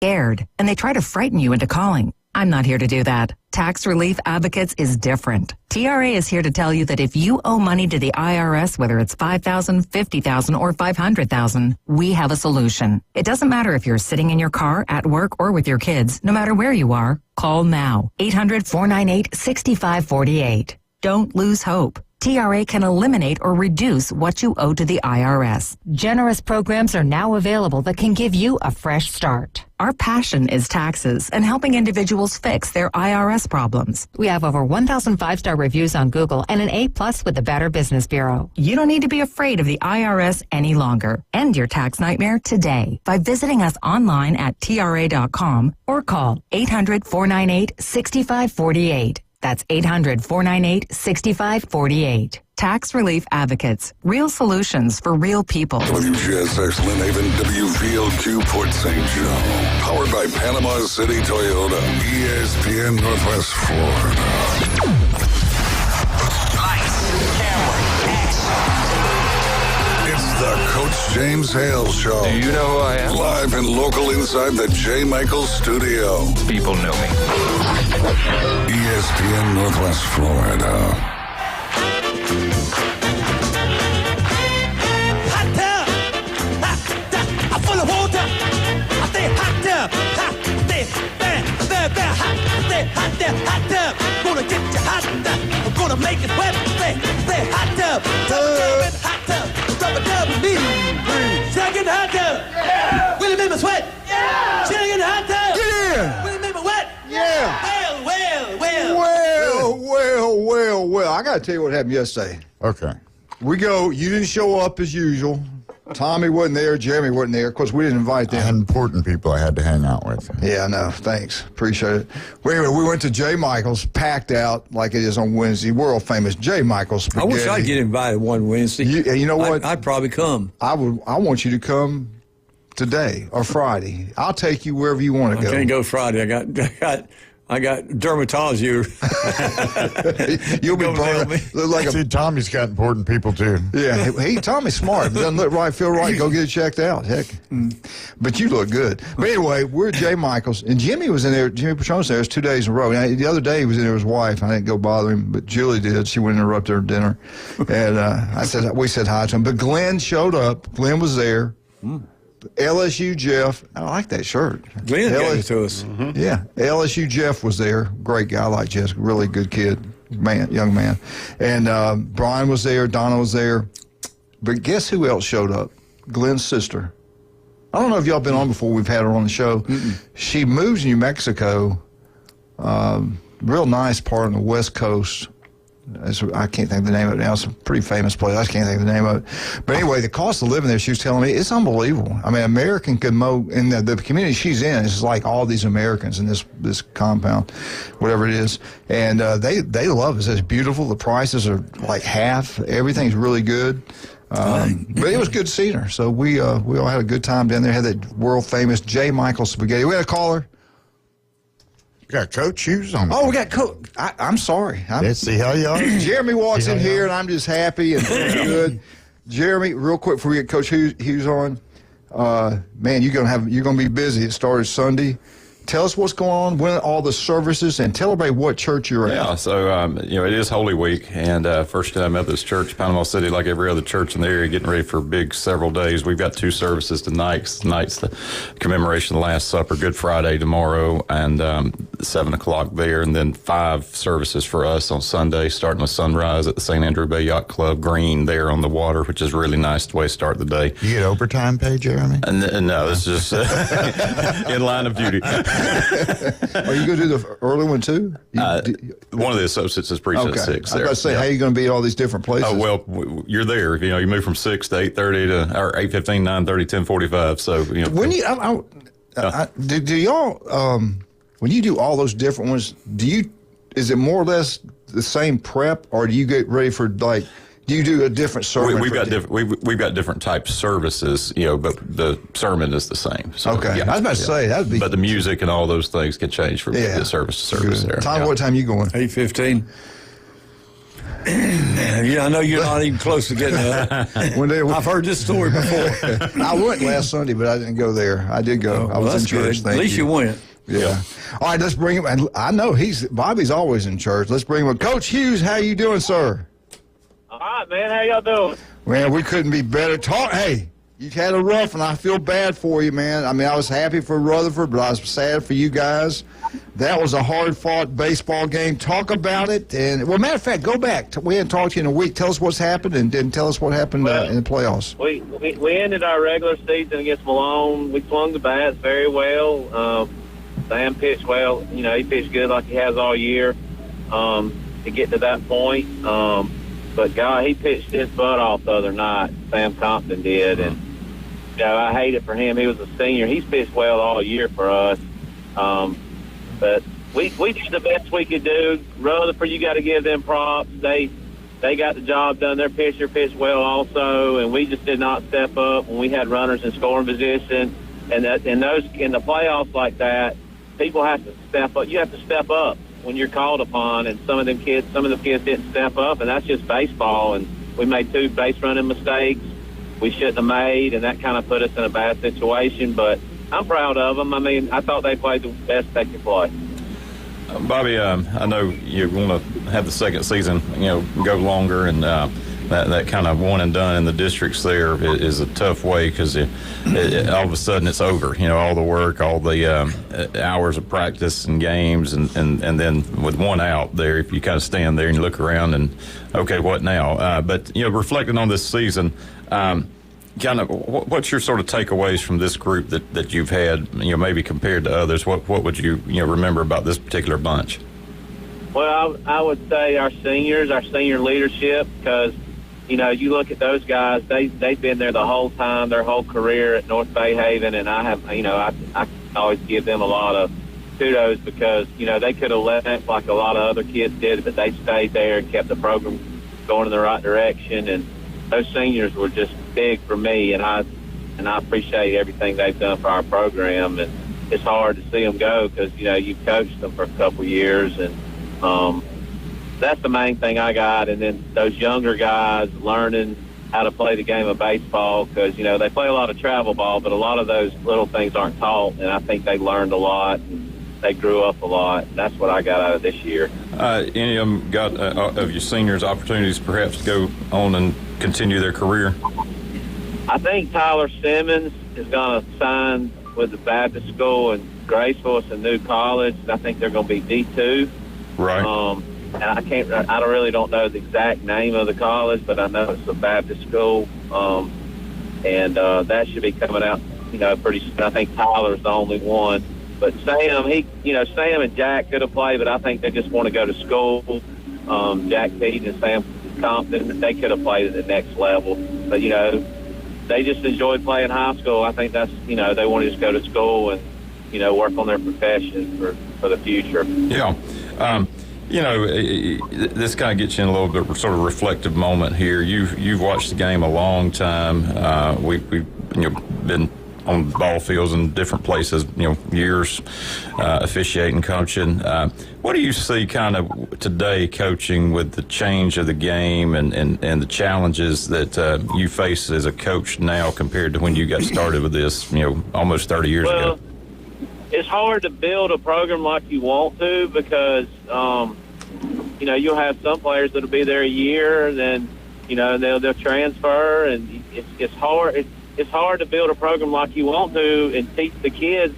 scared, and they try to frighten you into calling. I'm not here to do that. Tax Relief Advocates is different. TRA is here to tell you that if you owe money to the IRS, whether it's $5,000, $50,000, or $500,000, we have a solution. It doesn't matter if you're sitting in your car, at work, or with your kids. No matter where you are, call now. 800-498-6548. Don't lose hope. TRA can eliminate or reduce what you owe to the IRS. Generous programs are now available that can give you a fresh start. Our passion is taxes and helping individuals fix their IRS problems. We have over 1,000 five-star reviews on Google and an A+ with the Better Business Bureau. You don't need to be afraid of the IRS any longer. End your tax nightmare today by visiting us online at TRA.com or call 800-498-6548. That's 800-498-6548. Tax Relief Advocates. Real solutions for real people. WGSX Lynn Haven, WVL2 Port St. Joe. Powered by Panama City Toyota. ESPN Northwest Florida. Lights, camera, action. It's the Coach James Hale Show. Do you know who I am? Live and local inside the J. Michaels studio. People know me. ESPN Northwest Florida. Hot tub, I'm full of water. I stay hot tub, stay hot tub. Gonna get you hot tub. I'm gonna make it wet. Stay hot tub, hot tub, with me. Second hot tub, yeah. Will it make me sweat? Yeah. Second hot tub, yeah. Will it make me wet? Yeah. Well. I got to tell you what happened yesterday. Okay. We go, you didn't show up as usual. Tommy wasn't there. Jeremy wasn't there. Of course, we didn't invite them. I had important people I had to hang out with. Yeah, I know. Thanks. Appreciate it. Well, anyway, we went to J. Michael's, packed out like it is on Wednesday. World famous J. Michael's spaghetti. I wish I'd get invited one Wednesday. You know what? I'd probably come. I want you to come today or Friday. I'll take you wherever you want to go. I can't go Friday. I got dermatology. You'll be burning. Like See, Tommy's got important people, too. Yeah, Tommy's smart. Doesn't look right, feel right. Go get it checked out. Heck. But you look good. But anyway, we're at J. Michael's, and Jimmy was in there. Jimmy Patron's there. It was 2 days in a row. Now, the other day, he was in there with his wife. I didn't go bother him, but Julie did. She went and interrupted her dinner. And we said hi to him. But Glenn showed up. Glenn was there. LSU Jeff, I like that shirt. Glenn gave it to us. Mm-hmm. Yeah, LSU Jeff was there. Great guy, I like Jeff. Really good kid, young man. And Brian was there. Donna was there. But guess who else showed up? Glenn's sister. I don't know if y'all been on before. We've had her on the show. She moves to New Mexico. Real nice part on the West Coast. I can't think of the name of it now. It's a pretty famous place. I can't think of the name of it. But anyway, the cost of living there, she was telling me, it's unbelievable. I mean, American could mow, in the community she's in, it's like all these Americans in this compound, whatever it is. And they love it. It's beautiful. The prices are like half. Everything's really good. But it was good seeing her. So we all had a good time down there. Had that world famous J. Michael spaghetti. We had a caller. We got Coach shoes on. Oh, we got Coach. I'm sorry. Let's see how you are. Jeremy walks in here, and I'm just happy and good. Jeremy, real quick before we get Coach Hughes on, man, you're gonna be busy. It started Sunday. Tell us what's going on, when all the services, and tell everybody what church you're at. Yeah, so, it is Holy Week, and First Methodist Church, Panama City, like every other church in the area, getting ready for big several days. We've got 2 services tonight. Tonight's the commemoration of the Last Supper, Good Friday tomorrow, and 7 o'clock there, and then 5 services for us on Sunday, starting with sunrise at the St. Andrew Bay Yacht Club, green there on the water, which is really nice the way to start the day. You get overtime pay, Jeremy? No, it's just in line of duty. Are you going to do the early one too? One of the associates is preaching at 6. I was about to say, how are you going to be at all these different places? Oh, well, you're there. You move from 6 to 8:30 or 8:15, 9:30, 10:45. So when you do y'all when you do all those different ones, is it more or less the same prep, or do you get ready for like? Do you do a different sermon? We've got different types of services, but the sermon is the same. So, okay, yeah, I was about to say that would be. But the music and all those things can change from service to service. There. Tom, what time you going? 8:15. Yeah, I know you're not even close to getting that. When they, I've heard this story before. I went last Sunday, but I didn't go there. I did go. I was that's in church. good. Thank At least you went. Yeah. All right, let's bring him. And I know Bobby's always in church. Let's bring him. Coach Hughes, how you doing, sir? All right, man. How y'all doing? Man, we couldn't be better. Hey, you've had a rough, and I feel bad for you, man. I mean, I was happy for Rutherford, but I was sad for you guys. That was a hard-fought baseball game. Talk about it. And, well, matter of fact, go back. We hadn't talked to you in a week. Tell us what's happened, and then tell us what happened in the playoffs. We ended our regular season against Malone. We swung the bats very well. Sam pitched well. You know, he pitched good like he has all year to get to that point. But, God, he pitched his butt off the other night. Sam Compton did. And, you know, I hate it for him. He was a senior. He's pitched well all year for us. But we did the best we could do. Rutherford, you got to give them props. They got the job done. Their pitcher pitched well also, and we just did not step up when we had runners in scoring position. And in the playoffs like that, people have to step up. You have to step up when you're called upon, and some of the kids didn't step up, and that's just baseball. And we made 2 base running mistakes we shouldn't have made, and that kind of put us in a bad situation. But I'm proud of them. I mean, I thought they played the best they could play. Bobby, I know you want to have the second season, go longer, and that kind of one and done in the districts there is a tough way because all of a sudden it's over. All the work, all the hours of practice and games, and then with one out there, if you kind of stand there and you look around and, okay, what now? But, reflecting on this season, kind of, what's your sort of takeaways from this group that you've had, maybe compared to others? What would you remember about this particular bunch? Well, I would say our senior leadership, because, you look at those guys, they've been there the whole time, their whole career at North Bay Haven, and I have, I always give them a lot of kudos because, they could have left like a lot of other kids did, but they stayed there and kept the program going in the right direction. And those seniors were just big for me, and I appreciate everything they've done for our program. And it's hard to see them go because you've coached them for a couple years, and that's the main thing I got. And then those younger guys learning how to play the game of baseball because they play a lot of travel ball, but a lot of those little things aren't taught, and I think they learned a lot. And they grew up a lot. And that's what I got out of this year. Any of them got of your seniors opportunities perhaps to go on and continue their career? I think Tyler Simmons is going to sign with the Baptist School in Graceville. It's a new college. I think they're going to be D2. Right. And I really don't know the exact name of the college, but I know it's a Baptist school. And that should be coming out, pretty soon. I think Tyler's the only one. But Sam, Sam and Jack could have played, but I think they just want to go to school. Jack Pete and Sam Compton, they could have played at the next level. But, they just enjoyed playing high school. I think that's, they want to just go to school and, work on their profession for the future. Yeah. This kind of gets you in a little bit sort of reflective moment here. You've watched the game a long time. We've been on ball fields in different places, years officiating, coaching. What do you see kind of today coaching with the change of the game and the challenges that you face as a coach now compared to when you got started with this, almost 30 years ago? It's hard to build a program like you want to because, you'll have some players that'll be there a year, and then, they'll transfer, and it's hard. It's hard to build a program like you want to and teach the kids,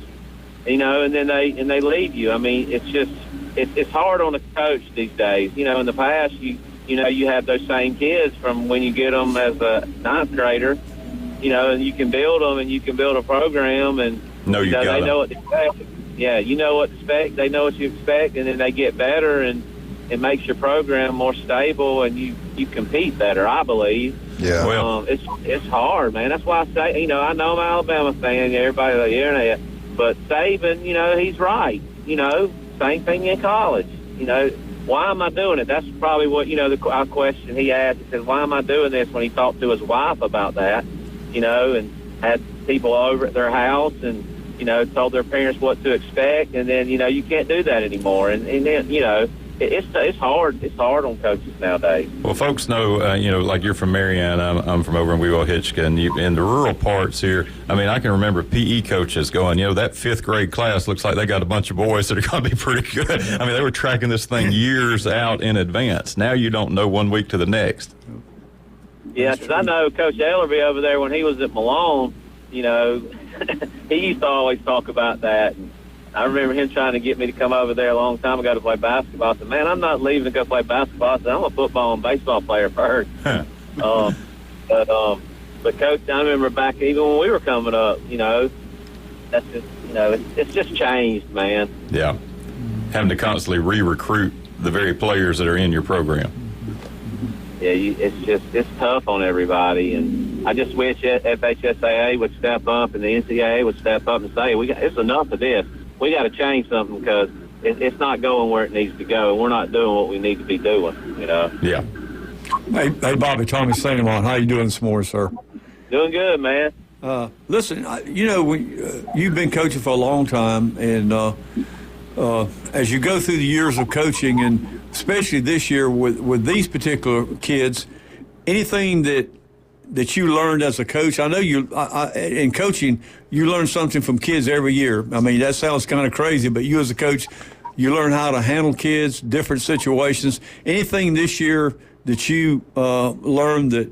and then they leave you. I mean, it's hard on a coach these days. In the past, you have those same kids from when you get them as a ninth grader, and you can build them and you can build a program and they know what to expect. Yeah, you know what to expect. They know what you expect, and then they get better, and it makes your program more stable, and you compete better, I believe. Yeah. Well, it's hard, man. That's why I say, I know I'm an Alabama fan. Everybody like, yeah, but Saban, he's right. Same thing in college. Why am I doing it? That's probably what our question he asked. He said, "Why am I doing this?" When he talked to his wife about that, and had people over at their house and told their parents what to expect, and then you can't do that anymore. And then it's hard. It's hard on coaches nowadays. Well, folks know, like you're from Marianne, I'm from over in Weevil Hitchcock, and in the rural parts here, I mean, I can remember PE coaches going, that fifth grade class looks like they got a bunch of boys that are going to be pretty good. I mean, they were tracking this thing years out in advance. Now you don't know 1 week to the next. Yeah, because I know Coach Ellerby over there when he was at Malone, he used to always talk about that. And I remember him trying to get me to come over there a long time ago to play basketball. I said, man, I'm not leaving to go play basketball. I said, I'm a football and baseball player first. But Coach, I remember back even when we were coming up, that's just, it's just changed, man. Yeah. Having to constantly re-recruit the very players that are in your program. Yeah, it's tough on everybody, and I just wish FHSAA would step up and the NCAA would step up and say, it's enough of this. We got to change something because it's not going where it needs to go, and we're not doing what we need to be doing, Yeah. Hey, Bobby, Tommy Sangamon, how you doing this morning, sir? Doing good, man. Listen, you've been coaching for a long time, and as you go through the years of coaching, and especially this year with these particular kids, anything that you learned as a coach? I know in coaching, you learn something from kids every year. I mean, that sounds kind of crazy, but you as a coach, you learn how to handle kids, different situations. Anything this year that you learned that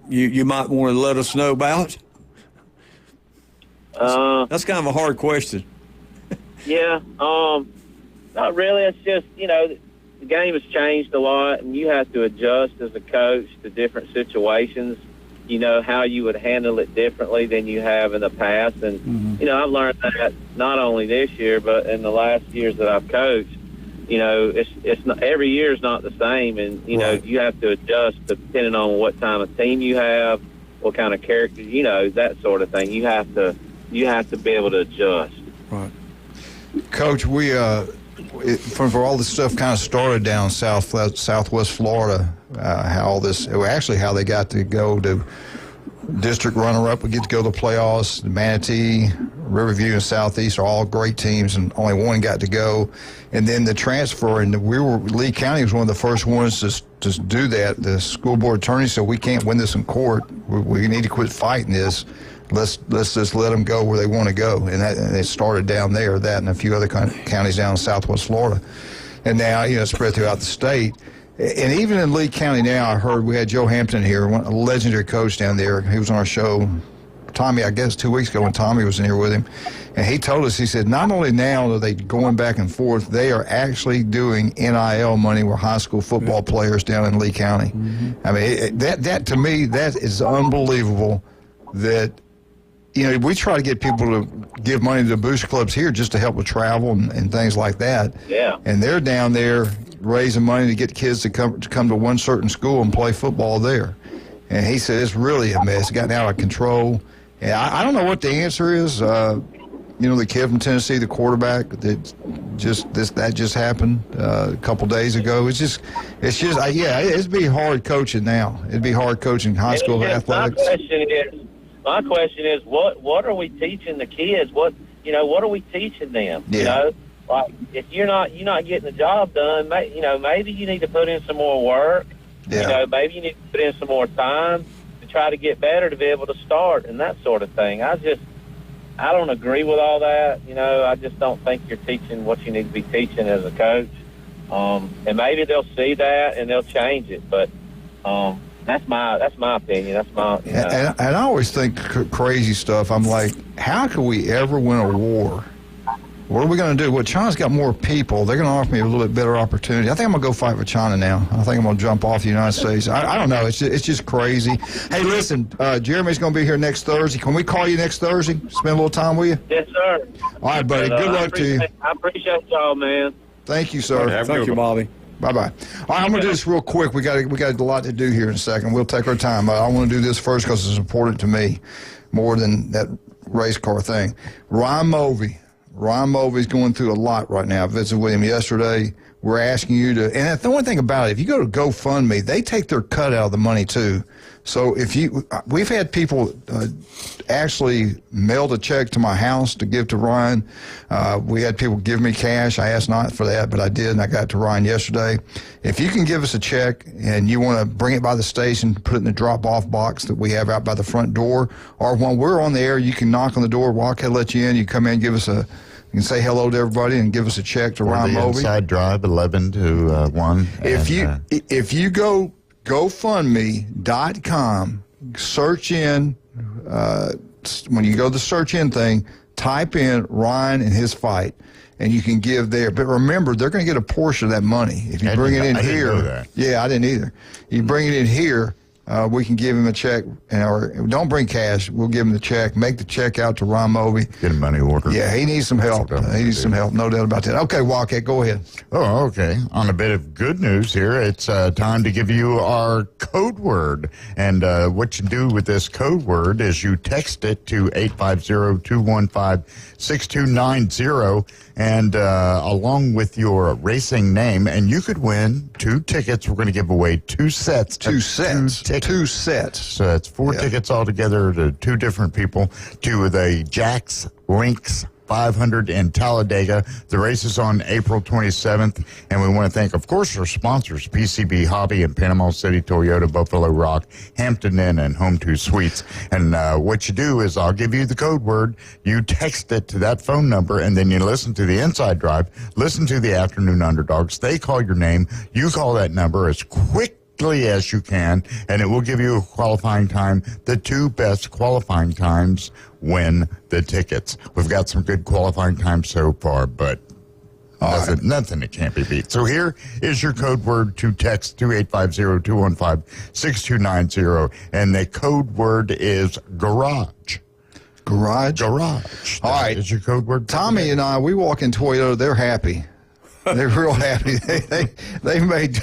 you might want to let us know about? That's kind of a hard question. Yeah, not really. It's just, the game has changed a lot, and you have to adjust as a coach to different situations. How you would handle it differently than you have in the past. And, I've learned that not only this year, but in the last years that I've coached. It's not, every year is not the same. And, Right. you have to adjust depending on what time of team you have, what kind of character, that sort of thing. You have to be able to adjust. Right. Coach, we for all this stuff kind of started down Southwest Florida, how they got to go to district runner-up. We get to go to the playoffs. Manatee, Riverview, and Southeast are all great teams, and only one got to go. And then the transfer, and Lee County was one of the first ones to do that. The school board attorney said, we can't win this in court. We need to quit fighting this. Let's just let them go where they want to go. And it started down there, that and a few other counties down in Southwest Florida. And now, spread throughout the state. And even in Lee County now, I heard we had Joe Hampton here, a legendary coach down there. He was on our show, Tommy, I guess 2 weeks ago when Tommy was in here with him. And he told us, he said, not only now are they going back and forth, they are actually doing NIL money with high school football players down in Lee County. Mm-hmm. I mean, that to me, that is unbelievable that, we try to get people to give money to the booster clubs here just to help with travel and things like that. Yeah. And they're down there raising money to get kids to come to one certain school and play football there. And he said it's really a mess. It's gotten out of control. And I don't know what the answer is. The kid from Tennessee, the quarterback, that just happened a couple days ago. It'd be hard coaching now. It'd be hard coaching high school athletics. My question is, what are we teaching the kids? What are we teaching them? Yeah. Like if you're not getting the job done, maybe you need to put in some more work. Yeah. Maybe you need to put in some more time to try to get better to be able to start and that sort of thing. I don't agree with all that. I just don't think you're teaching what you need to be teaching as a coach. And maybe they'll see that and they'll change it, but. That's my opinion. That's my. And I always think crazy stuff. I'm like, how could we ever win a war? What are we going to do? Well, China's got more people. They're going to offer me a little bit better opportunity. I think I'm going to go fight for China now. I think I'm going to jump off the United States. I don't know. It's just crazy. Hey, listen, Jeremy's going to be here next Thursday. Can we call you next Thursday? Spend a little time with you? Yes, sir. All right, buddy. Good luck to you. I appreciate y'all, man. Thank you, sir. Thank you, Bobby. Bye-bye. All right, I'm going to do this real quick. We got a lot to do here in a second. We'll take our time. I want to do this first because it's important to me more than that race car thing. Ryan Mulvey is going through a lot right now. I visited with him yesterday. we're asking you to, and the one thing about it, if you go to GoFundMe, they take their cut out of the money too. So we've had people actually mailed a check to my house to give to Ryan. We had people give me cash. I asked not for that, but I did, and I got to Ryan yesterday. If you can give us a check and you want to bring it by the station, put it in the drop-off box that we have out by the front door, or when we're on the air, you can knock on the door, walk and let you in. You come in, give us you can say hello to everybody and give us a check to Ryan the Moby. Inside Drive, 11 to 1. If you go GoFundMe.com, search in, when you go to the search in thing, type in Ryan and his fight, and you can give there. But remember, they're going to get a portion of that money. If you bring it in here. Didn't know that. Yeah, I didn't either. You bring it in here, we can give him a check, or don't bring cash. We'll give him the check. Make the check out to Ron Moby. Get a money order. Yeah, he needs some help. He needs some help, no doubt about that. Okay, Wildcat, go ahead. Oh, okay. On a bit of good news here, it's time to give you our code word. And what you do with this code word is you text it to 850-215-6290, and along with your racing name, and you could win 2 tickets. We're going to give away 2 sets. 2 sets. 2 sets. So that's 4 tickets altogether to 2 different people to the Jack's Links 500 in Talladega. The race is on April 27th, and we want to thank, of course, our sponsors, PCB Hobby and Panama City Toyota, Buffalo Rock, Hampton Inn, and Home 2 Suites. And what you do is I'll give you the code word, you text it to that phone number, and then you listen to the Inside Drive, listen to the Afternoon Underdogs. They call your name. You call that number as quickly as you can, and it will give you a qualifying time. The 2 best qualifying times win the tickets. We've got some good qualifying times so far, but nothing that can't be beat. So here is your code word to text 285-215-6290, and the code word is garage. Garage? Garage. All right. Is your code word? Tommy and I, we walk in Toyota, they're happy. They're real happy. They made.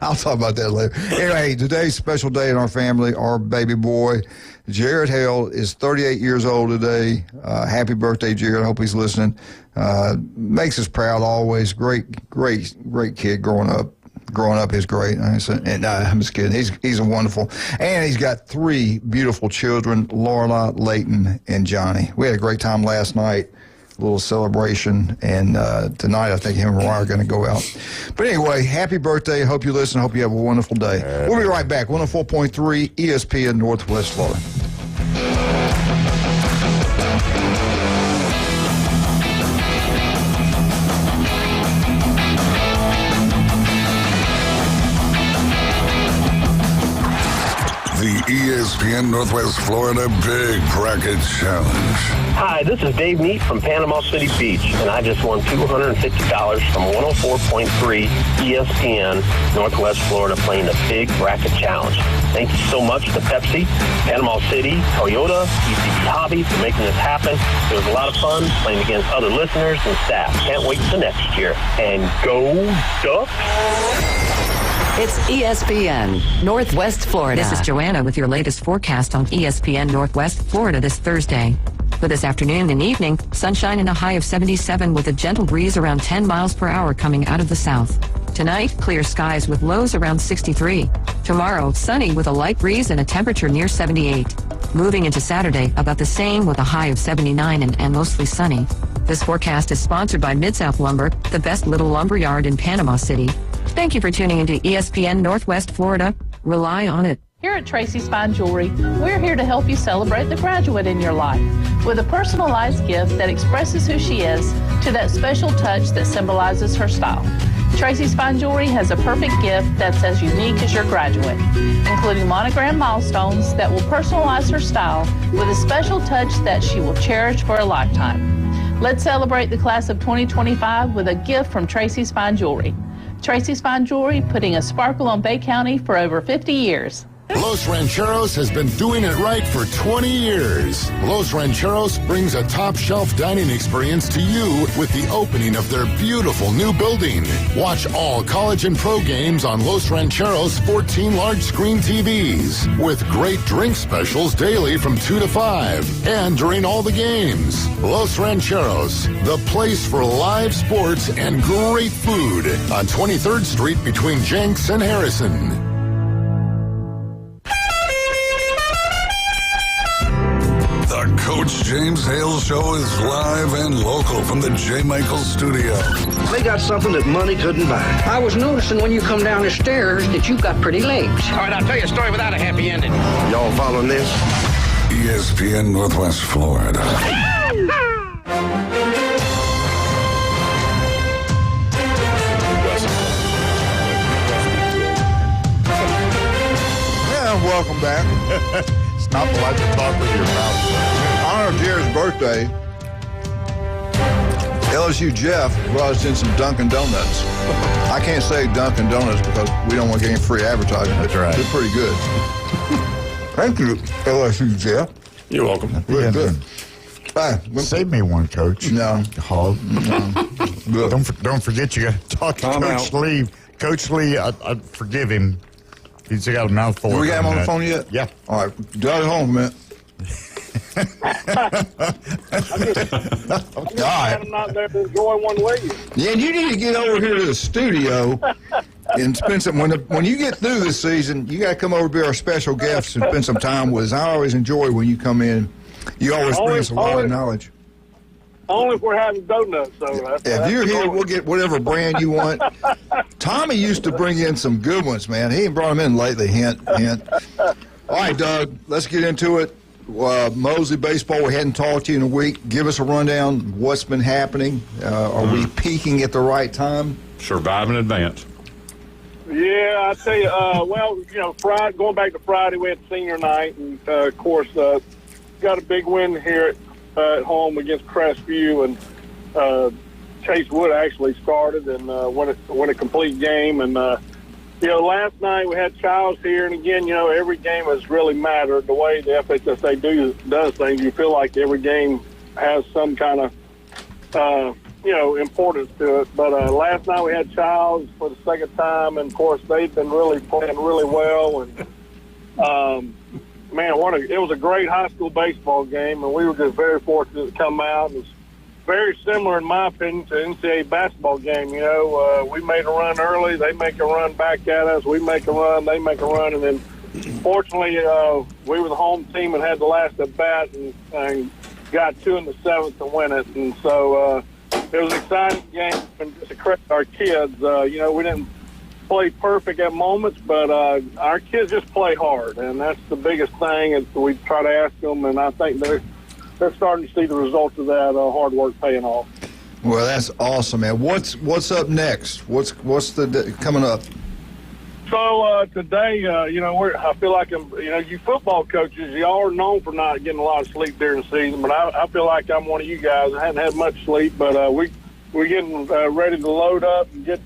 I'll talk about that later. Anyway, today's a special day in our family. Our baby boy, Jared Hale, is 38 years old today. Happy birthday, Jared. I hope he's listening. Makes us proud always. Great kid growing up. Growing up is great. I'm just kidding. He's a wonderful. And he's got 3 beautiful children, Lorela, Layton, and Johnny. We had a great time last night. Little celebration, and tonight I think him and Ryan are going to go out. But anyway, happy birthday. Hope you listen. Hope you have a wonderful day. We'll be right back. 104.3 ESPN Northwest Florida. The ESPN Northwest Florida Big Bracket Challenge. Hi, this is Dave Neat from Panama City Beach, and I just won $250 from 104.3 ESPN Northwest Florida playing the Big Bracket Challenge. Thank you so much to Pepsi, Panama City, Toyota, PCB Hobby for making this happen. It was a lot of fun playing against other listeners and staff. Can't wait till next year. And go Ducks! It's ESPN Northwest Florida. This is Joanna with your latest forecast on ESPN Northwest Florida this Thursday. For this afternoon and evening, sunshine and a high of 77 with a gentle breeze around 10 miles per hour coming out of the south. Tonight, clear skies with lows around 63. Tomorrow, sunny with a light breeze and a temperature near 78. Moving into Saturday, about the same with a high of 79 and mostly sunny. This forecast is sponsored by Mid-South Lumber, the best little lumber yard in Panama City. Thank you for tuning into ESPN Northwest Florida. Rely on it. Here at Tracy's Fine Jewelry, we're here to help you celebrate the graduate in your life with a personalized gift that expresses who she is to that special touch that symbolizes her style. Tracy's Fine Jewelry has a perfect gift that's as unique as your graduate, including monogram milestones that will personalize her style with a special touch that she will cherish for a lifetime. Let's celebrate the class of 2025 with a gift from Tracy's Fine Jewelry. Tracy's Fine Jewelry, putting a sparkle on Bay County for over 50 years. Los Rancheros has been doing it right for 20 years. Los Rancheros brings a top-shelf dining experience to you with the opening of their beautiful new building. Watch all college and pro games on Los Rancheros' 14 large-screen TVs with great drink specials daily from 2 to 5 and during all the games. Los Rancheros, the place for live sports and great food on 23rd Street between Jenks and Harrison. The Coach James Hale Show is live and local from the J. Michaels studio. They got something that money couldn't buy. I was noticing when you come down the stairs that you've got pretty legs. All right, I'll tell you a story without a happy ending. Y'all following this? ESPN Northwest Florida. Yeah, welcome back. Not polite to talk with your mouth. In honor of Jared's birthday, LSU Jeff brought us in some Dunkin' Donuts. I can't say Dunkin' Donuts because we don't want to get any free advertising. That's right. They're pretty good. Thank you, LSU Jeff. You're welcome. Good, good. Save me one, Coach. No. Hog. No. Don't forget you got to talk to Coach Lee. Coach Lee, I'd forgive him. He's got a mouthful. Do we got him on the phone yet? Yeah. All right. Drive it home, man. I'm not there to enjoy one lead. Yeah, and you need to get over here to the studio and spend some. When you get through this season, you got to come over to be our special guest and spend some time with us. I always enjoy when you come in. You always bring us a lot of knowledge. Only if we're having donuts, though. If you're here, we'll get whatever brand you want. Tommy used to bring in some good ones, man. He ain't brought them in lately. Hint, hint. All right, Doug, let's get into it. Mosley baseball, we hadn't talked to you in a week. Give us a rundown. What's been happening? Are we peaking at the right time? Survive in advance. Yeah, I tell you. Friday, going back to Friday, we had senior night, and of course, got a big win here at home against Crestview, and Chase Wood actually started and won a complete game. And last night we had Childs here, and again, every game has really mattered. The way the FHSA does things, you feel like every game has some kind of importance to it. But last night we had Childs for the second time, and of course they've been really playing really well. And man, it was a great high school baseball game, and we were just very fortunate to come out. It was very similar, in my opinion, to NCAA basketball game. We made a run early, they make a run back at us, we make a run, they make a run, and then fortunately we were the home team and had the last at bat and got 2 in the 7th to win it. And so it was an exciting game, and just to credit our kids. We didn't play perfect at moments, but our kids just play hard, and that's the biggest thing. And we try to ask them, and I think they're starting to see the results of that hard work paying off. Well, that's awesome, man. What's up next? What's coming up? So today, I feel like you football coaches, y'all are known for not getting a lot of sleep during the season, but I feel like I'm one of you guys. I hadn't had much sleep, but we're getting ready to load up and get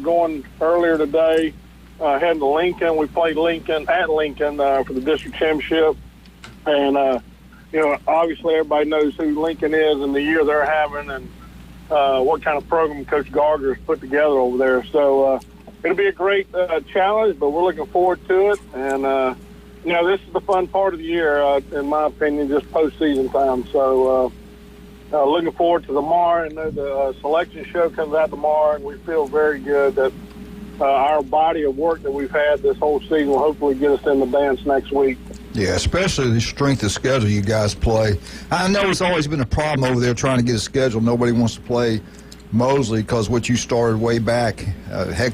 going earlier today. Heading to Lincoln. We played Lincoln at Lincoln for the district championship, and obviously everybody knows who Lincoln is and the year they're having, and what kind of program Coach Gardner has put together over there. So it'll be a great challenge, but we're looking forward to it. And this is the fun part of the year, in my opinion, just postseason time. So. Looking forward to tomorrow, and the selection show comes out tomorrow, and we feel very good that our body of work that we've had this whole season will hopefully get us in the dance next week. Yeah, especially the strength of schedule you guys play. I know it's always been a problem over there trying to get a schedule. Nobody wants to play Mosley because what you started way back,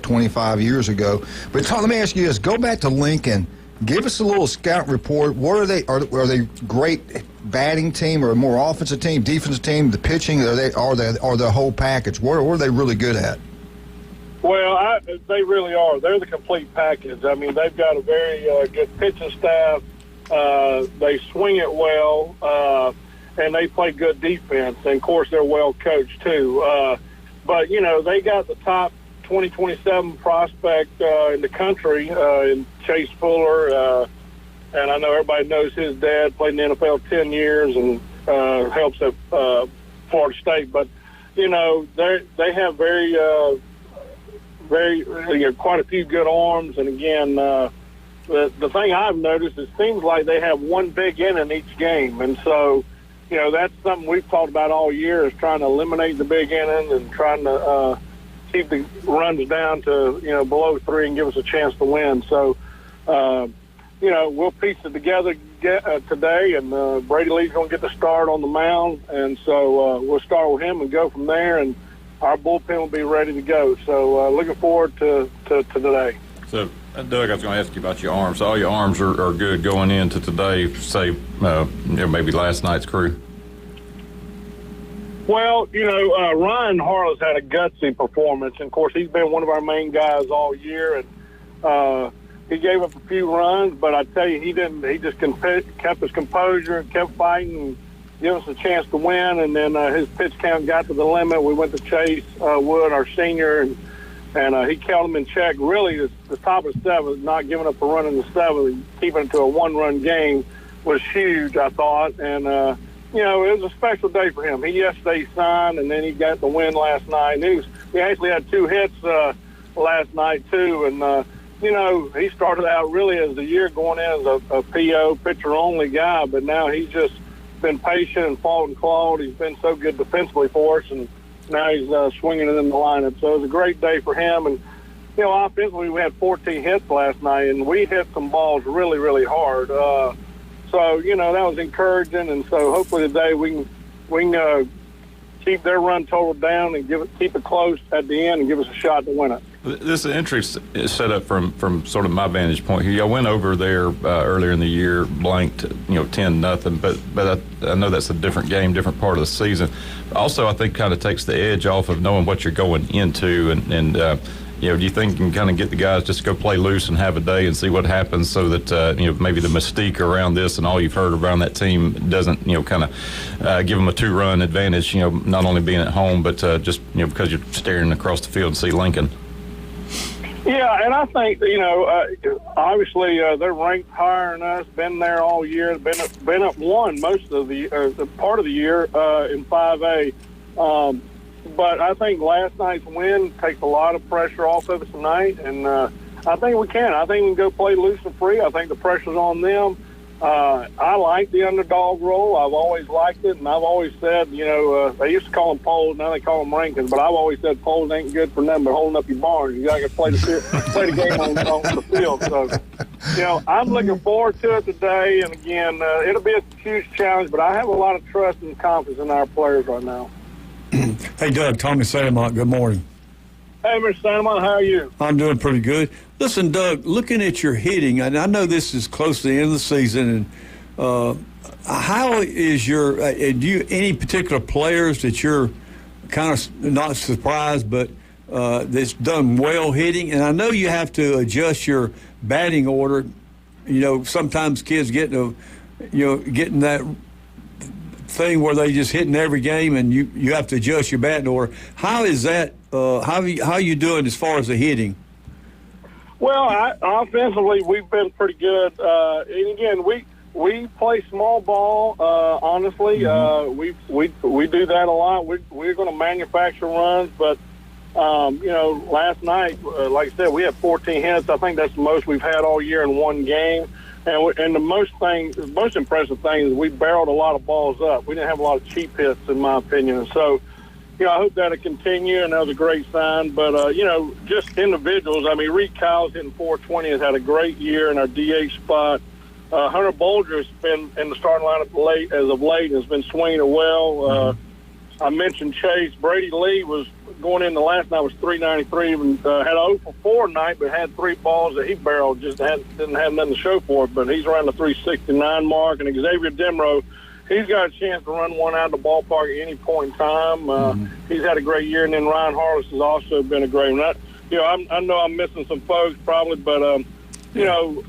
25 years ago. But let me ask you this. Go back to Lincoln. Give us a little scout report. What are they? Are they great batting team or a more offensive team, defensive team, the pitching? Are the whole package? What are they really good at? Well, they really are. They're the complete package. I mean, they've got a very good pitching staff. They swing it well, and they play good defense. And, of course, they're well coached, too. But, they got the top 2027 prospect in the country in Chase Fuller. And I know everybody knows his dad played in the NFL 10 years and helps at Florida State. But, you know, they have quite a few good arms. And, again, the thing I've noticed, it seems like they have one big inning each game. And so, you know, that's something we've talked about all year, is trying to eliminate the big inning and trying to keep the runs down to, you know, below 3 and give us a chance to win. So, you know, we'll piece it together today, and Brady Lee's going to get the start on the mound. And so we'll start with him and go from there, and our bullpen will be ready to go. So looking forward to today. So, Doug, I was going to ask you about your arms. All your arms are good going into today, say, you know, maybe last night's crew. Well, you know, Ryan Harlow's had a gutsy performance. And, of course, he's been one of our main guys all year. And he gave up a few runs, but I tell you, he didn't. He just kept his composure and kept fighting and gave us a chance to win. And then his pitch count got to the limit. We went to Chase Wood, our senior, and he held him in check. Really, the top of 7, not giving up a run in the 7th, keeping it to a 1-run game was huge, I thought. And, you know, it was a special day for him. He yesterday signed, and then he got the win last night. And he actually had 2 hits last night, too. And, you know, he started out really as the year going in as a PO, pitcher-only guy, but now he's just been patient and fought and clawed. He's been so good defensively for us, and now he's swinging it in the lineup. So it was a great day for him. And, you know, offensively, we had 14 hits last night, and we hit some balls really, really hard. So, you know, that was encouraging. And so hopefully today we can keep their run total down and keep it close at the end and give us a shot to win it. This is interesting setup from sort of my vantage point here. Y'all went over there earlier in the year, blanked, you know, 10-0, but I know that's a different game, different part of the season. Also, I think kind of takes the edge off of knowing what you're going into, and you know, do you think you can kind of get the guys just to go play loose and have a day and see what happens, so that you know, maybe the mystique around this and all you've heard around that team doesn't, you know, kind of give them a 2-run advantage, you know, not only being at home, but just, you know, because you're staring across the field and see Lincoln. Yeah, and I think, you know, obviously they're ranked higher than us, been there all year, been up one most of the part of the year in 5A. But I think last night's win takes a lot of pressure off of us tonight, and I think we can. I think we can go play loose and free. I think the pressure's on them. I like the underdog role. I've always liked it, and I've always said, you know, they used to call them polls, now they call them rankings, but I've always said polls ain't good for nothing but holding up your barns. You got to play the game on the field. So, you know, I'm looking forward to it today, and again, it'll be a huge challenge, but I have a lot of trust and confidence in our players right now. Hey, Doug, Tommy Santamont, good morning. Hey, Mr. Santamont, how are you? I'm doing pretty good. Listen, Doug, looking at your hitting, and I know this is close to the end of the season, and how is your do you any particular players that you're kind of not surprised, but that's done well hitting? And I know you have to adjust your batting order. You know, sometimes kids getting that thing where they just hitting every game, and you have to adjust your batting order. How is that? How are you doing as far as the hitting? Well, offensively, we've been pretty good. And again, we play small ball. Honestly, we do that a lot. We're going to manufacture runs, but you know, last night, like I said, we had 14 hits. I think that's the most we've had all year in one game. And the most impressive thing is we barreled a lot of balls up. We didn't have a lot of cheap hits, in my opinion. And so, you know, I hope that'll continue, and that was a great sign. But, you know, just individuals. I mean, Reed Kyle's hitting 420, has had a great year in our DH spot. Hunter Bolger's been in the starting lineup as of late and has been swinging it well. I mentioned Chase. Brady Lee was going in the last night was 393 and had an 0 for 4 night, but had 3 balls that he barreled, just didn't have nothing to show for it. But he's around the 369 mark. And Xavier Demro, he's got a chance to run one out of the ballpark at any point in time. He's had a great year. And then Ryan Harless has also been a great one. I know I'm missing some folks probably, but you know,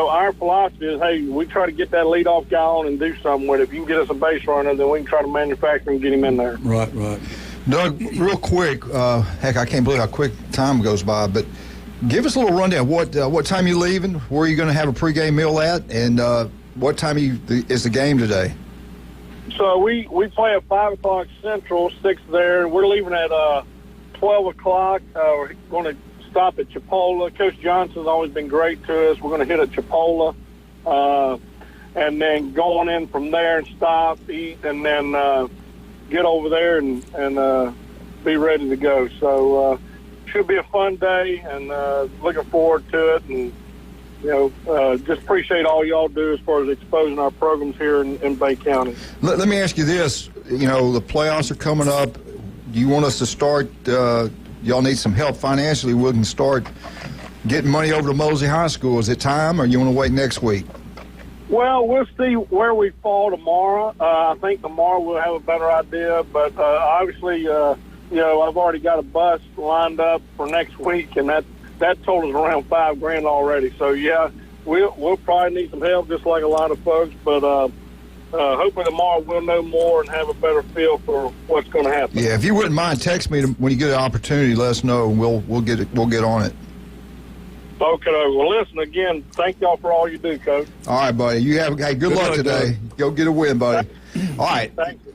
our philosophy is, hey, we try to get that leadoff guy on and do something with it. If you can get us a base runner, then we can try to manufacture and get him in there. Right. Doug, real quick, heck, I can't believe how quick time goes by, but give us a little rundown. What time you leaving? Where are you going to have a pregame meal at? And what time is the game today? So we play at 5 o'clock Central, 6 there. We're leaving at 12 o'clock. We're going to stop at Chipola. Coach Johnson's always been great to us. We're going to hit at Chipola and then go on in from there and stop, eat, and then get over there and be ready to go. So should be a fun day, and looking forward to it. And just appreciate all y'all do as far as exposing our programs here in Bay County. Let me ask you this. The playoffs are coming up. Do you want us to start, y'all need some help financially, we can start getting money over to Mosley High School. Is it time, or you want to wait next week? Well, we'll see where we fall tomorrow. I think tomorrow we'll have a better idea. But obviously, I've already got a bus lined up for next week, and that totals around $5,000 already. So yeah, we'll probably need some help, just like a lot of folks. But hopefully tomorrow we'll know more and have a better feel for what's going to happen. Yeah, if you wouldn't mind, text me when you get an opportunity. Let us know. We'll get on it. Okay. Well, listen again. Thank y'all for all you do, Coach. All right, buddy. Good luck today. Go get a win, buddy. All right. Thank you.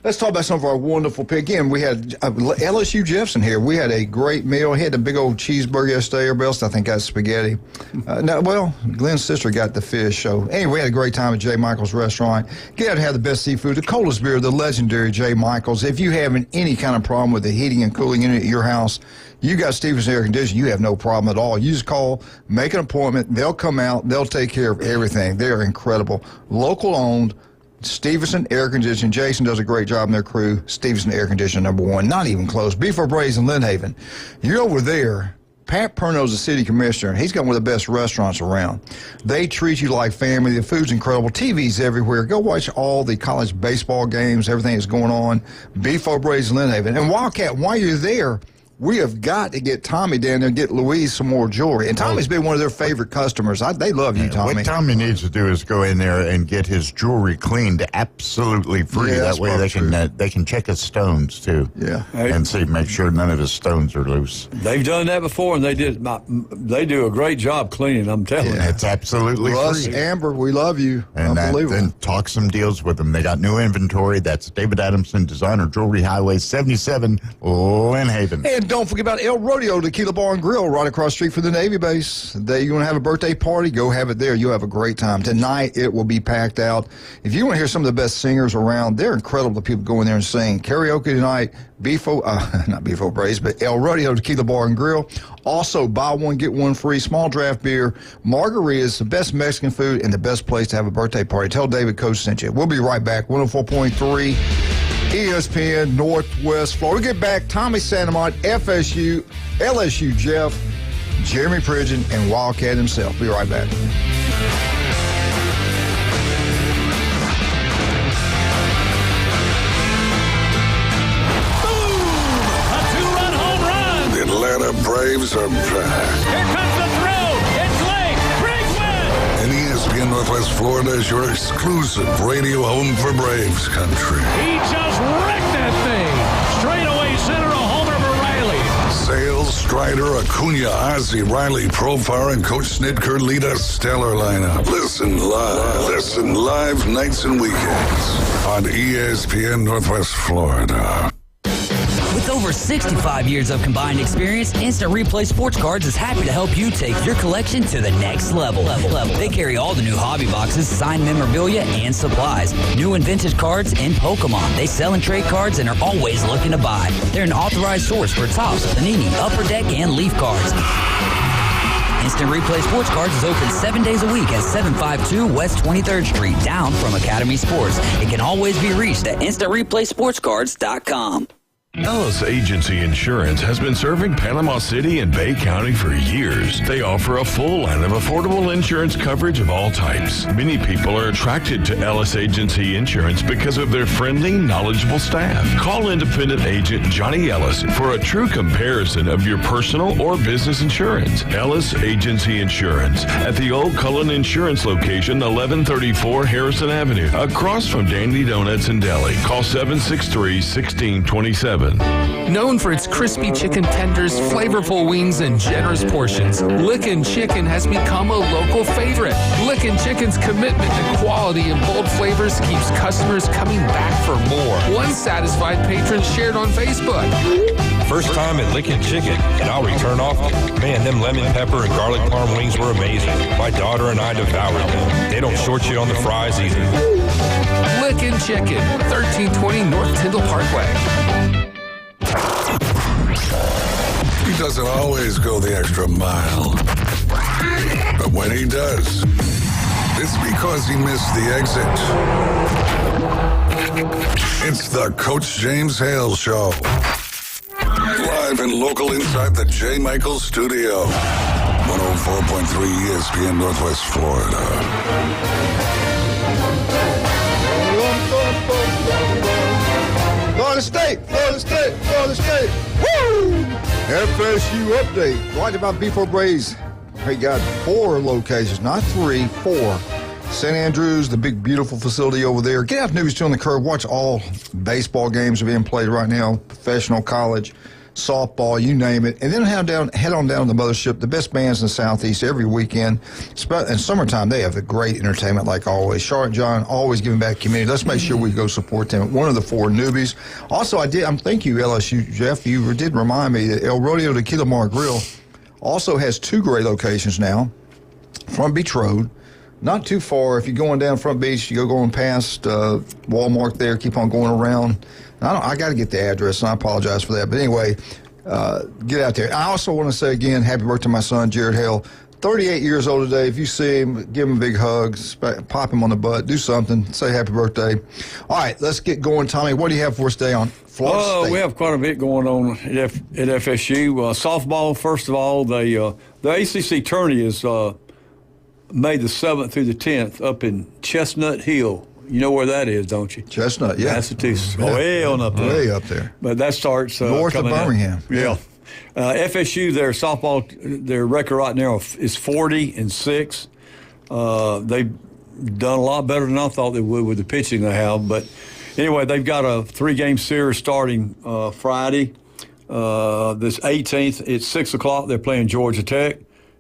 Let's talk about some of our wonderful picks. Again, we had LSU Jeffson here. We had a great meal. He had a big old cheeseburger yesterday. Everybody else, I think, got spaghetti. Glenn's sister got the fish. So, anyway, we had a great time at J. Michael's restaurant. Get out to have the best seafood, the coldest beer, the legendary J. Michael's. If you having any kind of problem with the heating and cooling unit at your house, you got Stevenson Air Conditioning, you have no problem at all. You just call, make an appointment. They'll come out. They'll take care of everything. They're incredible. Local owned. Stevenson Air Conditioning. Jason does a great job in their crew. Stevenson Air Conditioning, #1. Not even close. Beef O'Brady's in Lynn Haven. You're over there. Pat Perno's the city commissioner, and he's got one of the best restaurants around. They treat you like family. The food's incredible. TV's everywhere. Go watch all the college baseball games, everything that's going on. Beef O'Brady's in Lynn Haven. And Wildcat, while you're there, we have got to get Tommy down there and get Louise some more jewelry. And Tommy's been one of their favorite customers. They love you, Tommy. What Tommy needs to do is go in there and get his jewelry cleaned absolutely free. Yeah, that way they can check his stones, too. Yeah. And make sure none of his stones are loose. They've done that before, and they do a great job cleaning, I'm telling you. It's absolutely Russ, free. Amber, we love you. And Unbelievable. then talk some deals with them. They got new inventory. That's David Adamson, Designer Jewelry, Highway 77, Lynn Haven. And don't forget about El Rodeo Tequila Bar and Grill right across the street from the Navy base. You want to have a birthday party, go have it there. You'll have a great time. Tonight, it will be packed out. If you want to hear some of the best singers around, they're incredible. The people go in there and sing. Karaoke tonight, not Beef O'Brady's, but El Rodeo Tequila Bar and Grill. Also, buy one, get one free, small draft beer, margaritas, the best Mexican food, and the best place to have a birthday party. Tell David Coach sent you. We'll be right back. 104.3. ESPN Northwest Florida. We'll get back. Tommy Santamont, FSU, LSU Jeff, Jeremy Pridgeon, and Wildcat himself. Be right back. A two-run home run. The Atlanta Braves are back. Here comes the throw. It's late. Big win. And ESPN Northwest Florida is your exclusive radio home for Braves country. He just wrecked that thing. Straight away center, a homer for Riley. Sales, Strider, Acuna, Ozzie, Riley, Profar, and Coach Snitker lead a stellar lineup. Listen live nights and weekends on ESPN Northwest Florida. With over 65 years of combined experience, Instant Replay Sports Cards is happy to help you take your collection to the next level. They carry all the new hobby boxes, signed memorabilia, and supplies. New and vintage cards and Pokemon. They sell and trade cards and are always looking to buy. They're an authorized source for Topps, Panini, Upper Deck, and Leaf cards. Instant Replay Sports Cards is open 7 days a week at 752 West 23rd Street, down from Academy Sports. It can always be reached at InstantReplaySportsCards.com. Ellis Agency Insurance has been serving Panama City and Bay County for years. They offer a full line of affordable insurance coverage of all types. Many people are attracted to Ellis Agency Insurance because of their friendly, knowledgeable staff. Call independent agent Johnny Ellis for a true comparison of your personal or business insurance. Ellis Agency Insurance at the Old Cullen Insurance location, 1134 Harrison Avenue, across from Dandy Donuts and Deli. Call 763-1627. 7. Known for its crispy chicken tenders, flavorful wings, and generous portions, Lickin' Chicken has become a local favorite. Lickin' Chicken's commitment to quality and bold flavors keeps customers coming back for more. One satisfied patron shared on Facebook. First time at Lickin' Chicken, and I'll return often. Man, them lemon pepper and garlic parm wings were amazing. My daughter and I devoured them. They don't short you on the fries either. Lickin' Chicken, 1320 North Tyndall Parkway. He doesn't always go the extra mile. But when he does, it's because he missed the exit. It's the Coach James Hale Show. Live and local inside the J. Michaels Studio. 104.3 ESPN Northwest Florida. Florida State, Florida State, Florida State. Woo! FSU update. Brought to you by B4 Braves. They got 4 locations, not 3, 4. St. Andrews, the big, beautiful facility over there. Get out News 2 on the curve. Watch all baseball games are being played right now, professional, college, softball, you name it. And then head on down to the mothership. The best bands in the Southeast every weekend. In summertime, they have a great entertainment like always. Charlotte John, always giving back to community. Let's make sure we go support them. One of the 4 newbies. Also, thank you, LSU, Jeff. You did remind me that El Rodeo de Killamar Grill also has 2 great locations now. Front Beach Road. Not too far. If you're going down Front Beach, you go going past Walmart there, keep on going around. I got to get the address, and I apologize for that. But anyway, get out there. I also want to say again, happy birthday to my son, Jared Hale. 38 years old today. If you see him, give him a big hug, pop him on the butt, do something, say happy birthday. All right, let's get going. Tommy, what do you have for us today on Florida State? We have quite a bit going on at FSU. Softball, first of all, the ACC tourney is May the 7th through the 10th up in Chestnut Hill. You know where that is, don't you? Chestnut, yeah. Massachusetts. Way on up there. Way up there. But that starts north of Birmingham. Yeah. FSU, their softball, their record right now is 40-6. They've done a lot better than I thought they would with the pitching they have. But anyway, they've got a 3-game series starting Friday, this 18th at 6 o'clock. They're playing Georgia Tech.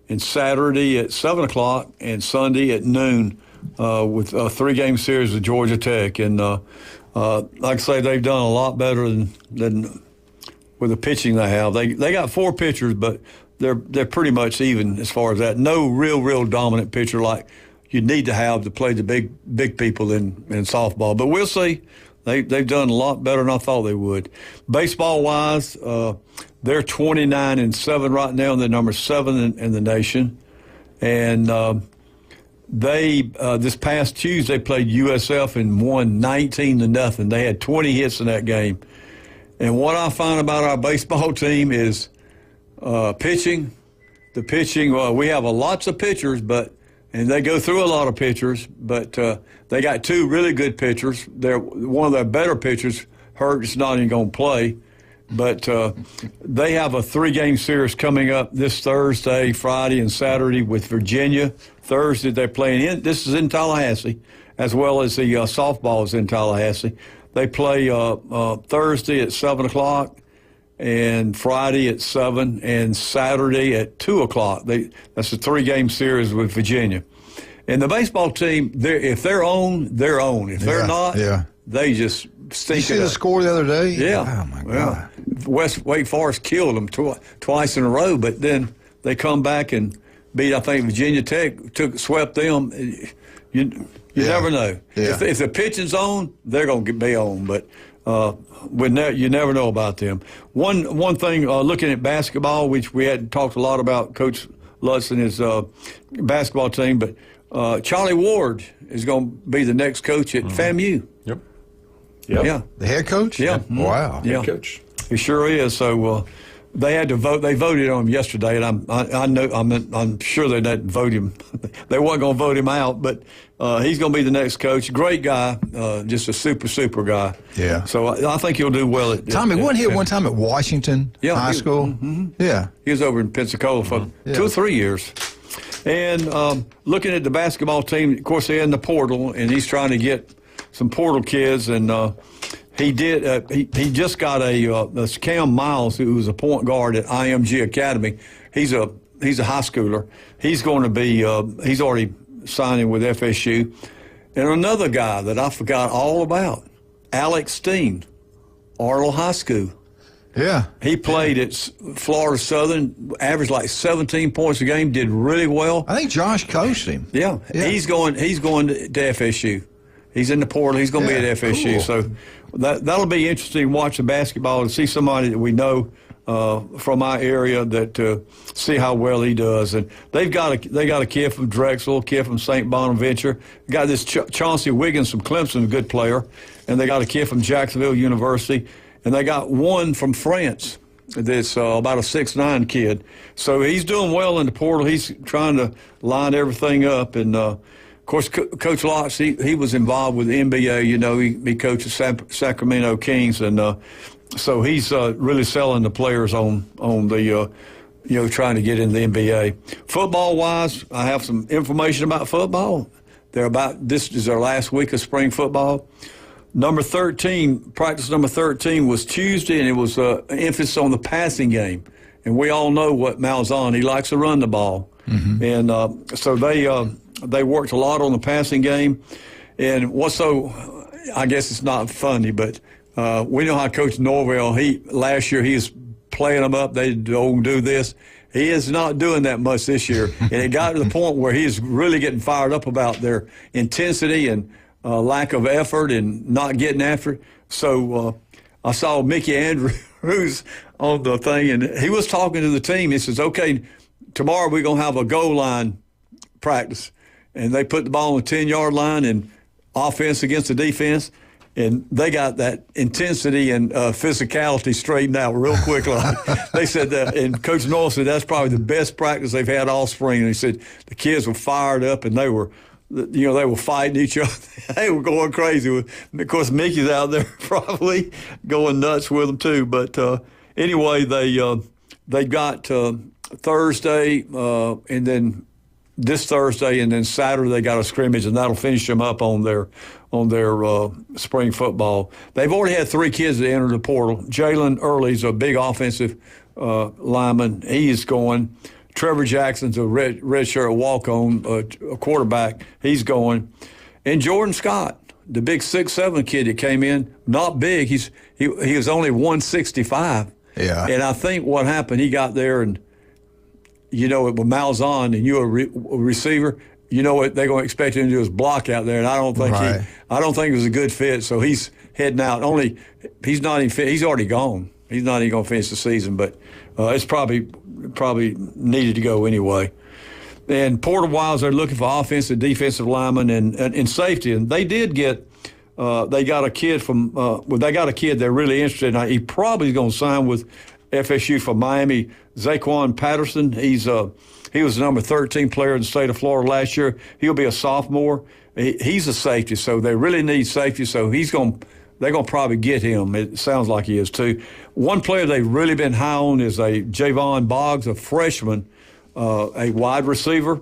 And Saturday at 7 o'clock and Sunday at noon with a 3-game series with Georgia Tech. And like I say, they've done a lot better than with the pitching they have. They got 4 pitchers, but they're pretty much even as far as that. No real dominant pitcher like you need to have to play the big people in softball. But we'll see. They've done a lot better than I thought they would. Baseball-wise, they're 29-7 right now, and they're number 7 in the nation. And they this past Tuesday played USF and won 19-0. They had 20 hits in that game. And what I find about our baseball team is pitching. The pitching, we have lots of pitchers, and they go through a lot of pitchers, but they got 2 really good pitchers. One of their better pitchers hurt, is not even going to play. But they have a 3-game series coming up this Thursday, Friday, and Saturday with Virginia. Thursday they're playing this is in Tallahassee, as well as the softball is in Tallahassee. They play Thursday at 7 o'clock, and Friday at 7, and Saturday at 2 o'clock. That's a 3-game series with Virginia. And the baseball team, if they're on, they're on. If they're not, they just stink. You see the score the other day? Yeah. Oh, my God. Wake Forest killed them twice in a row, but then they come back and beat, I think, Virginia Tech, swept them. You never know. Yeah. If the pitching's on, they're going to be on, but you never know about them. One thing, looking at basketball, which we hadn't talked a lot about, Coach Lutz and his basketball team, but Charlie Ward is going to be the next coach at FAMU. Yep. Yeah. The head coach? Yeah. Wow. Yeah. Head coach. He sure is. So they had to vote. They voted on him yesterday, and I'm sure they didn't vote him. They weren't going to vote him out, but he's going to be the next coach. Great guy, just a super guy. Yeah. So I think he'll do well at. Tommy, wasn't he one time at Washington High School? Mm-hmm. Yeah. He was over in Pensacola for 2 or 3 years. And looking at the basketball team, of course, they're in the portal, and he's trying to get some portal kids, and He did. He just got a Cam Miles, who was a point guard at IMG Academy. He's a high schooler. He's going to be. He's already signing with FSU. And another guy that I forgot all about, Alex Steen, Arnold High School. Yeah. He played at Florida Southern, averaged like 17 points a game, did really well. I think Josh coached him. Yeah. He's going to FSU. He's in the portal. He's going to be at FSU. Cool. So that'll be interesting to watch the basketball and see somebody that we know from our area that see how well he does. And they got a kid from Drexel, a kid from St. Bonaventure. Got this Chauncey Wiggins from Clemson, a good player, and they got a kid from Jacksonville University, and they got one from France that's about a 6'9" kid. So he's doing well in the portal. He's trying to line everything up. And, of course, Coach Lotz, he was involved with the NBA. You know, he coaches Sacramento Kings. And so he's really selling the players on the, trying to get in the NBA. Football-wise, I have some information about football. This is their last week of spring football. Practice number 13 was Tuesday, and it was an emphasis on the passing game. And we all know what Malzahn, he likes to run the ball. Mm-hmm. And so they worked a lot on the passing game. And I guess it's not funny, but we know how Coach Norvell, last year he was playing them up. They don't do this. He is not doing that much this year. And it got to the point where he's really getting fired up about their intensity and lack of effort and not getting after it. So I saw Mickey Andrews on the thing, and he was talking to the team. He says, okay, tomorrow we're going to have a goal line practice. And they put the ball on the 10-yard line and offense against the defense. And they got that intensity and physicality straightened out real quickly. They said that, and Coach Noel said that's probably the best practice they've had all spring. And he said the kids were fired up, and they were fighting each other. They were going crazy. Of course, Mickey's out there probably going nuts with them too. But anyway, they got Thursday, and then this Thursday, and then Saturday they got a scrimmage, and that'll finish them up on their spring football. They've already had 3 kids that entered the portal. Jalen Early's a big offensive lineman. He is going. Trevor Jackson's a redshirt walk-on a quarterback. He's going. And Jordan Scott, the big 6'7" kid that came in, not big. He was only 165. Yeah. And I think what happened, he got there and, with Malzahn and you're a receiver, you know what they're going to expect him to do is block out there. And I don't think it was a good fit. So he's heading out. He's not even fit. He's already gone. He's not even going to finish the season, but it's probably needed to go anyway. And portal-wise, they're looking for offensive, defensive linemen, and safety. And they did get they got a kid they're really interested in. He probably is going to sign with FSU for Miami. Zaquan Patterson. He was the number 13 player in the state of Florida last year. He'll be a sophomore. He's a safety, so they really need safety. So they're going to probably get him. It sounds like he is, too. One player they've really been high on is Javon Boggs, a freshman, a wide receiver.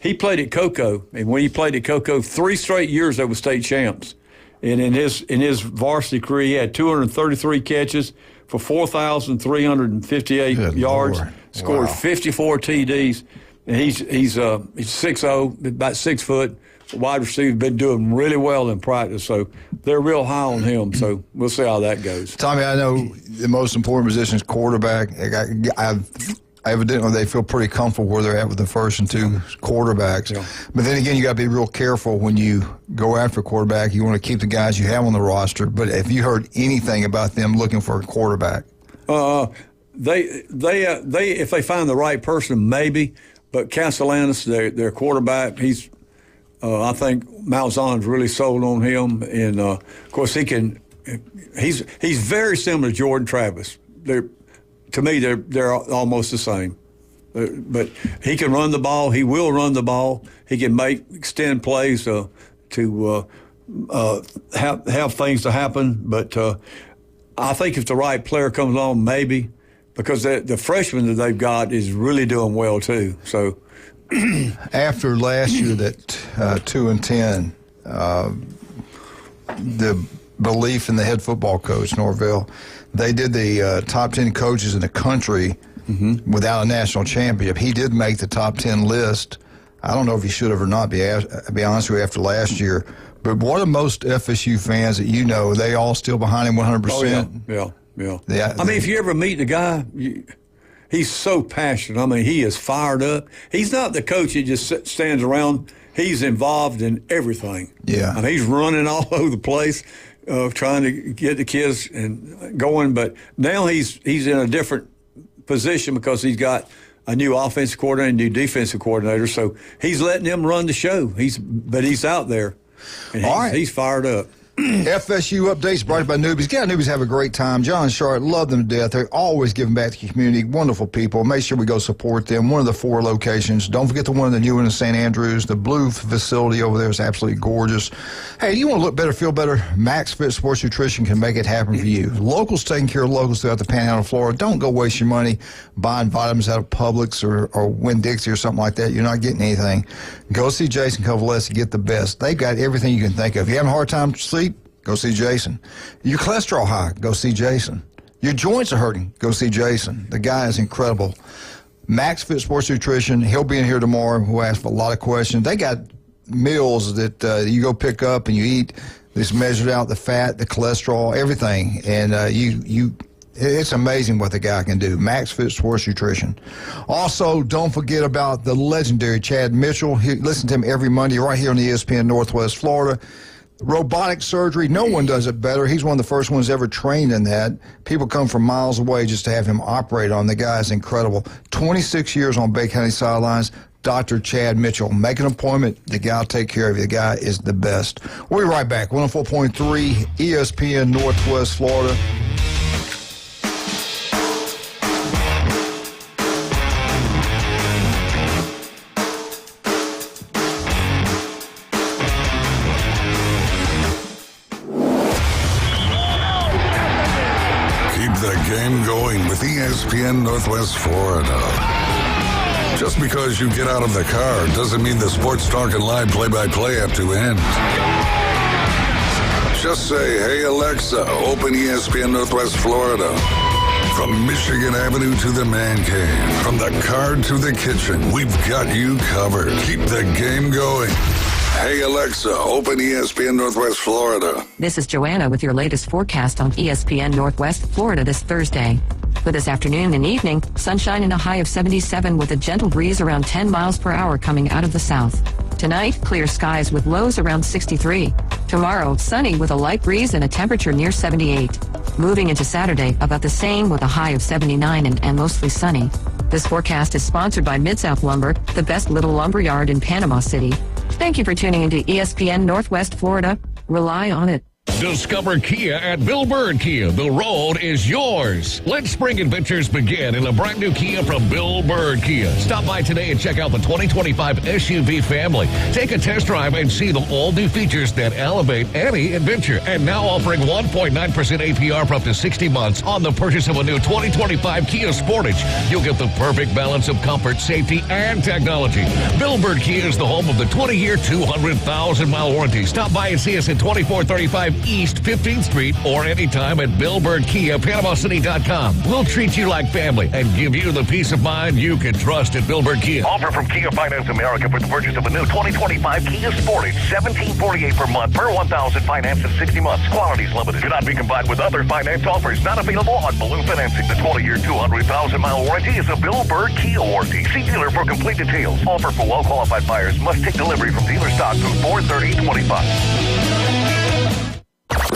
He played at Cocoa, and when he played at Cocoa, 3 straight years they were state champs. And in his varsity career, he had 233 catches for 4,358 yards, Lord. scored Wow. 54 TDs. And he's 6'0", about 6 foot. Wide receiver, been doing really well in practice, so they're real high on him. So we'll see how that goes. Tommy, I know the most important position is quarterback. Evidently, they feel pretty comfortable where they're at with the first and 2 quarterbacks. Yeah. But then again, you got to be real careful when you go after a quarterback. You want to keep the guys you have on the roster. But have you heard anything about them looking for a quarterback? They if they find the right person, maybe. But Castellanos, their quarterback, I think Malzahn's really sold on him, and of course he's very similar to Jordan Travis. To me, they're almost the same. But he can run the ball. He will run the ball. He can extend plays to have things to happen. But I think if the right player comes on, maybe, because the freshman that they've got is really doing well too. So. After last year, that 2-10, belief in the head football coach, Norvell. They did the top 10 coaches in the country without a national championship. He did make the top 10 list. I don't know if he should have or not, be honest with you, after last year. But what are most FSU fans that you know, they all still behind him 100%? Oh, yeah. I mean, if you ever meet the guy, he's so passionate. I mean, he is fired up. He's not the coach that just stands around. He's involved in everything. Yeah. I mean, he's running all over the place, trying to get the kids and going. But now he's in a different position because he's got a new offensive coordinator and a new defensive coordinator. So he's letting them run the show. But he's out there, and he's fired up. FSU updates brought to you by Newbies. Get out, Newbies, have a great time. John and Charlotte, love them to death. They're always giving back to the community. Wonderful people. Make sure we go support them. One of the 4 locations. Don't forget the one in the new one in St. Andrews. The blue facility over there is absolutely gorgeous. Hey, do you want to look better, feel better? Max Fit Sports Nutrition can make it happen for you. Locals taking care of locals throughout the Panhandle of Florida. Don't go waste your money buying vitamins out of Publix or Winn-Dixie or something like that. You're not getting anything. Go see Jason Kovaleski, get the best. They've got everything you can think of. If you're having a hard time sleep, go see Jason. Your cholesterol high, go see Jason. Your joints are hurting, go see Jason. The guy is incredible. Max Fit Sports Nutrition, he'll be in here tomorrow. We'll ask a lot of questions. They got meals that you go pick up and you eat. It's measured out the fat, the cholesterol, everything. And it's amazing what the guy can do. Max Fit Sports Nutrition. Also, don't forget about the legendary Chad Mitchell. Listen to him every Monday right here on ESPN Northwest Florida. Robotic surgery, no one does it better. He's one of the first ones ever trained in that. People come from miles away just to have him operate on. The guy is incredible. 26 years on Bay County sidelines. Dr. Chad Mitchell. Make an appointment. The guy will take care of you. The guy is the best. We'll be right back. 104.3 ESPN Northwest Florida. Game going with ESPN Northwest Florida. Just because you get out of the car doesn't mean the Sports Talk and Live play-by-play have to end. Just say, hey Alexa, open ESPN Northwest Florida. From Michigan Avenue to the man cave, from the car to the kitchen, we've got you covered. Keep the game going. Hey Alexa, open ESPN Northwest Florida. This is Joanna with your latest forecast on ESPN Northwest Florida this Thursday. For this afternoon and evening, sunshine and a high of 77 with a gentle breeze around 10 miles per hour coming out of the south. Tonight, clear skies with lows around 63. Tomorrow, sunny with a light breeze and a temperature near 78. Moving into Saturday, about the same with a high of 79 and mostly sunny. This forecast is sponsored by Mid-South Lumber, the best little lumber yard in Panama City. Thank you for tuning into ESPN Northwest Florida. Rely on it. Discover Kia at Bill Bird Kia. The road is yours. Let spring adventures begin in a brand new Kia from Bill Bird Kia. Stop by today and check out the 2025 SUV family. Take a test drive and see the all-new features that elevate any adventure. And now offering 1.9% APR for up to 60 months on the purchase of a new 2025 Kia Sportage. You'll get the perfect balance of comfort, safety, and technology. Bill Bird Kia is the home of the 20-year, 200,000-mile warranty. Stop by and see us at 2435 East 15th Street or anytime at BillBirdKia.PanamaCity.com. We'll treat you like family and give you the peace of mind you can trust at Bill Bird Kia. Offer from Kia Finance America for the purchase of a new 2025 Kia Sportage. $1,748 per month per 1,000 finance in 60 months. Quantities limited. Cannot be combined with other finance offers. Not available on balloon financing. The 20-year, 200,000-mile warranty is a Bill Bird Kia warranty. See dealer for complete details. Offer for well-qualified buyers. Must take delivery from dealer stock through 4/30/25.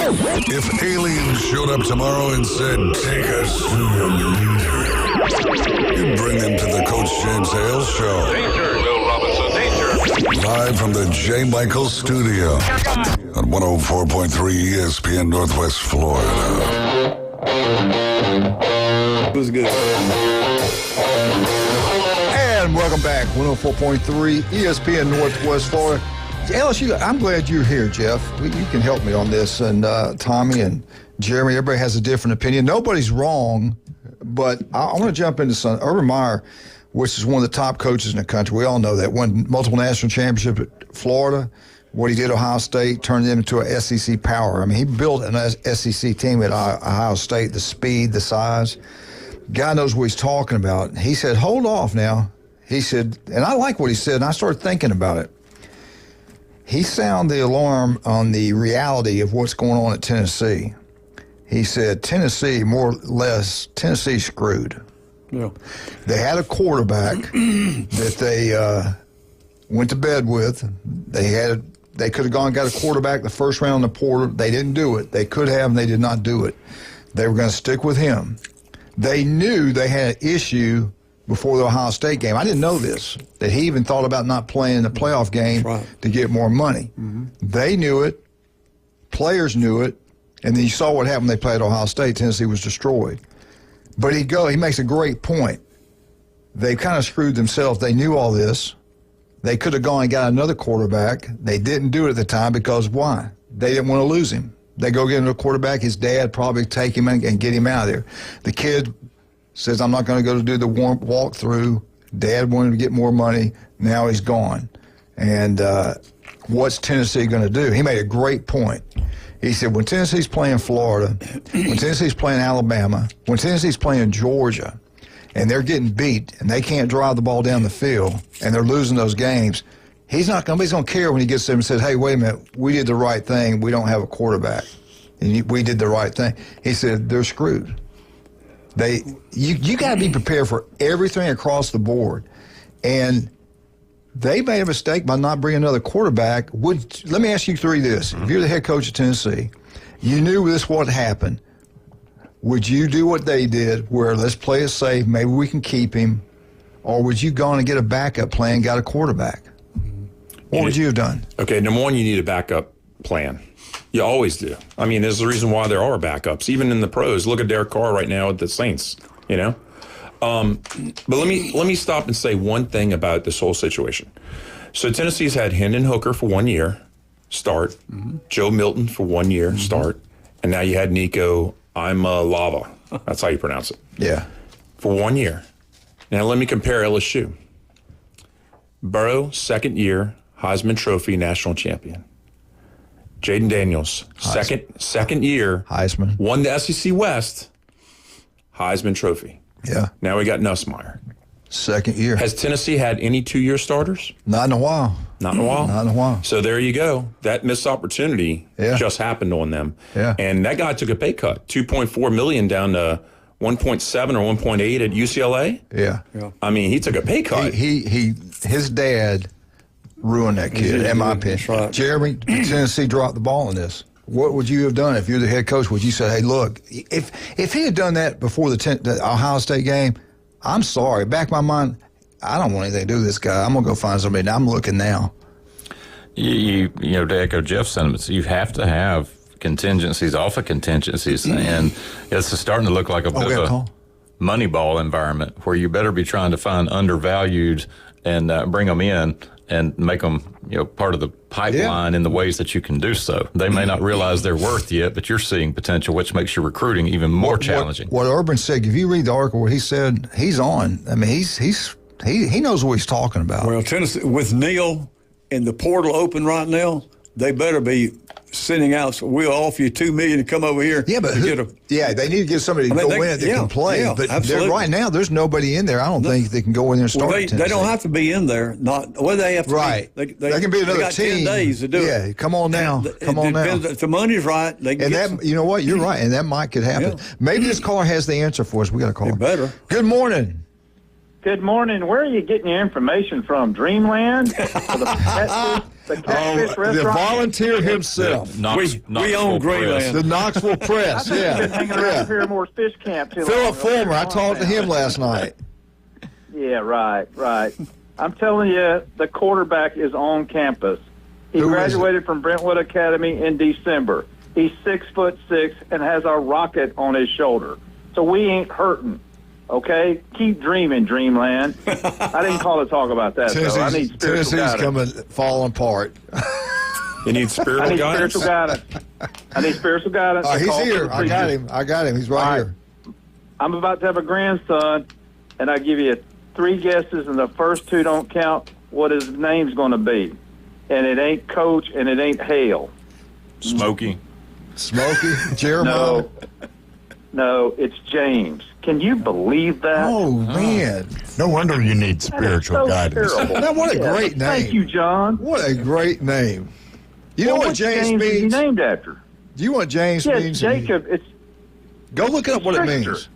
If aliens showed up tomorrow and said, take us to your leader, you'd bring them to the Coach James Hale Show. Danger, Bill Robinson, danger. Live from the J. Michael Studio on 104.3 ESPN Northwest Florida. It was good. And welcome back, 104.3 ESPN Northwest Florida. LSU, I'm glad you're here, Jeff. You can help me on this. And Tommy and Jeremy, everybody has a different opinion. Nobody's wrong, but I want to jump into some. Urban Meyer, which is one of the top coaches in the country. We all know that. Won multiple national championships at Florida. what he did at Ohio State, turned them into an SEC power. I mean, he built an SEC team at Ohio State, the speed, the size. Guy knows what he's talking about. He said, hold off now. He said, and I like what he said, and I started thinking about it. He sounded the alarm on the reality of what's going on at Tennessee. He said, Tennessee, more or less, Tennessee screwed. Yeah. They had a quarterback that they went to bed with. They could have gone and got a quarterback the first round in the portal. They didn't do it. They could have, and they did not do it. They were going to stick with him. They knew they had an issue before the Ohio State game. I didn't know this, that he even thought about not playing in the playoff game to get more money. Mm-hmm. They knew it. Players knew it. And then you saw what happened when they played Ohio State. Tennessee was destroyed. But he makes a great point. They kind of screwed themselves. They knew all this. They could have gone and got another quarterback. They didn't do it at the time because why? They didn't want to lose him. They go get another quarterback. His dad probably take him and get him out of there. The kid says, I'm not going to go to do the walkthrough. Dad wanted to get more money. Now he's gone. And what's Tennessee going to do? He made a great point. He said, when Tennessee's playing Florida, when Tennessee's playing Alabama, when Tennessee's playing Georgia, and they're getting beat, and they can't drive the ball down the field, and they're losing those games, nobody's going to care when he gets there and says, hey, wait a minute, we did the right thing. We don't have a quarterback. And we did the right thing. He said, they're screwed. You got to be prepared for everything across the board. And they made a mistake by not bringing another quarterback. Let me ask you three this. If you're the head coach of Tennessee, you knew this what happened, would you do what they did where let's play it safe, maybe we can keep him, or would you go on and get a backup plan, got a quarterback? What would you have done? Okay, number one, you need a backup plan. You always do. I mean, there's a reason why there are backups, even in the pros. Look at Derek Carr right now at the Saints, you know? But let me stop and say one thing about this whole situation. So Tennessee's had Hendon Hooker for 1 year, start. Mm-hmm. Joe Milton for 1 year, mm-hmm. start. And now you had Nico Lava. That's how you pronounce it. Yeah. For 1 year. Now let me compare LSU. Burrow, second year, Heisman Trophy national champion. Jaden Daniels, second year, Heisman. Won the SEC West, Heisman Trophy. Yeah. Now we got Nussmeier. Second year. Has Tennessee had any 2-year starters? Not in a while. Not in a while? Not in a while. So there you go. That missed opportunity just happened on them. Yeah. And that guy took a pay cut, $2.4 million down to 1.7 or 1.8 at UCLA. Yeah. I mean, he took a pay cut. His dad ruined that kid, in my opinion. Right. Jeremy, Tennessee dropped the ball in this. What would you have done if you're the head coach? Would you say, hey, look, if he had done that before the Ohio State game, I'm sorry. Back of my mind, I don't want anything to do with this guy. I'm going to go find somebody. Now I'm looking now. You know, to echo Jeff's sentiments, you have to have contingencies off of contingencies. And it's starting to look like a bit of a Moneyball environment where you better be trying to find undervalued and bring them in and make them, part of the pipeline in the ways that you can do so. They may not realize their worth yet, but you're seeing potential, which makes your recruiting even more challenging. What Urban said, if you read the article, what he said, he's on. I mean, he knows what he's talking about. Well, Tennessee, with Neal and the portal open right now, they better be sending out, so we'll offer you $2 million to come over here. Yeah, but they need to get somebody to go in that can play. Yeah, but right now, there's nobody in there. I don't think they can go in there and start. They don't have to be in there. They have to. Right. They can be another team. 10 days to do it. Yeah, come on now. Come on now. If the money's right, they can. And you know what? You're right, and that could happen. Yeah. Maybe this caller has the answer for us. We got to call him. Better. Good morning. Good morning. Where are you getting your information from? Dreamland? The Catfish Restaurant? The volunteer himself. We own Greyland. The Knoxville Press, I've been hanging around Paramore Fish Camp too. Philip Fulmer, I talked to him last night. Yeah, right. I'm telling you, the quarterback is on campus. He graduated from Brentwood Academy in December. He's 6'6" and has a rocket on his shoulder. So we ain't hurting. Okay, keep dreaming, Dreamland. I didn't call to talk about that, though. I need spiritual guidance. Tennessee's falling apart. You need spiritual guidance? I need spiritual guidance. He's here. I got him. He's right here. I'm about to have a grandson, and I give you 3 guesses, and the first 2 don't count. What his name's going to be? and it ain't Coach, and it ain't Hale. Smokey. Jeremiah. No, it's James. Can you believe that? Oh, man. No wonder you need spiritual guidance. Terrible. Now, what a great name. Thank you, John. What a great name. You know what James James is he means? named after? Do you know what James means? Jacob. It's Go look up what it Trickster. means.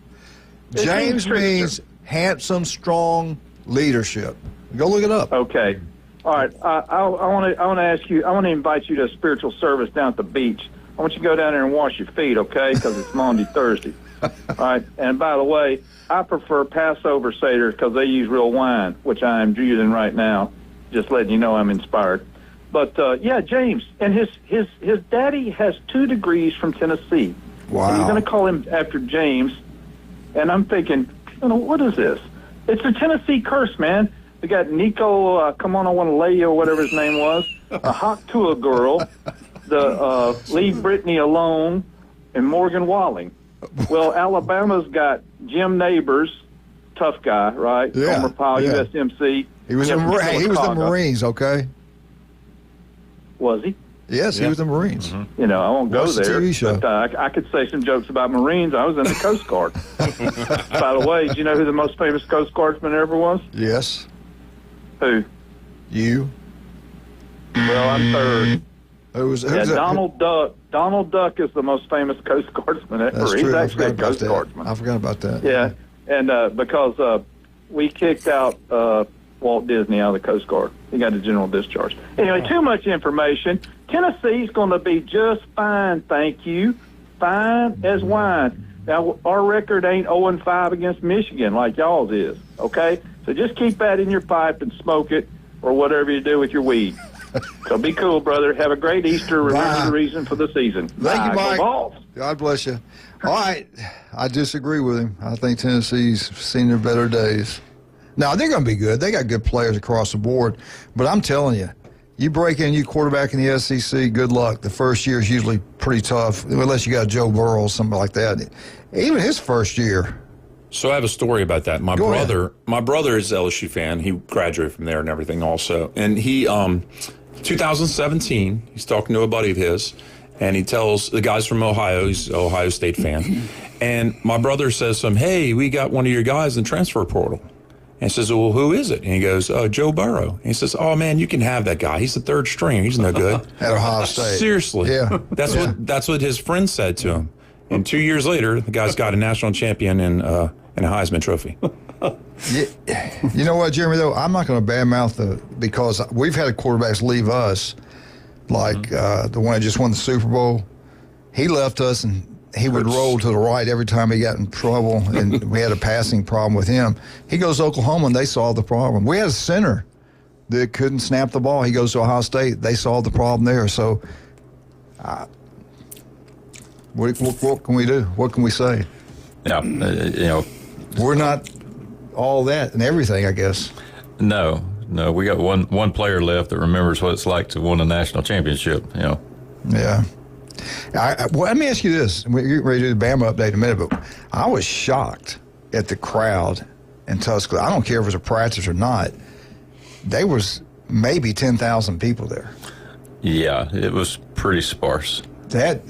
It James Trickster. means handsome, strong leadership. Go look it up. Okay. All right. I want to ask you. I want to invite you to a spiritual service down at the beach. I want you to go down there and wash your feet, okay? Because it's Maundy Thursday. All right. And by the way, I prefer Passover Seder because they use real wine, which I am using right now. Just letting you know I'm inspired. But yeah, James, and his daddy has 2 degrees from Tennessee. Wow. And you're going to call him after James. And I'm thinking, what is this? It's the Tennessee curse, man. We got Nico, come on, I want to lay you, or whatever his name was, a Hawk to a girl, the Leave Brittany Alone, and Morgan Walling. Well, Alabama's got Jim Neighbors, tough guy, right? Yeah, Homer Powell, yeah. USMC. He was from he was the Chicago. Marines, okay? Was he? Yes, he was the Marines. You know, I won't go Watch the there. TV show. But I could say some jokes about Marines. I was in the Coast Guard. By the way, do you know who the most famous Coast Guardsman ever was? Yes. Who? You. Well, I'm third. Who's Donald Duck. Donald Duck is the most famous Coast Guardsman ever. That's He's true. I actually a forgot about Coast that. Guardsman. I forgot about that. Yeah, and because we kicked out Walt Disney out of the Coast Guard. He got a general discharge. Anyway, too much information. Tennessee's going to be just fine, thank you. Fine as wine. Now, our record ain't 0-5 against Michigan like y'all's is, okay? So just keep that in your pipe and smoke it or whatever you do with your weed. So be cool, brother. Have a great Easter. Remember the reason for the season. Thank you, Go Mike. Vols. God bless you. All right. I disagree with him. I think Tennessee's seen their better days. Now, they're going to be good. They got good players across the board. But I'm telling you, you break in, you quarterback in the SEC, good luck. The first year is usually pretty tough, unless you got Joe Burrow or something like that. Even his first year. So I have a story about that. My Go brother is an LSU fan. He graduated from there and everything also. And he, 2017, he's talking to a buddy of his, and he tells the guy's from Ohio. He's an Ohio State fan. And my brother says to him, hey, we got one of your guys in the transfer portal. And he says, well, who is it? And he goes, Joe Burrow. And he says, oh, man, you can have that guy. He's the third string. He's no good. At Ohio State. Seriously. Yeah. That's what his friend said to him. And 2 years later, the guy's got a national champion and a Heisman Trophy. You know what, Jeremy, though? I'm not going to badmouth because we've had quarterbacks leave us, like the one that just won the Super Bowl. He left us, and he would roll to the right every time he got in trouble, and we had a passing problem with him. He goes to Oklahoma, and they solved the problem. We had a center that couldn't snap the ball. He goes to Ohio State. They solved the problem there. So what can we do? What can we say? Yeah, we're not all that and everything, I guess. No, we got one player left that remembers what it's like to win a national championship. Yeah. Well, let me ask you this. We're getting ready to do the Bama update in a minute, but I was shocked at the crowd in Tuscaloosa. I don't care if it was a practice or not. There was maybe 10,000 people there. Yeah, it was pretty sparse. We've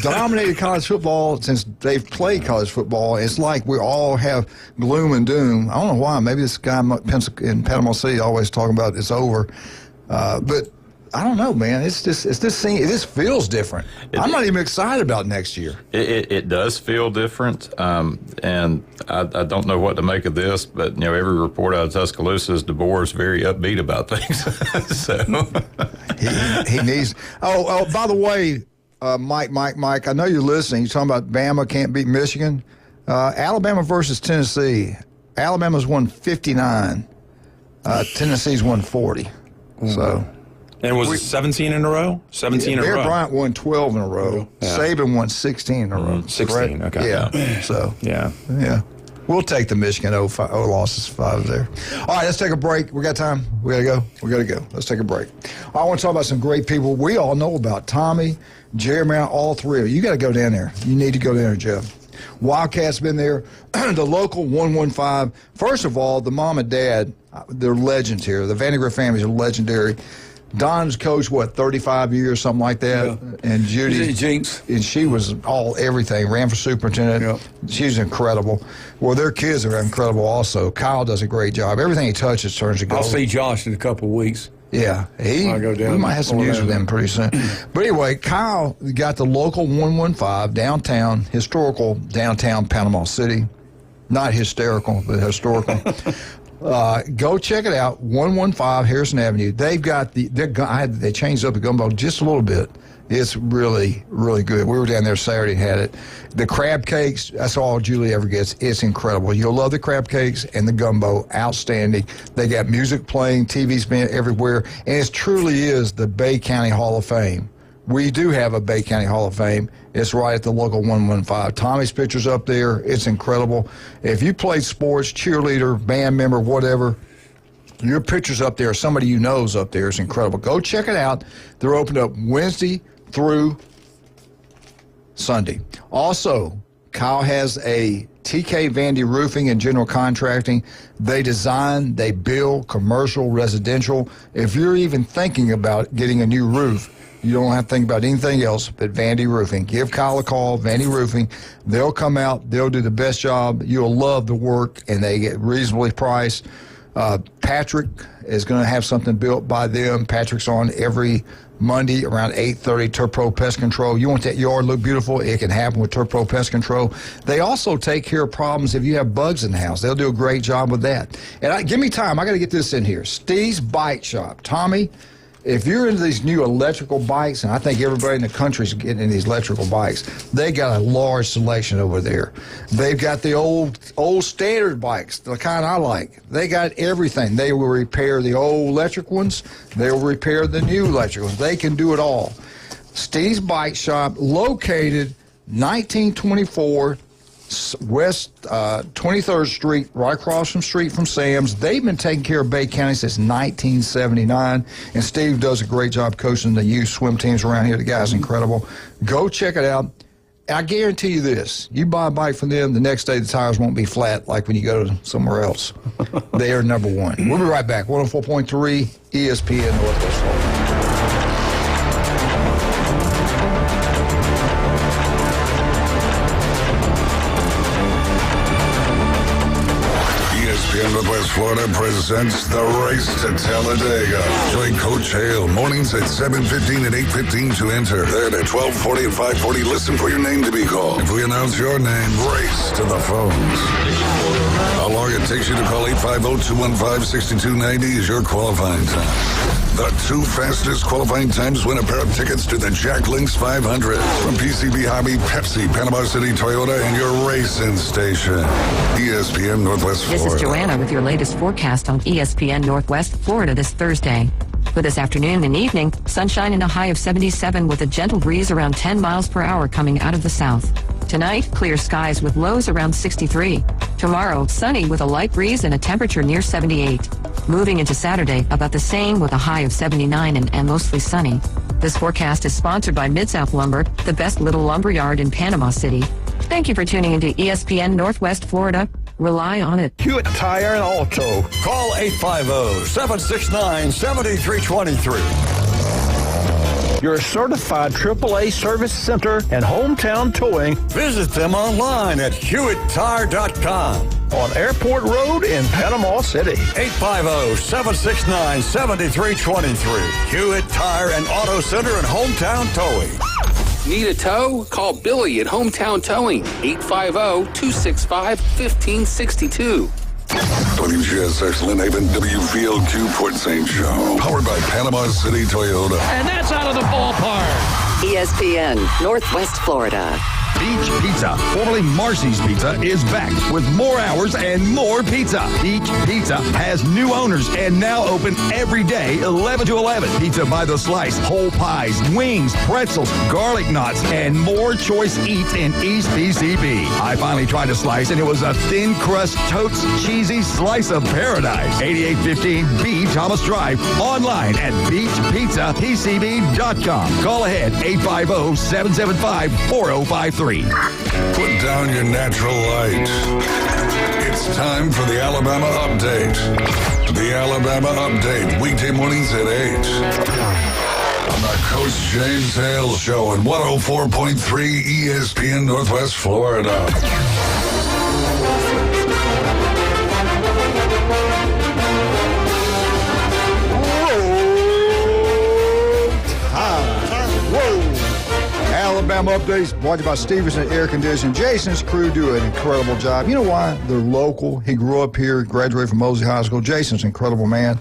dominated college football since they've played college football. It's like we all have gloom and doom. I don't know why. Maybe this guy in Panama City always talking about it's over. But I don't know, man. It's this thing. This feels different. I'm not even excited about next year. It does feel different, and I don't know what to make of this. But every report out of Tuscaloosa is DeBoer is very upbeat about things. So he needs. Oh, by the way, Mike. I know you're listening. You're talking about Bama can't beat Michigan. Alabama versus Tennessee. Alabama's won 59. Tennessee's won 40. So. And was it 17 in a row? 17 in a row? Bear Bryant won 12 in a row. Yeah. Saban won 16 in a row. 16, correct? Okay. Yeah. So. Yeah. We'll take the Michigan 0 losses 5 there. All right, let's take a break. We got time? We got to go. Let's take a break. I want to talk about some great people we all know about. Tommy, Jeremiah, all three of you. You got to go down there. You need to go down there, Jeff. Wildcat's been there. The local 115. First of all, the mom and dad, they're legends here. The Vandergrift families are legendary. Don's coached, 35 years, something like that. Yeah. And Judy, Jinx. And she was everything, ran for superintendent. Yeah. She's incredible. Well, their kids are incredible also. Kyle does a great job. Everything he touches turns to gold. I'll see Josh in a couple of weeks. Yeah, we might have some news with him pretty soon. But anyway, Kyle got the local 115 downtown, historical downtown Panama City. Not hysterical, but historical. Go check it out, 115 Harrison Avenue. They've got they changed up the gumbo just a little bit. It's really, really good. We were down there Saturday and had it. The crab cakes, that's all Julie ever gets. It's incredible. You'll love the crab cakes and the gumbo. Outstanding. They got music playing, TV's been everywhere, and it truly is the Bay County Hall of Fame. We do have a Bay County Hall of Fame. It's right at the local 115. Tommy's picture's up there. It's incredible. If you played sports, cheerleader, band member, whatever, your picture's up there. Somebody you know's up there. It's incredible. Go check it out. They're opened up Wednesday through Sunday. Also, Kyle has a TK Vandy Roofing and General Contracting. They design, they build commercial, residential. If you're even thinking about getting a new roof, you don't have to think about anything else but Vandy Roofing. Give Kyle a call, Vandy Roofing. They'll come out. They'll do the best job. You'll love the work, and they get reasonably priced. Patrick is going to have something built by them. Patrick's on every Monday around 8:30, Turpro Pest Control. You want that yard to look beautiful? It can happen with Turpro Pest Control. They also take care of problems if you have bugs in the house. They'll do a great job with that. And give me time. I got to get this in here. Steve's Bike Shop. Tommy, if you're into these new electrical bikes, and I think everybody in the country is getting into these electrical bikes, they got a large selection over there. They've got the old standard bikes, the kind I like. They got everything. They will repair the old electric ones. They will repair the new electric ones. They can do it all. Steve's Bike Shop, located 1924 West 23rd Street, right across from street from Sam's. They've been taking care of Bay County since 1979, and Steve does a great job coaching the youth swim teams around here. The guy's incredible. Go check it out. I guarantee you this. You buy a bike from them, the next day the tires won't be flat like when you go to somewhere else. They are number one. We'll be right back. 104.3 ESPN Northwest Florida. Northwest Florida presents the Race to Talladega. Join Coach Hale mornings at 7:15 and 8:15 to enter. Then at 12:40 and 5:40, listen for your name to be called. If we announce your name, race to the phones. How long it takes you to call 850-215-6290 is your qualifying time. The two fastest qualifying times win a pair of tickets to the Jack Links 500 from PCB Hobby, Pepsi, Panama City Toyota, and your racing station. ESPN Northwest Florida. This is Joanna with your latest forecast on ESPN Northwest Florida this Thursday. For this afternoon and evening, sunshine and a high of 77 with a gentle breeze around 10 miles per hour coming out of the south. Tonight, clear skies with lows around 63. Tomorrow, sunny with a light breeze and a temperature near 78. Moving into Saturday, about the same with a high of 79 and mostly sunny. This forecast is sponsored by Mid-South Lumber, the best little lumber yard in Panama City. Thank you for tuning into ESPN Northwest Florida. Rely on it. Hewitt Tire and Auto. Call 850-769-7323. Your certified AAA service center and hometown towing. Visit them online at HewittTire.com. On Airport Road in Panama City. 850-769-7323. Hewitt Tire and Auto Center and hometown towing. Need a tow? Call Billy at Hometown Towing, 850-265-1562. WGSX Lynn Haven, WVLQ Port St. Joe. Powered by Panama City Toyota. And that's out of the ballpark. ESPN Northwest Florida. Beach Pizza, formerly Marcy's Pizza, is back with more hours and more pizza. Beach Pizza has new owners and now open every day, 11 to 11. Pizza by the slice, whole pies, wings, pretzels, garlic knots, and more choice eats in East PCB. I finally tried a slice, and it was a thin crust, totes, cheesy slice of paradise. 8815 B Thomas Drive, online at beachpizzapcb.com. Call ahead, 850-775-4055. 953. Put down your natural light. It's time for the Alabama Update. The Alabama Update, weekday mornings at 8. On the Coach James Hale Show on 104.3 ESPN Northwest Florida. Alabama Updates brought to you by Stevenson Air Conditioning. Jason's crew do an incredible job. You know why? They're local. He grew up here, graduated from Mosley High School. Jason's an incredible man.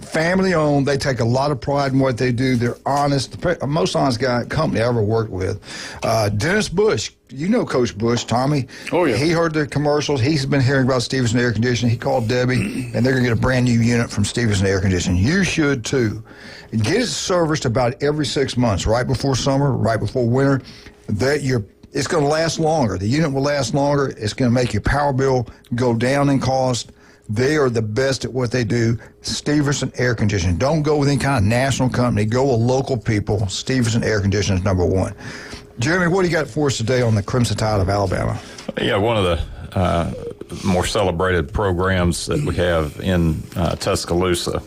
Family owned. They take a lot of pride in what they do. They're honest. The most honest company I ever worked with. Dennis Bush. You know Coach Bush, Tommy. Oh, yeah. He heard the commercials. He's been hearing about Stevenson Air Conditioning. He called Debbie, and they're going to get a brand new unit from Stevenson Air Conditioning. You should, too. Get it serviced about every 6 months, right before summer, right before winter. It's going to last longer. The unit will last longer. It's going to make your power bill go down in cost. They are the best at what they do. Stevenson Air Conditioning. Don't go with any kind of national company. Go with local people. Stevenson Air Conditioning is number one. Jeremy, what do you got for us today on the Crimson Tide of Alabama? Yeah, one of the more celebrated programs that we have in Tuscaloosa,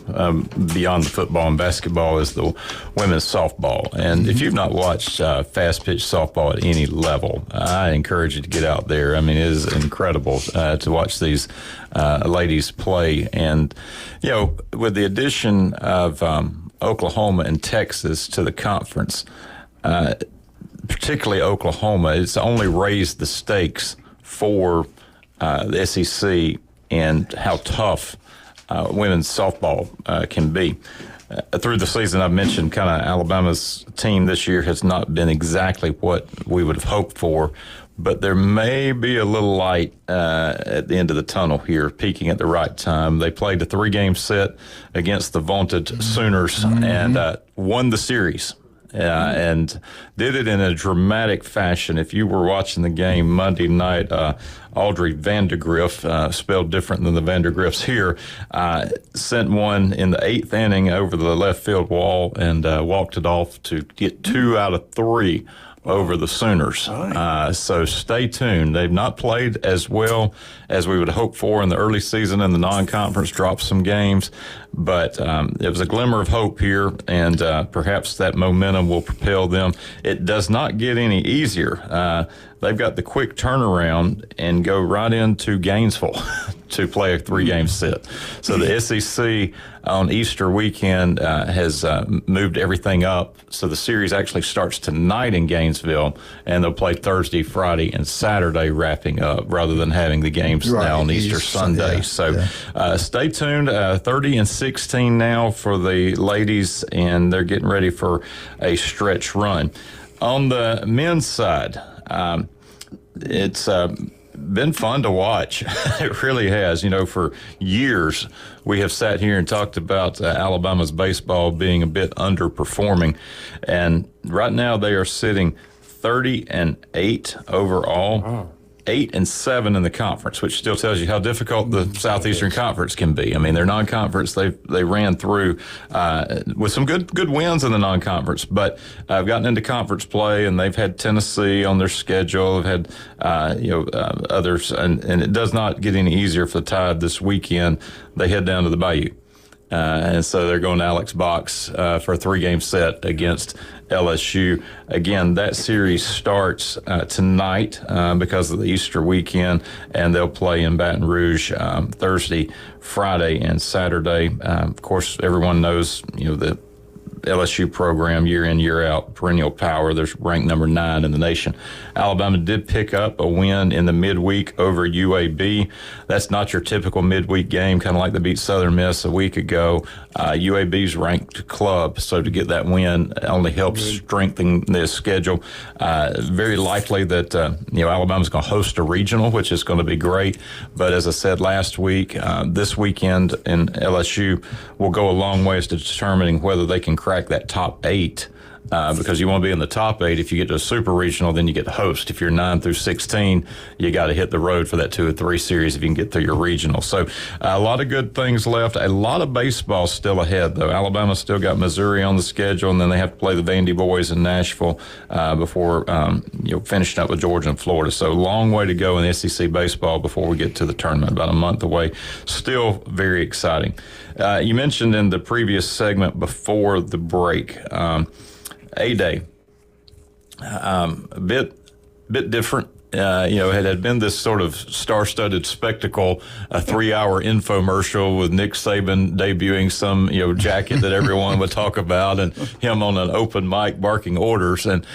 beyond the football and basketball, is the women's softball. And if you've not watched fast-pitch softball at any level, I encourage you to get out there. I mean, it is incredible to watch these ladies play. And, you know, with the addition of Oklahoma and Texas to the conference, particularly Oklahoma, it's only raised the stakes for the SEC and how tough women's softball can be. Through the season, I've mentioned kind of Alabama's team this year has not been exactly what we would have hoped for, but there may be a little light at the end of the tunnel here, peaking at the right time. They played a 3-game set against the vaunted Sooners and won the series. And did it in a dramatic fashion. If you were watching the game Monday night, Audrey Vandergriff, spelled different than the Vandergriffs here, sent one in the 8th inning over the left field wall and walked it off to get 2 out of 3 over the Sooners. So stay tuned. They've not played as well as we would hope for in the early season in the non-conference, dropped some games, but it was a glimmer of hope here, and perhaps that momentum will propel them. It does not get any easier. They've got the quick turnaround and go right into Gainesville to play a 3-game set. So the SEC on Easter weekend has moved everything up. So the series actually starts tonight in Gainesville, and they'll play Thursday, Friday, and Saturday wrapping up rather than having the games now on Easter Sunday. Stay tuned. 30-16 now for the ladies, and they're getting ready for a stretch run. On the men's side, it's been fun to watch. It really has. You know, for years we have sat here and talked about Alabama's baseball being a bit underperforming, and right now they are sitting 30-8 overall. Wow. 8-7 in the conference, which still tells you how difficult the Southeastern Conference can be. I mean, their non-conference they ran through with some good wins in the non-conference, but I've gotten into conference play, and they've had Tennessee on their schedule. They've had others, and it does not get any easier for the Tide this weekend. They head down to the Bayou. And so they're going to Alex Box for a 3-game set against LSU. Again, that series starts tonight because of the Easter weekend, and they'll play in Baton Rouge Thursday, Friday, and Saturday. Of course, everyone knows, the LSU program year in, year out, perennial power. They're ranked number 9 in the nation. Alabama did pick up a win in the midweek over UAB. That's not your typical midweek game, kind of like they beat Southern Miss a week ago. UAB's ranked club, so to get that win only helps strengthen their schedule. Very likely that Alabama's going to host a regional, which is going to be great. But as I said last week, this weekend in LSU will go a long ways to determining whether they can crack that top 8 because you want to be in the top 8. If you get to a super regional, then you get host. If you're 9 through 16, you got to hit the road for that 2 or 3 series if you can get through your regional. So a lot of good things left. A lot of baseball still ahead, though. Alabama's still got Missouri on the schedule, and then they have to play the Vandy boys in Nashville before finishing up with Georgia and Florida. So long way to go in SEC baseball before we get to the tournament, about a month away. Still very exciting. You mentioned in the previous segment before the break, A-Day, a bit different. It had been this sort of star-studded spectacle, a 3-hour infomercial with Nick Saban debuting some, jacket that everyone would talk about, and him on an open mic barking orders. And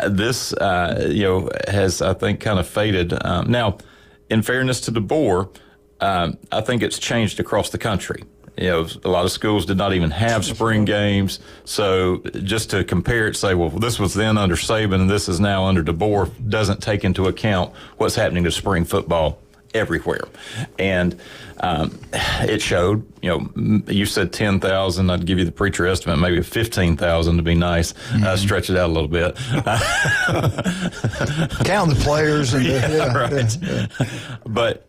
this, has, I think, kind of faded. Now, in fairness to DeBoer, I think it's changed across the country. A lot of schools did not even have spring games. So just to compare it, say, well, this was then under Saban and this is now under DeBoer, doesn't take into account what's happening to spring football everywhere. And it showed, you said 10,000. I'd give you the preacher estimate, maybe 15,000 to be nice. Stretch it out a little bit. Count the players. And right. But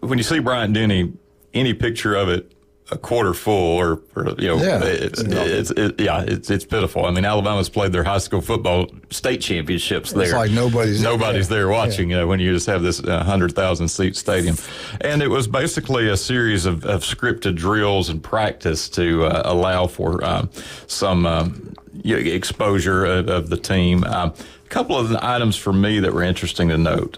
when you see Bryant Denny, any picture of it a quarter full it's pitiful. I mean, Alabama's played their high school football state championships there. It's like nobody's there watching, when you just have this 100,000 seat stadium. And it was basically a series of scripted drills and practice to allow for some exposure of the team. A couple of the items for me that were interesting to note.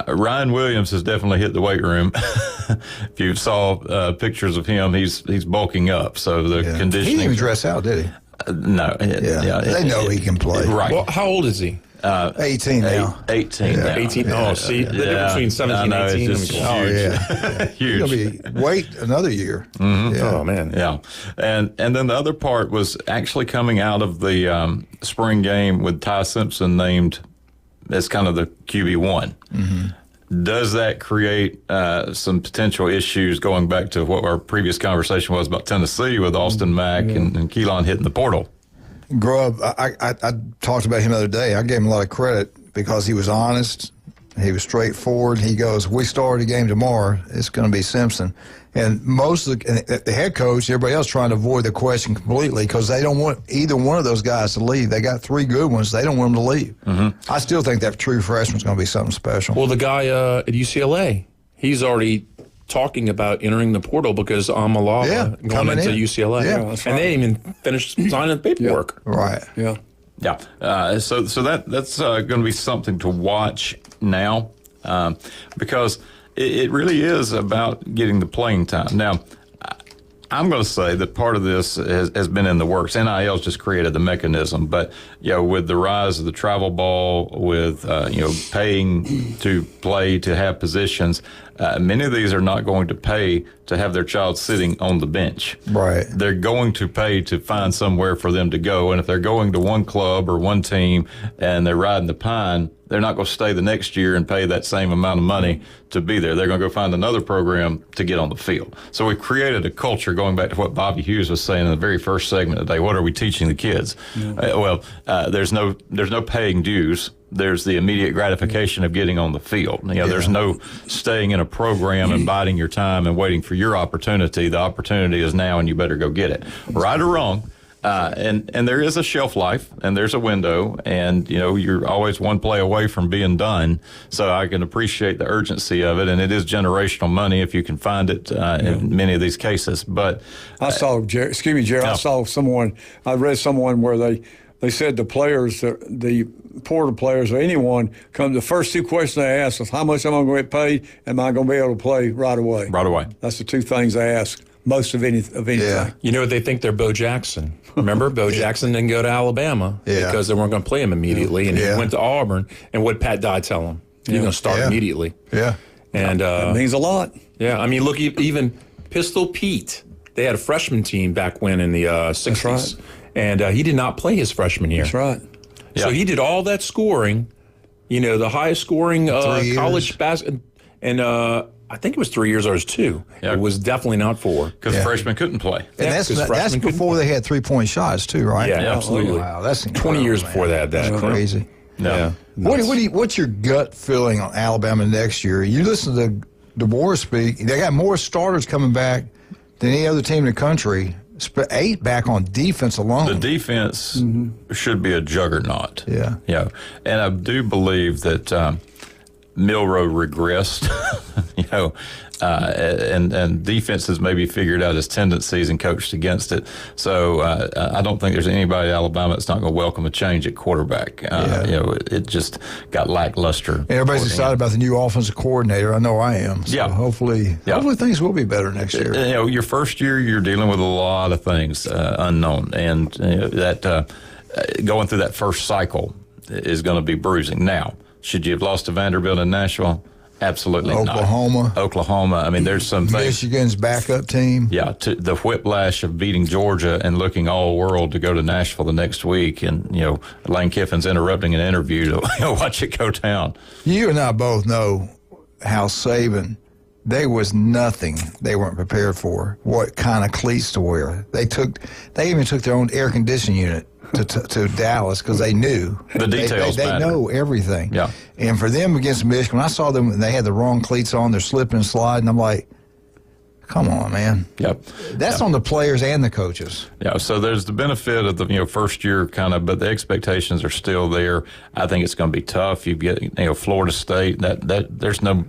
Ryan Williams has definitely hit the weight room. If you saw pictures of him, he's bulking up. So the conditioning. He didn't even dress out, did he? No. They know he can play. Right. Well, how old is he? 18 now. 18 now. 18. Oh, see, the difference between 17 and 18 is huge. Oh, yeah. Huge. He's going to wait another year. Mm-hmm. Yeah. Oh, man. Yeah. And then the other part was actually coming out of the spring game with Ty Simpson named as kind of the QB1. Mm-hmm. Does that create some potential issues going back to what our previous conversation was about Tennessee with Austin Mack and Keelan hitting the portal? Grubb, I talked about him the other day. I gave him a lot of credit because he was honest. He was straightforward. He goes, we start a game tomorrow. It's going to be Simpson. And most of the head coach, everybody else trying to avoid the question completely because they don't want either one of those guys to leave. They got 3 good ones. They don't want them to leave. Mm-hmm. I still think that true freshman's going to be something special. Well, the guy at UCLA, he's already talking about entering the portal because Amalala going into UCLA. Yeah, and they didn't even finish signing the paperwork. Yeah. Right. Yeah. Yeah. So that's going to be something to watch now because it really is about getting the playing time. Now, I'm going to say that part of this has been in the works. NIL's just created the mechanism, but with the rise of the travel ball, with paying to play to have positions, many of these are not going to pay to have their child sitting on the bench. Right. They're going to pay to find somewhere for them to go, and if they're going to one club or one team and they're riding the pine, they're not going to stay the next year and pay that same amount of money to be there. They're going to go find another program to get on the field. So we've created a culture, going back to what Bobby Hughes was saying in the very first segment today. What are we teaching the kids? Yeah. There's no paying dues. There's the immediate gratification of getting on the field. There's no staying in a program and biding your time and waiting for your opportunity. The opportunity is now, and you better go get it. Right or wrong. And there is a shelf life and there's a window, and you're always one play away from being done. So I can appreciate the urgency of it, and it is generational money if you can find it in many of these cases. But I saw, Jerry, I saw I read someone where they said the players, the portal players or anyone, the first 2 questions they ask is how much am I going to get paid? Am I going to be able to play right away? Right away. That's the 2 things they ask. Most of anything. Yeah. They think they're Bo Jackson. Remember, Bo Jackson didn't go to Alabama because they weren't going to play him immediately, and he went to Auburn. And what Pat Dye tell him? You're going to start immediately. Yeah. And that means a lot. Yeah. I mean, look, even Pistol Pete, they had a freshman team back when in the 60s. That's right. And he did not play his freshman year. That's right. So he did all that scoring, the highest scoring college basketball. And I think it was 3 years or it was 2. Yeah. It was definitely not 4. Because freshmen couldn't play. And that's before they had 3-point shots too, right? Yeah, absolutely. Wow, that's 20 years before they had that. That's crazy. Yeah. What's your gut feeling on Alabama next year? You listen to DeBoer speak. They got more starters coming back than any other team in the country. 8 back on defense alone. The defense should be a juggernaut. Yeah. Yeah. And I do believe that Milroe regressed, and defense has maybe figured out his tendencies and coached against it. So I don't think there's anybody at Alabama that's not going to welcome a change at quarterback. It just got lackluster. And everybody's excited about the new offensive coordinator. I know I am. So hopefully things will be better next year. Your first year, you're dealing with a lot of things unknown, and going through that first cycle is going to be bruising. Now, should you have lost to Vanderbilt and Nashville? Absolutely not. Oklahoma. I mean, there's some things. Michigan's backup team. Yeah, the whiplash of beating Georgia and looking all world to go to Nashville the next week, and Lane Kiffin's interrupting an interview to watch it go down. You and I both know how Saban. There was nothing they weren't prepared for. What kind of cleats to wear? They even took their own air conditioning unit to Dallas because they knew the details. They know everything. Yeah. And for them against Michigan, when I saw them, they had the wrong cleats on. They're slipping and sliding. I'm like, come on, man. Yep. That's on the players and the coaches. Yeah. So there's the benefit of the first year kind of, but the expectations are still there. I think it's going to be tough. You get Florida State. That there's no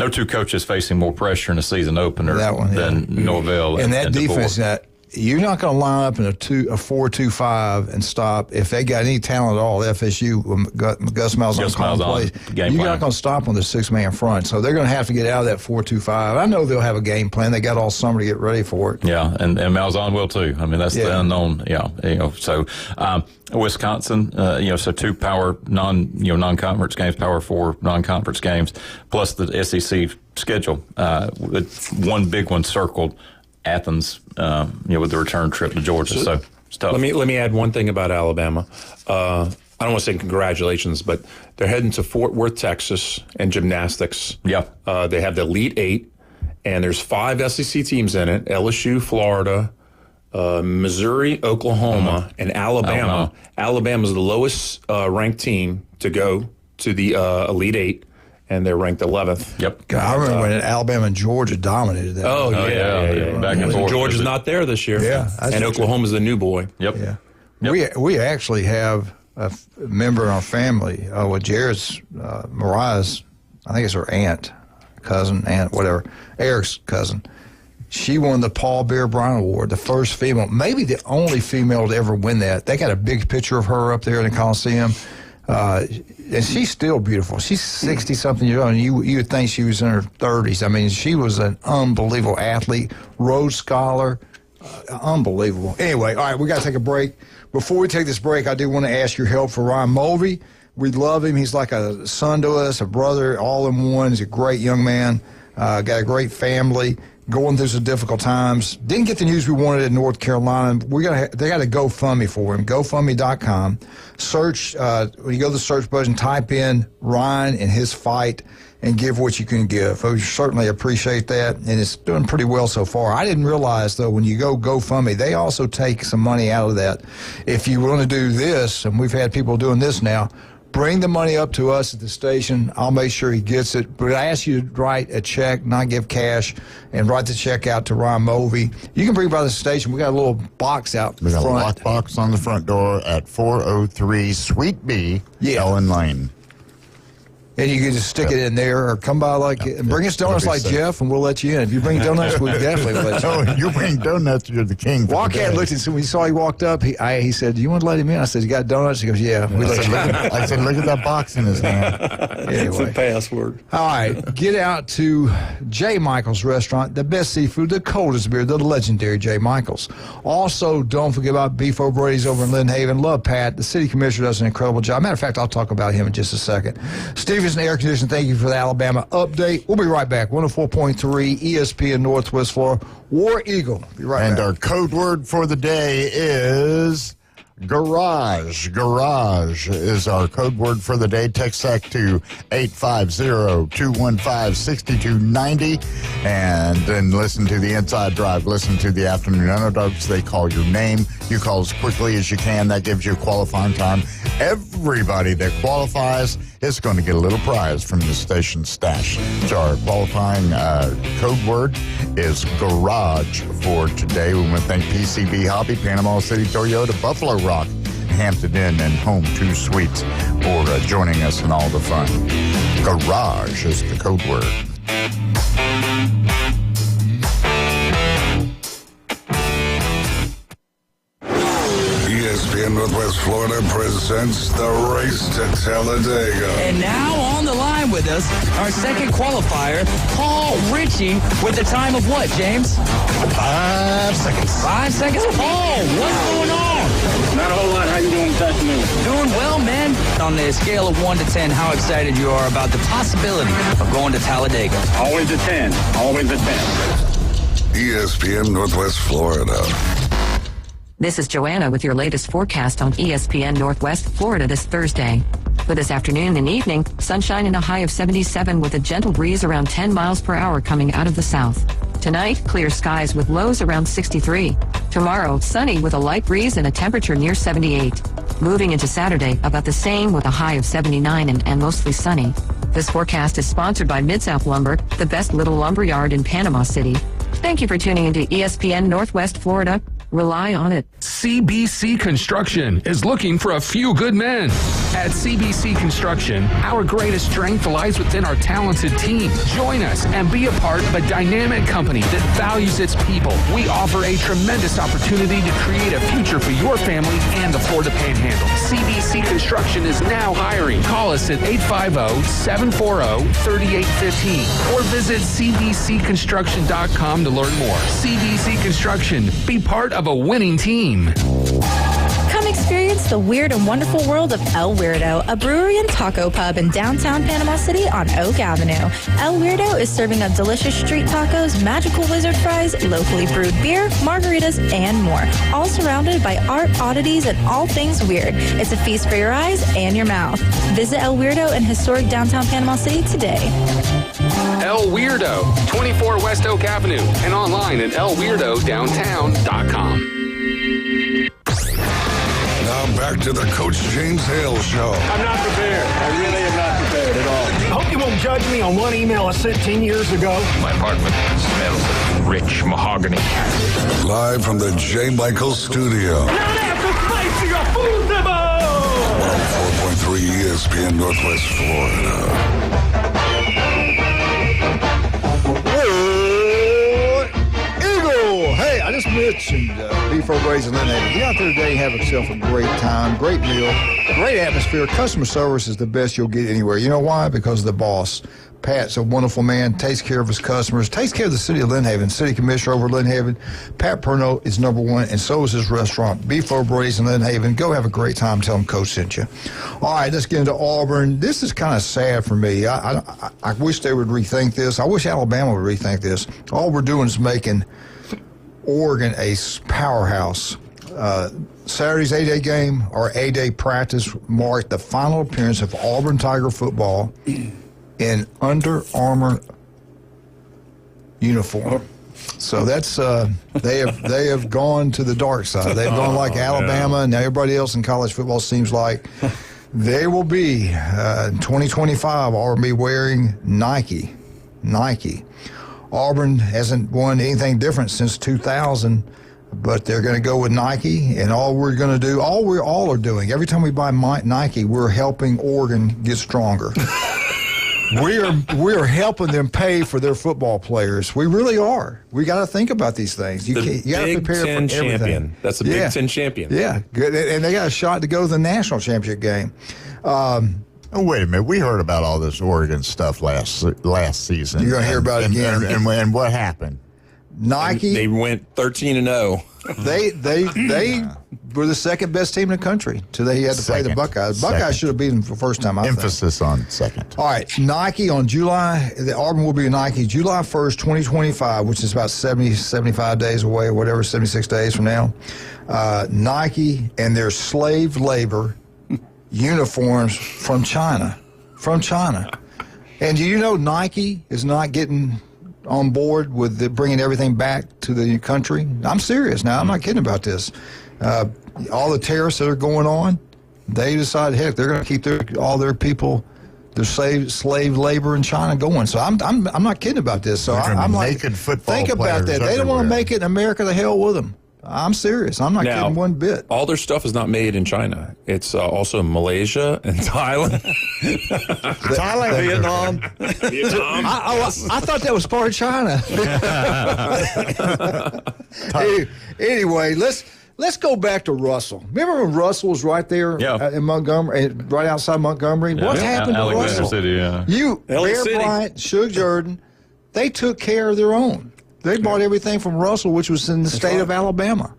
two coaches facing more pressure in a season opener than Norvell and that defense. DeBoer. You're not going to line up in a 4-2-5 and stop. If they got any talent at all, FSU, Gus Malzahn plays, you're not going to stop on the 6-man front. So they're going to have to get out of that 4-2-5. I know they'll have a game plan. They got all summer to get ready for it. Yeah, and Malzahn will too. I mean, that's the unknown. Yeah, so Wisconsin, so 2 power non-conference games, Power 4 non-conference games, plus the SEC schedule with one big one circled. Athens, with the return trip to Georgia. So it's tough. Let me add one thing about Alabama. I don't want to say congratulations, but they're heading to Fort Worth, Texas, and gymnastics. Yeah. They have the Elite 8, and there's 5 SEC teams in it: LSU, Florida, Missouri, Oklahoma, and Alabama. Alabama's the lowest ranked team to go to the Elite 8. And they're ranked 11th. Yep. God, I remember when Alabama and Georgia dominated that. Oh, yeah. Back and forth. Georgia's not there this year. Yeah. And Oklahoma's the new boy. Yep. Yeah. We actually have a member in our family, with Jared's, Mariah's, I think it's her aunt, whatever, Eric's cousin. She won the Paul Bear Bryant Award, the first female, maybe the only female to ever win that. They got a big picture of her up there in the Coliseum. And she's still beautiful. She's 60-something years old, and you would think she was in her 30s. I mean, she was an unbelievable athlete, Rhodes Scholar, unbelievable. Anyway, all right, we got to take a break. Before we take this break, I do want to ask your help for Ryan Mulvey. We love him. He's like a son to us, a brother, all in one. He's a great young man, got a great family, going through some difficult times. Didn't get the news we wanted in North Carolina. They got a GoFundMe for him, GoFundMe.com. Search, when you go to the search button, type in Ryan and his fight and give what you can give. We certainly appreciate that, and it's doing pretty well so far. I didn't realize, though, when you go GoFundMe, they also take some money out of that. If you want to do this, and we've had people doing this now, bring the money up to us at the station. I'll make sure he gets it. But I ask you to write a check, not give cash, and write the check out to Ryan Mulvey. You can bring it by the station. We got a little box out We got front. a lock box on the front door at 403 Suite B, Ellen Lane. And you can just stick it in there, or come by and bring us donuts like safe. Jeff, and we'll let you in. If you bring donuts, we definitely will let you in. No, you bring donuts, you're the king. Wildcat looked at him. When he saw he walked up, he said, "Do you want to let him in?" I said, "You got donuts?" He goes, "Yeah." We let you in. I said, look at that box in his hand. It's a password. All right, get out to J. Michael's restaurant, the best seafood, the coldest beer, the legendary J. Michael's. Also, don't forget about Beef O'Brady's over in Lynn Haven. Love Pat. The city commissioner does an incredible job. Matter of fact, I'll talk about him in just a second. Stevenson Air Conditioning, thank you for the Alabama update. We'll be right back. 104.3 ESPN Northwest Florida. War Eagle. Be right back. And our code word for the day is Garage. Garage is our code word for the day. Text that to 850-215-6290. And then listen to the Inside Drive. Listen to the Afternoon Underdogs. They call your name. You call as quickly as you can. That gives you qualifying time. Everybody that qualifies is going to get a little prize from the station stash. So our qualifying code word is garage for today. We want to thank PCB Hobby, Panama City Toyota, Buffalo Rock, Hampton Inn, and Home 2 Suites for joining us in all the fun. Garage is the code word. ESPN Northwest Florida presents the Race to Talladega. And now on the line with us, our second qualifier, Paul Ritchie, with a time of what, James? 5 seconds. 5 seconds? Paul, what's going on? Not a whole lot. How you doing this afternoon? Doing well, man. On the scale of 1 to 10, how excited you are about the possibility of going to Talladega? Always a 10. Always a 10. ESPN Northwest Florida. This is Joanna with your latest forecast on ESPN Northwest Florida this Thursday. For this afternoon and evening, sunshine and a high of 77 with a gentle breeze around 10 miles per hour coming out of the south. Tonight, clear skies with lows around 63. Tomorrow, sunny with a light breeze and a temperature near 78. Moving into Saturday, about the same with a high of 79 and mostly sunny. This forecast is sponsored by Mid-South Lumber, the best little lumber yard in Panama City. Thank you for tuning into ESPN Northwest Florida. Rely on it. CBC Construction is looking for a few good men. At CBC Construction, our greatest strength lies within our talented team. Join us and be a part of a dynamic company that values its people. We offer a tremendous opportunity to create a future for your family and the Florida Panhandle. CBC Construction is now hiring. Call us at 850-740-3815 or visit cbcconstruction.com to learn more. CBC Construction. Be part of a winning team. Come experience the weird and wonderful world of El Weirdo, a brewery and taco pub in downtown Panama City on Oak Avenue. El Weirdo is serving up delicious street tacos, magical wizard fries, locally brewed beer, margaritas, and more, all surrounded by art, oddities, and all things weird. It's a feast for your eyes and your mouth. Visit El Weirdo in historic downtown Panama City today. El Weirdo, 24 West Oak Avenue, and online at elweirdodowntown.com. Now back to the Coach James Hale Show. I'm not prepared. I really am not prepared at all. I hope you won't judge me on one email I sent 10 years ago. My apartment smells of rich mahogany. Live from the J. Michael Studio. Now that's a spicier food demo! 104.3 ESPN Northwest Florida. Hey, I just mentioned Beef O'Brady's and Lynn Haven. Get out there today and have yourself a great time, great meal, great atmosphere. Customer service is the best you'll get anywhere. You know why? Because of the boss. Pat's a wonderful man, takes care of his customers, takes care of the city of Lynn Haven. City Commissioner over Lynn Haven, Pat Perno is number one, and so is his restaurant, Beef O'Brady's in Lynn Haven. Go have a great time. Tell them Coach sent you. All right, let's get into Auburn. This is kind of sad for me. I wish they would rethink this. I wish Alabama would rethink this. All we're doing is making Oregon a powerhouse. Saturday's A-Day game or A-Day practice marked the final appearance of Auburn Tiger football in Under Armour uniform. So that's they have gone to the dark side. They've gone like Alabama and everybody else in college football seems like they will be in 2025. Auburn be wearing Nike. Auburn hasn't won anything different since 2000, but they're going to go with Nike, and all we're going to do, all we all are doing, every time we buy Nike, we're helping Oregon get stronger. We are helping them pay for their football players. We really are. We got to think about these things. You got to prepare for everything. Champion. That's a Big Ten champion. Yeah, good. And they got a shot to go to the national championship game. Oh, wait a minute. We heard about all this Oregon stuff last season. You're going to hear about it again. And what happened? Nike. They went 13-0. They were the second best team in the country till they had to play the Buckeyes. Buckeyes should have beaten them for the first time. I Emphasis on second. All right, Nike on Auburn will be Nike July 1st, 2025, which is about 75 days away or whatever, 76 days from now. Nike and their slave labor uniforms from China. And do you know Nike is not getting on board with bringing everything back to the country? I'm serious now. I'm not kidding about this. All the tariffs that are going on, they decided, heck, they're going to keep all their people, their slave labor in China going. So I'm not kidding about this. So I'm like, think about that. They don't want to make it in America. The hell with them. I'm serious. I'm not kidding one bit. All their stuff is not made in China. It's also Malaysia and Thailand. Vietnam. I thought that was part of China. Anyway, let's go back to Russell. Remember when Russell was right there in Montgomery, right outside Montgomery? Yeah. What happened to Russell? City, Bear Bryant, Suge Jordan, they took care of their own. They bought everything from Russell, which was in the state of Alabama.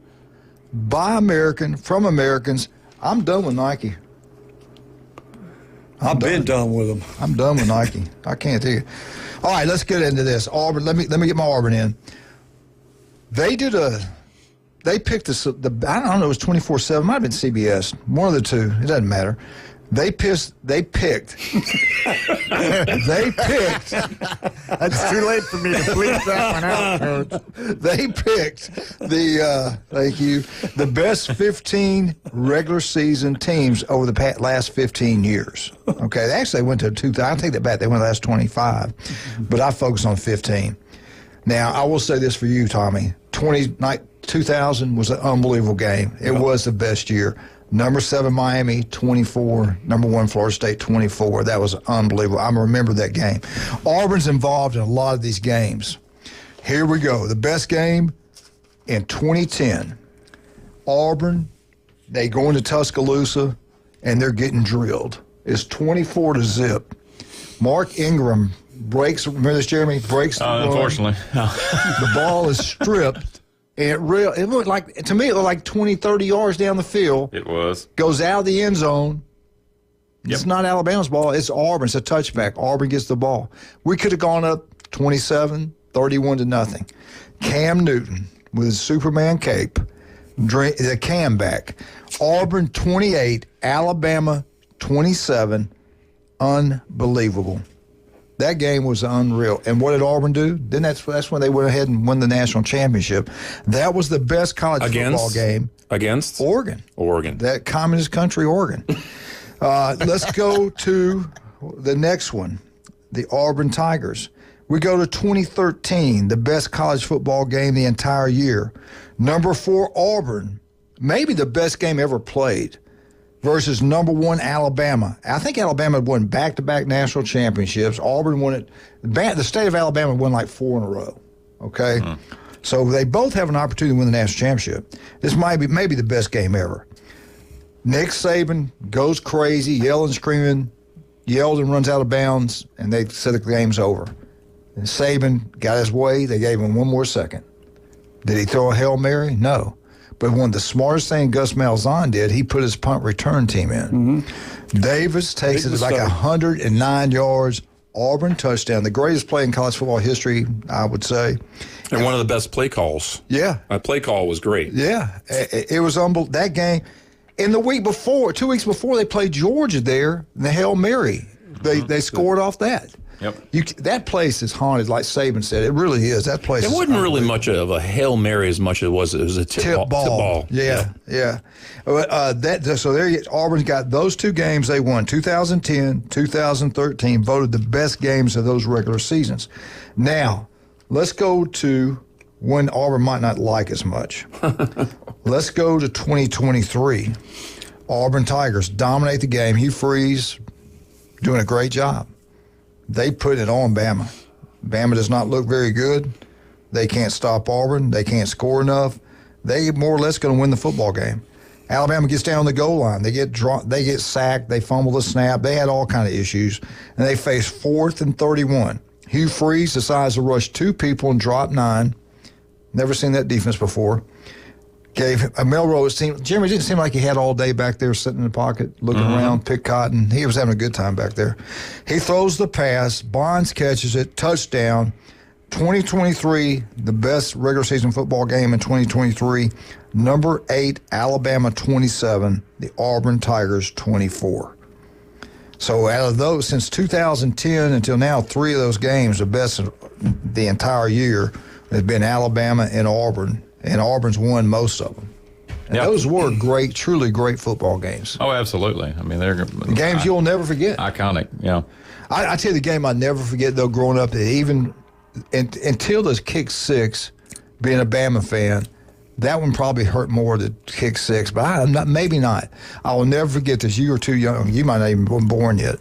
By American, from Americans. I'm done with Nike. I've been done with them. I'm done with Nike. I can't tell you. All right, let's get into this. Auburn. Let me get my Auburn in. They picked this. I don't know. It was 24/7. Might have been CBS. One of the two. It doesn't matter. They picked. That's too late for me to bleep that one out, Coach. They picked the best 15 regular season teams over the last 15 years. Okay, they actually went to 2000. I take that back. They went the last 25, but I focus on 15. Now, I will say this for you, Tommy. 2000 was an unbelievable game. It was the best year. Number 7 Miami, 24. Number 1 Florida State, 24. That was unbelievable. I remember that game. Auburn's involved in a lot of these games. Here we go. The best game in 2010. Auburn, they go into Tuscaloosa, and they're getting drilled. It's 24-0. Mark Ingram breaks. Remember this, Jeremy? Breaks the run. Unfortunately. The ball is stripped. And it looked like, to me, it looked like 20, 30 yards down the field. It was. Goes out of the end zone. Yep. It's not Alabama's ball. It's Auburn. It's a touchback. Auburn gets the ball. We could have gone up 27, 31-0. Cam Newton with his Superman cape, the cam back. Auburn 28, Alabama 27. Unbelievable. That game was unreal. And what did Auburn do? Then that's when they went ahead and won the national championship. That was the best college football game. Against? Oregon. That communist country, Oregon. Let's go to the next one, the Auburn Tigers. We go to 2013, the best college football game the entire year. Number 4, Auburn, maybe the best game ever played, versus number 1 Alabama. I think Alabama won back-to-back national championships. Auburn won it. The state of Alabama won like 4 in a row. Okay? So they both have an opportunity to win the national championship. This might be maybe the best game ever. Nick Saban goes crazy, yelling, screaming, yelled and runs out of bounds, and they said the game's over. And Saban got his way. They gave him one more second. Did he throw a Hail Mary? No. But one of the smartest thing Gus Malzahn did, he put his punt return team in. Davis takes it like 109 yards, Auburn touchdown. The greatest play in college football history, I would say. And one of the best play calls. Yeah. That play call was great. Yeah. It was unbelievable. That game, and the week before, 2 weeks before, they played Georgia there, in the Hail Mary. They scored off that. Yep. That place is haunted, like Saban said. It really is. That place. It wasn't really much of a Hail Mary as much as it was a tip ball. Yeah. So there, Auburn's got those 2 games they won, 2010, 2013, voted the best games of those regular seasons. Now, let's go to when Auburn might not like as much. Let's go to 2023. Auburn Tigers dominate the game. Hugh Freeze doing a great job. They put it on Bama. Bama does not look very good. They can't stop Auburn. They can't score enough. They more or less going to win the football game. Alabama gets down the goal line. They get sacked. They fumble the snap. They had all kind of issues. And they face 4th and 31. Hugh Freeze decides to rush 2 people and drop 9. Never seen that defense before. Gave Melrose team. Jimmy didn't seem like he had all day back there sitting in the pocket, looking around, pick cotton. He was having a good time back there. He throws the pass. Bonds catches it. Touchdown. 2023, the best regular season football game in 2023. Number 8, Alabama 27. The Auburn Tigers 24. So out of those, since 2010 until now, 3 of those games, the best of the entire year, has been Alabama and Auburn. And Auburn's won most of them. And those were great, truly great football games. Oh, absolutely. I mean, they're games you'll never forget. Iconic, yeah. I tell you the game I never forget, though, growing up, even until the kick six, being a Bama fan, that one probably hurt more than kick six, but maybe not. I will never forget this. You were too young. You might not even been born yet.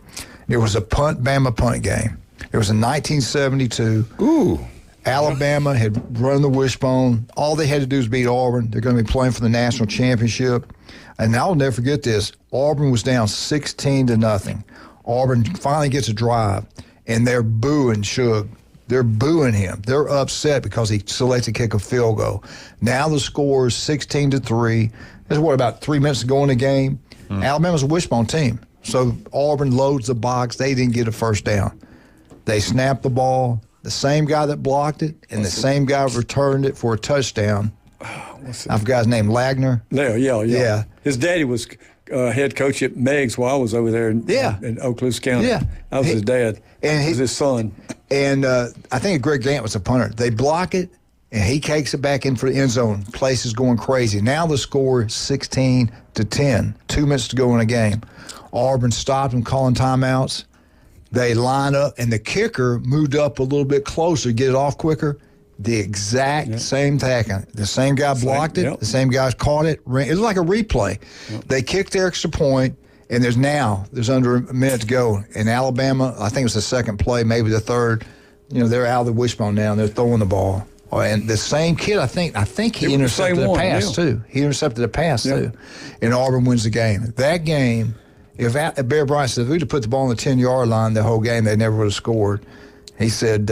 It was a Bama punt game. It was in 1972. Ooh. Alabama had run the wishbone. All they had to do was beat Auburn. They're going to be playing for the national championship. And I'll never forget this. Auburn was down 16-0. Auburn finally gets a drive, and they're booing Suge. They're booing him. They're upset because he selected to kick a field goal. Now the score is 16-3. There's about 3 minutes to go in the game. Alabama's a wishbone team. So Auburn loads the box. They didn't get a first down. They snapped the ball. The same guy that blocked it and the same guy returned it for a touchdown. I forgot his name, Lagner. Yeah. His daddy was head coach at Meg's while I was over there in Okaloosa County. Yeah. I was his dad. And he was his son. And I think Greg Gant was a punter. They block it, and he takes it back in for the end zone. Place is going crazy. Now the score is 16-10. 2 minutes to go in a game. Auburn stopped them calling timeouts. They line up, and the kicker moved up a little bit closer to get it off quicker. The exact same tackle. The same guy blocked it. The same guy caught it. It was like a replay. They kicked the extra point, and there's under a minute to go. In Alabama, I think it was the second play, maybe the third. They're out of the wishbone now, and they're throwing the ball. And the same kid, I think he intercepted a pass, too. He intercepted a pass, too. And Auburn wins the game. That game... If Bear Bryant said, if we'd have put the ball on the 10-yard line the whole game, they never would have scored. He said,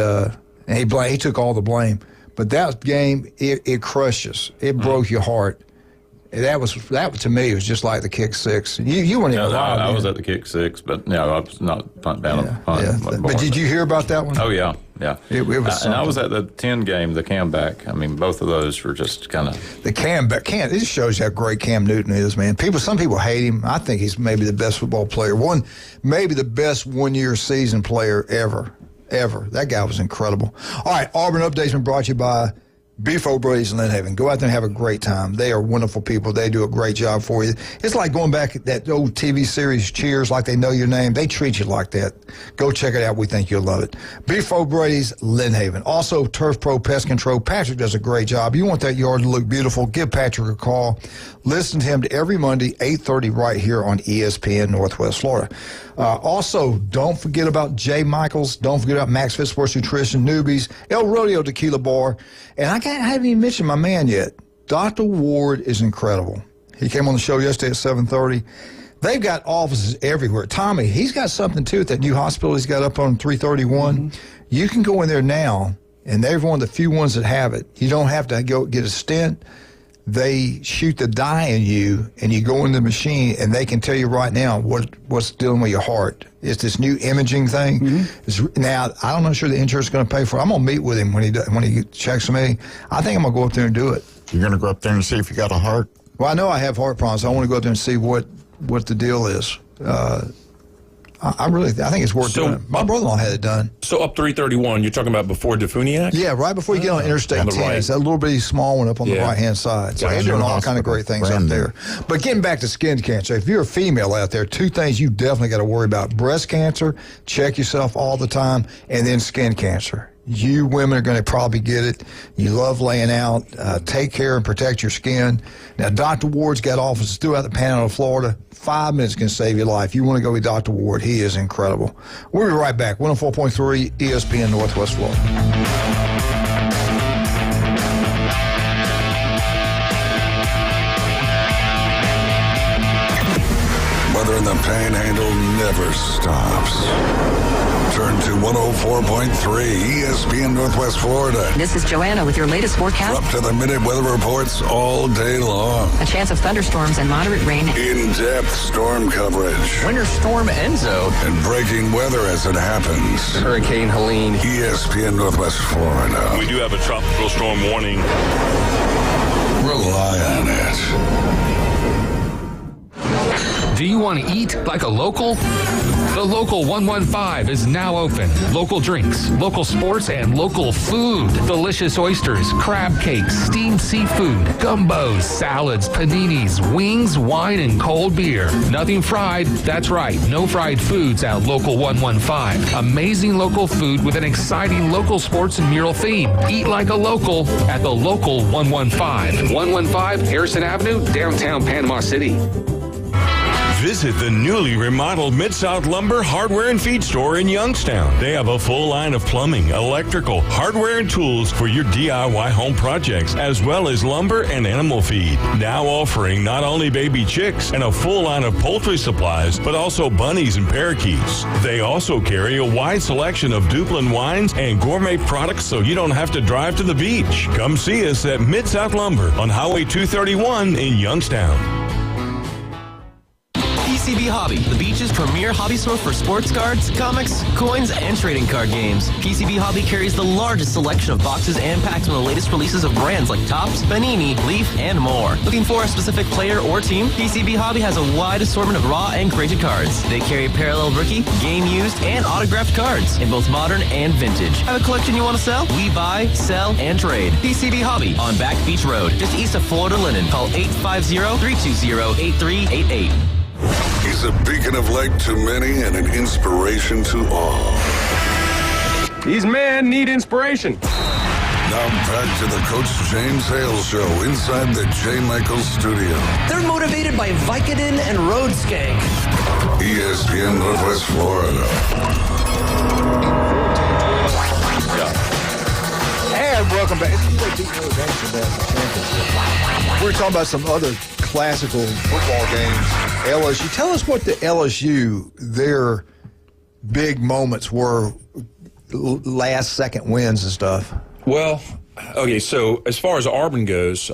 he took all the blame. But that game, it crushed us. It broke your heart. That to me was just like the kick six. You weren't even alive. I was at the kick six, but no, I was not punt down. But did you hear about that one? Oh yeah. It was and I was at the 10 game, the comeback. I mean, both of those were just kind of the comeback. It just shows you how great Cam Newton is, man. Some people hate him. I think he's maybe the best football player. Maybe the best one-year season player ever. That guy was incredible. All right, Auburn Update's been brought to you by Beef O'Brady's in Lynn Haven. Go out there and have a great time. They are wonderful people. They do a great job for you. It's like going back at that old TV series, Cheers, like they know your name. They treat you like that. Go check it out. We think you'll love it. Beef O'Brady's, Lynn Haven. Also, Turf Pro Pest Control. Patrick does a great job. You want that yard to look beautiful, give Patrick a call. Listen to him every Monday, 8:30 right here on ESPN Northwest Florida. Also, don't forget about Jay Michaels. Don't forget about Max Fit Sports Nutrition, Newbies, El Rodeo Tequila Bar. And I haven't even mentioned my man yet. Dr. Ward is incredible. He came on the show yesterday at 7:30. They've got offices everywhere. Tommy, he's got something, too, at that new hospital he's got up on 331. You can go in there now, and they're one of the few ones that have it. You don't have to go get a stent. They shoot the dye in you, and you go in the machine, and they can tell you right now what's dealing with your heart. It's this new imaging thing. Now, I'm not sure the insurance is going to pay for it. I'm going to meet with him when he checks me. I think I'm going to go up there and do it. You're going to go up there and see if you got a heart? Well, I know I have heart problems. I want to go up there and see what the deal is. I think it's worth doing. My brother-in-law had it done. So up 331, you're talking about before Defuniak? Yeah, right before you get on Interstate 10. Right. It's that little bitty small one up on the right-hand side. So they're doing all kind of great things up there. But getting back to skin cancer, if you're a female out there, 2 things you definitely got to worry about. Breast cancer, check yourself all the time, and then skin cancer. You women are going to probably get it. You love laying out. Take care and protect your skin. Now, Dr. Ward's got offices throughout the Panhandle of Florida. 5 minutes can save your life. You want to go with Dr. Ward. He is incredible. We'll be right back. 104.3 ESPN Northwest Florida. Weather in the Panhandle never stops. Turn to 104.3 ESPN Northwest Florida. This is Joanna with your latest forecast. Up to the minute weather reports all day long. A chance of thunderstorms and moderate rain. In-depth storm coverage. Winter Storm Enzo. And breaking weather as it happens. Hurricane Helene. ESPN Northwest Florida. We do have a tropical storm warning. Rely on it. Do you want to eat like a local? The Local 115 is now open. Local drinks, local sports, and local food. Delicious oysters, crab cakes, steamed seafood, gumbos, salads, paninis, wings, wine, and cold beer. Nothing fried. That's right. No fried foods at Local 115. Amazing local food with an exciting local sports and mural theme. Eat like a local at the Local 115. 115 Harrison Avenue, downtown Panama City. Visit the newly remodeled Mid-South Lumber Hardware and Feed Store in Youngstown. They have a full line of plumbing, electrical, hardware, and tools for your DIY home projects, as well as lumber and animal feed. Now offering not only baby chicks and a full line of poultry supplies, but also bunnies and parakeets. They also carry a wide selection of Duplin wines and gourmet products so you don't have to drive to the beach. Come see us at Mid-South Lumber on Highway 231 in Youngstown. PCB Hobby, the beach's premier hobby store for sports cards, comics, coins, and trading card games. PCB Hobby carries the largest selection of boxes and packs from the latest releases of brands like Topps, Panini, Leaf, and more. Looking for a specific player or team? PCB Hobby has a wide assortment of raw and graded cards. They carry parallel rookie, game used, and autographed cards in both modern and vintage. Have a collection you want to sell? We buy, sell, and trade. PCB Hobby on Back Beach Road, just east of Florida Linen. Call 850-320-8388. He's a beacon of light to many and an inspiration to all. These men need inspiration. Now back to the Coach James Hale Show inside the J. Michaels studio. They're motivated by Vicodin and Road Skank. ESPN Northwest Florida. And welcome back. We're talking about some other classical football games. LSU. Tell us what the LSU, their big moments were, last second wins and stuff. Well, okay, so as far as Auburn goes,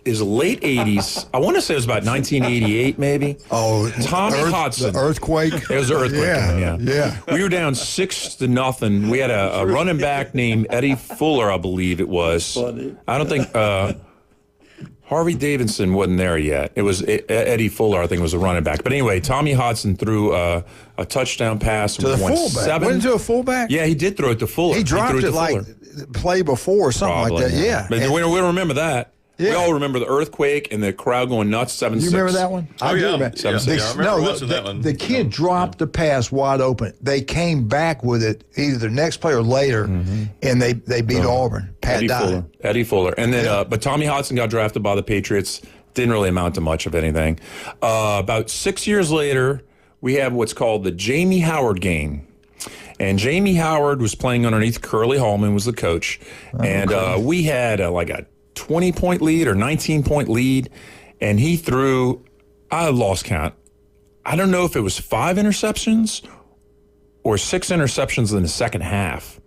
is late 80s. I want to say it was about 1988, maybe. Oh, Tommy Hodson. The earthquake? It was the earthquake. Yeah. We were down 6-0. We had a running back named Eddie Fuller, I believe it was. I don't think Harvey Davidson wasn't there yet. It was Eddie Fuller, I think, was a running back. But anyway, Tommy Hodson threw a touchdown pass. To the fullback. Went into a fullback? Yeah, he did throw it to Fuller. He dropped it like play before or something Probably, like that. Yeah. But we don't remember that. Yeah. We all remember the earthquake and the crowd going nuts, 7-6. You remember that one? I do yeah. remember. 7-6. I remember watching that one. The kid dropped the pass wide open. They came back with it either the next play or later, and they beat Auburn. Pat Eddie Fuller. And then, but Tommy Hodson got drafted by the Patriots. Didn't really amount to much of anything. About 6 years later, we have what's called the Jamie Howard game. And Jamie Howard was playing underneath Curly Hallman, was the coach. And we had like a 20-point lead or 19-point lead, and he threw, I lost count. I don't know if it was 5 interceptions or 6 interceptions in the second half,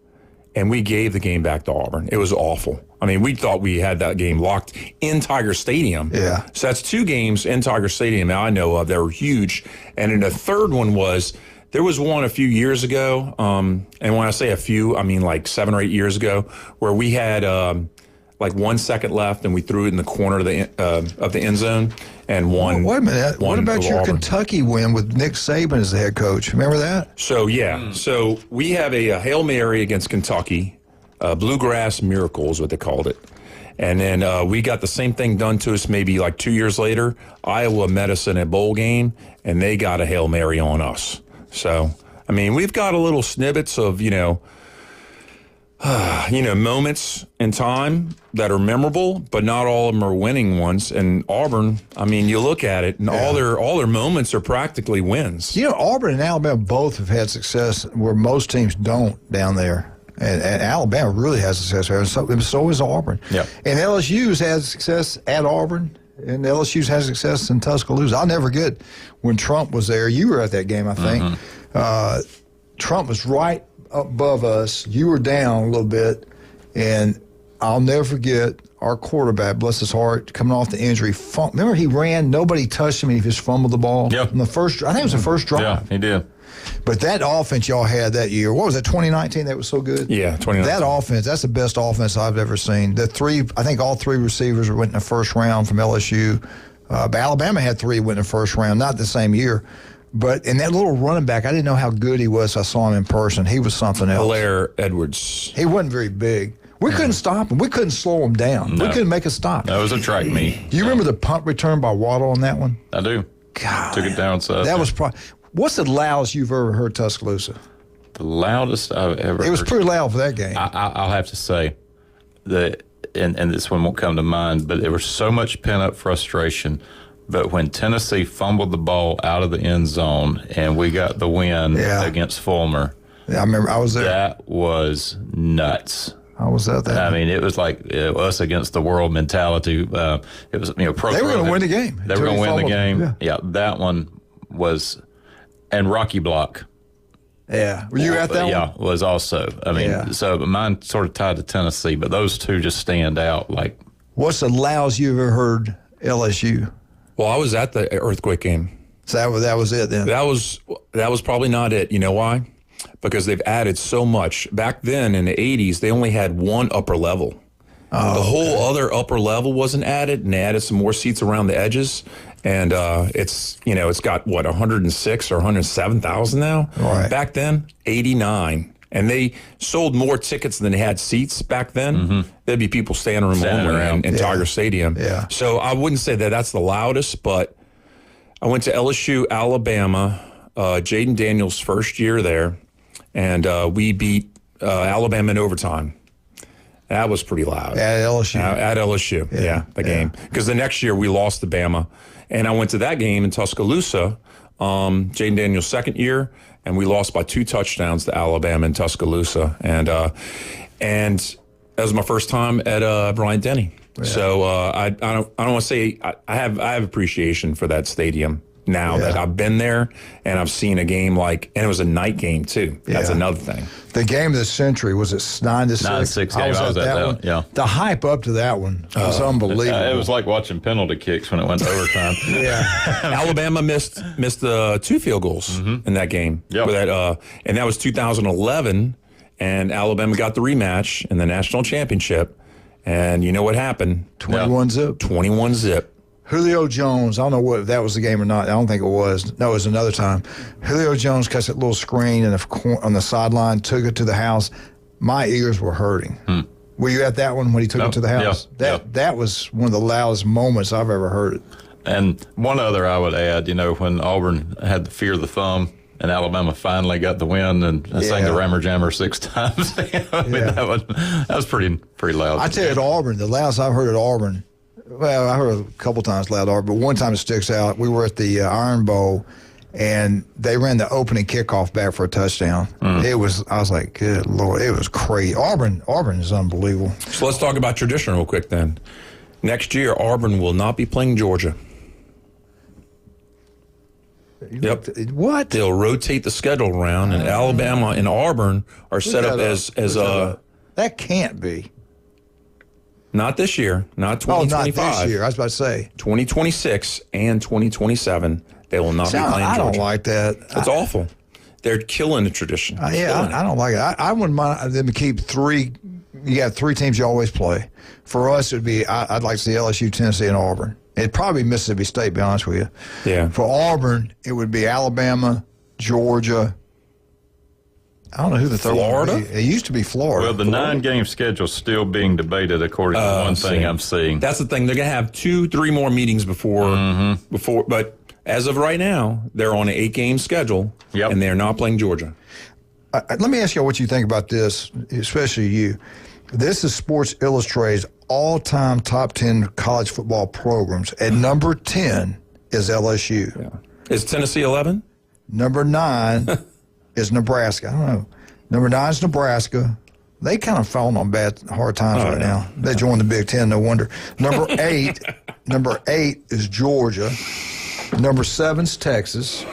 and we gave the game back to Auburn. It was awful. I mean, we thought we had that game locked in Tiger Stadium. Yeah. So that's 2 games in Tiger Stadium that I know of that were huge. And then the third one was, there was one a few years ago, and when I say a few, I mean like 7 or 8 years ago, where we had like 1 second left, and we threw it in the corner of the end zone and won. Wait a minute. What about your Auburn. Kentucky win with Nick Saban as the head coach? Remember that? So, So we have a Hail Mary against Kentucky, Bluegrass Miracle is what they called it. And then we got the same thing done to us maybe like 2 years later. Iowa met us in a bowl game, and they got a Hail Mary on us. So, I mean, we've got a little snippets of, moments in time that are memorable, but not all of them are winning ones. And Auburn, I mean, you look at it, and all their moments are practically wins. Auburn and Alabama both have had success where most teams don't down there. And Alabama really has success there, and so is Auburn. Yeah. And LSU's had success at Auburn, and LSU's had success in Tuscaloosa. I'll never forget when Trump was there. You were at that game, I think. Trump was right above us. You were down a little bit, and I'll never forget our quarterback, bless his heart, coming off the injury. Remember, he ran, nobody touched him, and he just fumbled the ball. Yep. In the first, I think it was the first drive. Yeah, he did. But that offense y'all had that year, what was it, 2019 that was so good? Yeah, 2019. That offense, that's the best offense I've ever seen. I think all three receivers went in the first round from LSU. But Alabama had three went in the first round, not the same year. But in that little running back, I didn't know how good he was. I saw him in person. He was something else. Hilaire Edwards. He wasn't very big. We couldn't stop him. We couldn't slow him down. No. We couldn't make a stop. That was a track meet. Do you remember the punt return by Waddle on that one? I do. God. Took it downside. That was what's the loudest you've ever heard Tuscaloosa? The loudest I've ever It was heard. pretty loud for that game. I'll have to say that, and this one won't come to mind, but there was so much pent-up frustration. But when Tennessee fumbled the ball out of the end zone and we got the win against Fulmer, I remember I was there. That was nuts. I was at that. I mean, it was like us against the world mentality. It was, pro. They were going to win the game. They were going to win the game. Yeah, that one was, and Rocky Block. Yeah, were you at that one? Yeah, was also. I mean, so mine sort of tied to Tennessee, but those two just stand out. Like, what's the loudest you've ever heard LSU? Well, I was at the earthquake game. So that was it then? That was probably not it. You know why? Because they've added so much. Back then in the 80s, they only had one upper level. The whole other upper level wasn't added, and they added some more seats around the edges. And it's got, 106 or 107,000 now? Right. Back then, 89. And they sold more tickets than they had seats back then. Mm-hmm. There'd be people standing around in Tiger Stadium. Yeah. So I wouldn't say that that's the loudest, but I went to LSU, Alabama, Jaden Daniels' first year there, and we beat Alabama in overtime. That was pretty loud. At LSU. At LSU, the game. Because the next year we lost to Bama. And I went to that game in Tuscaloosa, Jaden Daniels' second year, and we lost by 2 touchdowns to Alabama in Tuscaloosa. And that was my first time at Bryant-Denny. Yeah. So I don't want to say I have appreciation for that stadium now that I've been there and I've seen a game and it was a night game too. That's another thing. The game of the century, was it 9-6? 9-6 game. I was at that one. Yeah. The hype up to that one was unbelievable. It was like watching penalty kicks when it went to overtime. Alabama missed 2 field goals in that game. Yep. And that was 2011, and Alabama got the rematch in the national championship. And you know what happened? 21-zip. 21-zip. Julio Jones, I don't know if that was the game or not. I don't think it was. No, it was another time. Julio Jones catch that little screen on the sideline, took it to the house. My ears were hurting. Were you at that one when he took it to the house? That was one of the loudest moments I've ever heard it. And one other I would add, when Auburn had the fear of the thumb and Alabama finally got the win and sang the Rammer Jammer 6 times. That was pretty loud. I tell you, at Auburn, the loudest I've heard at Auburn, well, I heard a couple times loud Auburn, but one time it sticks out. We were at the Iron Bowl, and they ran the opening kickoff back for a touchdown. I was like, good Lord, it was crazy. Auburn is unbelievable. So let's talk about tradition real quick then. Next year, Auburn will not be playing Georgia. Yep. What? They'll rotate the schedule around, and Alabama and Auburn are set up as that can't be. Not this year, not 2025. Not this year. I was about to say 2026 and 2027. They will not be playing Georgia. I don't like that. It's awful. They're killing the tradition. I don't like it. I wouldn't mind them to keep 3. You got 3 teams you always play. For us, it would be. I'd like to see LSU, Tennessee, and Auburn. It'd probably be Mississippi State, to be honest with you. Yeah. For Auburn, it would be Alabama, Georgia. I don't know who the third Florida? one would be. It used to be Florida. Well, the 9-game schedule is still being debated according to one thing I'm seeing. That's the thing. They're going to have 2-3 more meetings before. But as of right now, they're on an 8-game schedule, and they're not playing Georgia. Let me ask you what you think about this, especially you. This is Sports Illustrated's all-time top 10 college football programs. At number 10 is LSU. Yeah. Is Tennessee 11? Number 9 is Nebraska. I don't know. Number 9 is Nebraska. They kind of falling on hard times right now. They joined the Big Ten, no wonder. Number 8 is Georgia. Number 7 is Texas.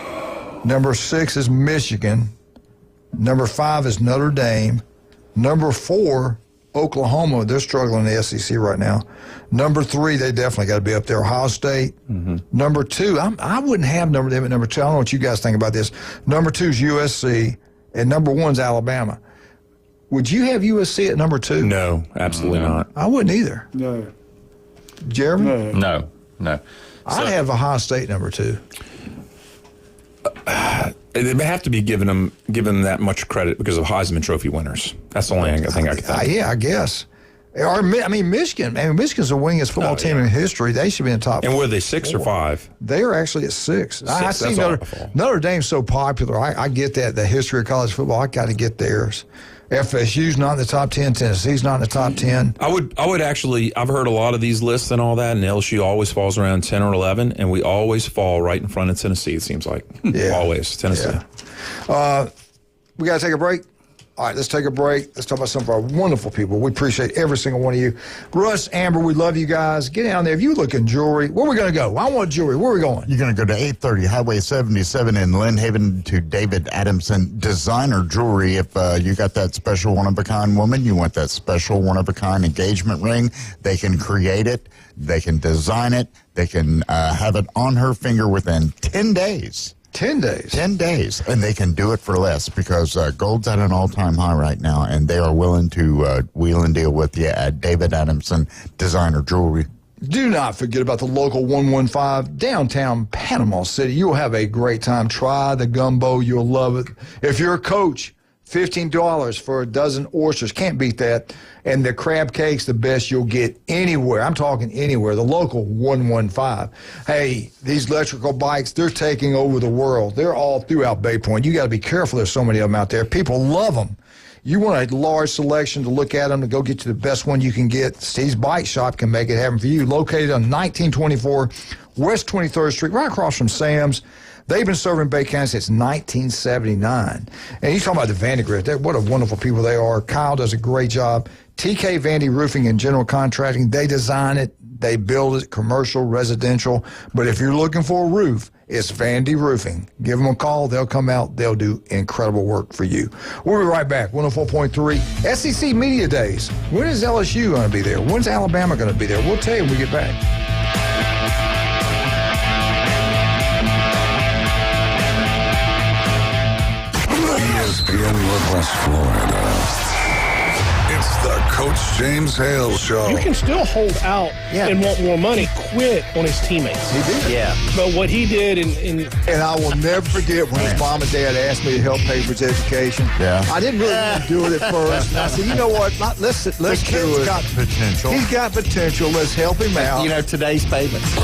Number 6 is Michigan. Number 5 is Notre Dame. Number 4, Oklahoma. They're struggling in the SEC right now. Number 3, they definitely got to be up there. Ohio State. Number 2, I wouldn't have them at number 2. I don't know what you guys think about this. Number 2 is USC, and number 1 is Alabama. Would you have USC at number 2? No, absolutely not. I wouldn't either. No. Jeremy? No. I'd have Ohio State number 2. They have to be given them that much credit because of Heisman Trophy winners. That's the only thing I can think. Yeah, I guess. Or Michigan. Michigan's the winningest football team in history. They should be in the top. And were they 6 or 5? They are actually at 6. I see Notre Dame's so popular. I get that, the history of college football. I got to get theirs. FSU's not in the top 10. Tennessee's not in the top 10. I would actually, I've heard a lot of these lists and all that, and LSU always falls around 10 or 11, and we always fall right in front of Tennessee, it seems like. Yeah. Always, Tennessee. Yeah. We got to take a break. All right, let's take a break. Let's talk about some of our wonderful people. We appreciate every single one of you. Russ, Amber, we love you guys. Get down there. If you look in jewelry, where are we going to go? I want jewelry. Where are we going? You're going to go to 830 Highway 77 in Lynn Haven to David Adamson Designer Jewelry. If you got that special one-of-a-kind woman, you want that special one-of-a-kind engagement ring, they can create it. They can design it. They can have it on her finger within 10 days. 10 days. 10 days. And they can do it for less because gold's at an all-time high right now, and they are willing to wheel and deal with you at David Adamson Designer Jewelry. Do not forget about the local 115 downtown Panama City. You'll have a great time. Try the gumbo. You'll love it. If you're a coach, $15 for a dozen oysters. Can't beat that. And the crab cake's the best you'll get anywhere. I'm talking anywhere. The local 115. Hey, these electrical bikes, they're taking over the world. They're all throughout Bay Point. You got to be careful. There's so many of them out there. People love them. You want a large selection to look at them, to go get you the best one you can get. Steve's Bike Shop can make it happen for you. Located on 1924 West 23rd Street, right across from Sam's. They've been serving Bay County since 1979. And you talking about the Vandy Group. What a wonderful people they are. Kyle does a great job. TK Vandy Roofing and General Contracting, they design it, they build it, commercial, residential. But if you're looking for a roof, it's Vandy Roofing. Give them a call. They'll come out. They'll do incredible work for you. We'll be right back. 104.3 SEC Media Days. When is LSU going to be there? When's Alabama going to be there? We'll tell you when we get back. ESPN Northwest Florida. It's the Coach James Hale Show. You can still hold out and want more money. Quit on his teammates. He did. Yeah. But what he did And I will never forget when his mom and dad asked me to help pay for his education. Yeah. I didn't really want to do it at first. And I said, you know what? Let's do it. He's got potential. He's got potential. Let's help him out. You know, today's payments.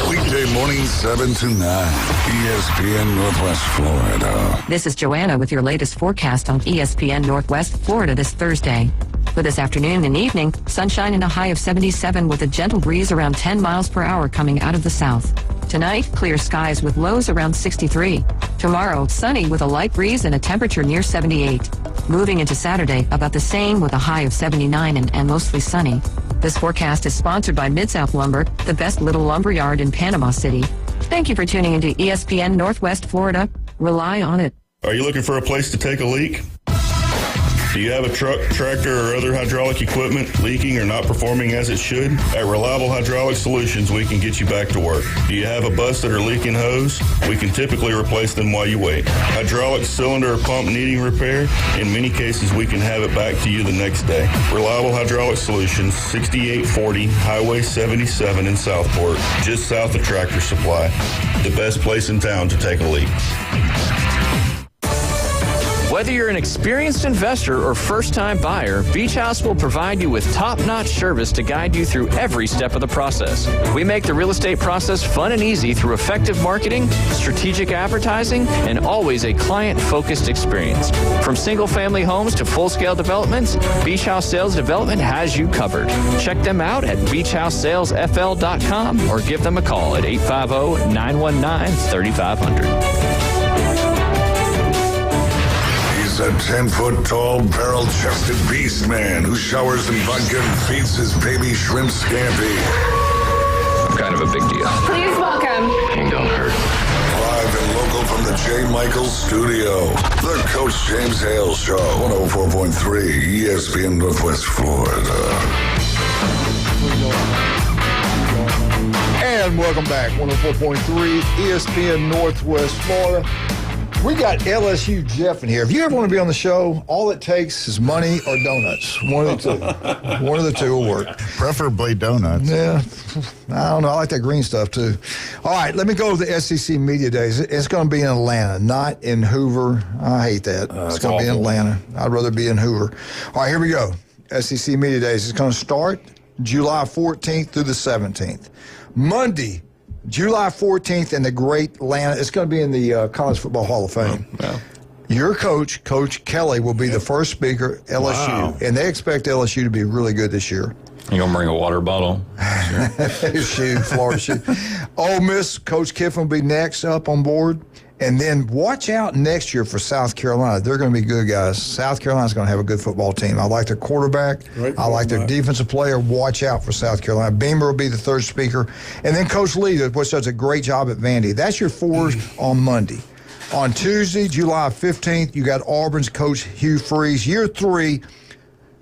Weekday mornings 7 to 9. ESPN Northwest Florida. This is Joanna with your latest forecast on ESPN Northwest Florida this Thursday. For this afternoon and evening, sunshine and a high of 77 with a gentle breeze around 10 miles per hour coming out of the south. Tonight, clear skies with lows around 63. Tomorrow, sunny with a light breeze and a temperature near 78. Moving into Saturday, about the same with a high of 79 and mostly sunny. This forecast is sponsored by Mid-South Lumber, the best little lumber yard in Panama City. Thank you for tuning into ESPN Northwest Florida. Rely on it. Are you looking for a place to take a leak? Do you have a truck, tractor, or other hydraulic equipment leaking or not performing as it should? At Reliable Hydraulic Solutions, we can get you back to work. Do you have a busted or leaking hose? We can typically replace them while you wait. Hydraulic cylinder or pump needing repair? In many cases, we can have it back to you the next day. Reliable Hydraulic Solutions, 6840 Highway 77 in Southport, just south of Tractor Supply. The best place in town to take a leak. Whether you're an experienced investor or first-time buyer, Beach House will provide you with top-notch service to guide you through every step of the process. We make the real estate process fun and easy through effective marketing, strategic advertising, and always a client-focused experience. From single-family homes to full-scale developments, Beach House Sales Development has you covered. Check them out at beachhousesalesfl.com or give them a call at 850-919-3500. A 10-foot-tall, barrel-chested beast man who showers in vodka and feeds his baby shrimp scampi. I'm kind of a big deal. Please welcome. King don't hurt. Live and local from the J. Michaels studio. The Coach James Hale Show, 104.3 ESPN Northwest Florida. And welcome back, 104.3 ESPN Northwest Florida. We got LSU Jeff in here. If you ever want to be on the show, all it takes is money or donuts. One of the two. One of the two will work. Preferably donuts. Yeah. I don't know. I like that green stuff, too. All right, let me go to the SEC Media Days. It's going to be in Atlanta, not in Hoover. I hate that. It's going to be in Atlanta. I'd rather be in Hoover. All right, here we go. SEC Media Days. It's going to start July 14th through the 17th. Monday, July 14th in the Great Atlanta. It's going to be in the College Football Hall of Fame. Wow. Your coach, Coach Kelly, will be the first speaker, LSU. Wow. And they expect LSU to be really good this year. You going to bring a water bottle? Florida shoe. Ole Miss, Coach Kiffin will be next up on board. And then watch out next year for South Carolina. They're going to be good guys. South Carolina's going to have a good football team. I like their quarterback. I like their defensive player. Watch out for South Carolina. Beamer will be the third speaker. And then Coach Lee, which does a great job at Vandy. That's your fours on Monday. On Tuesday, July 15th, you got Auburn's Coach Hugh Freeze. Year 3,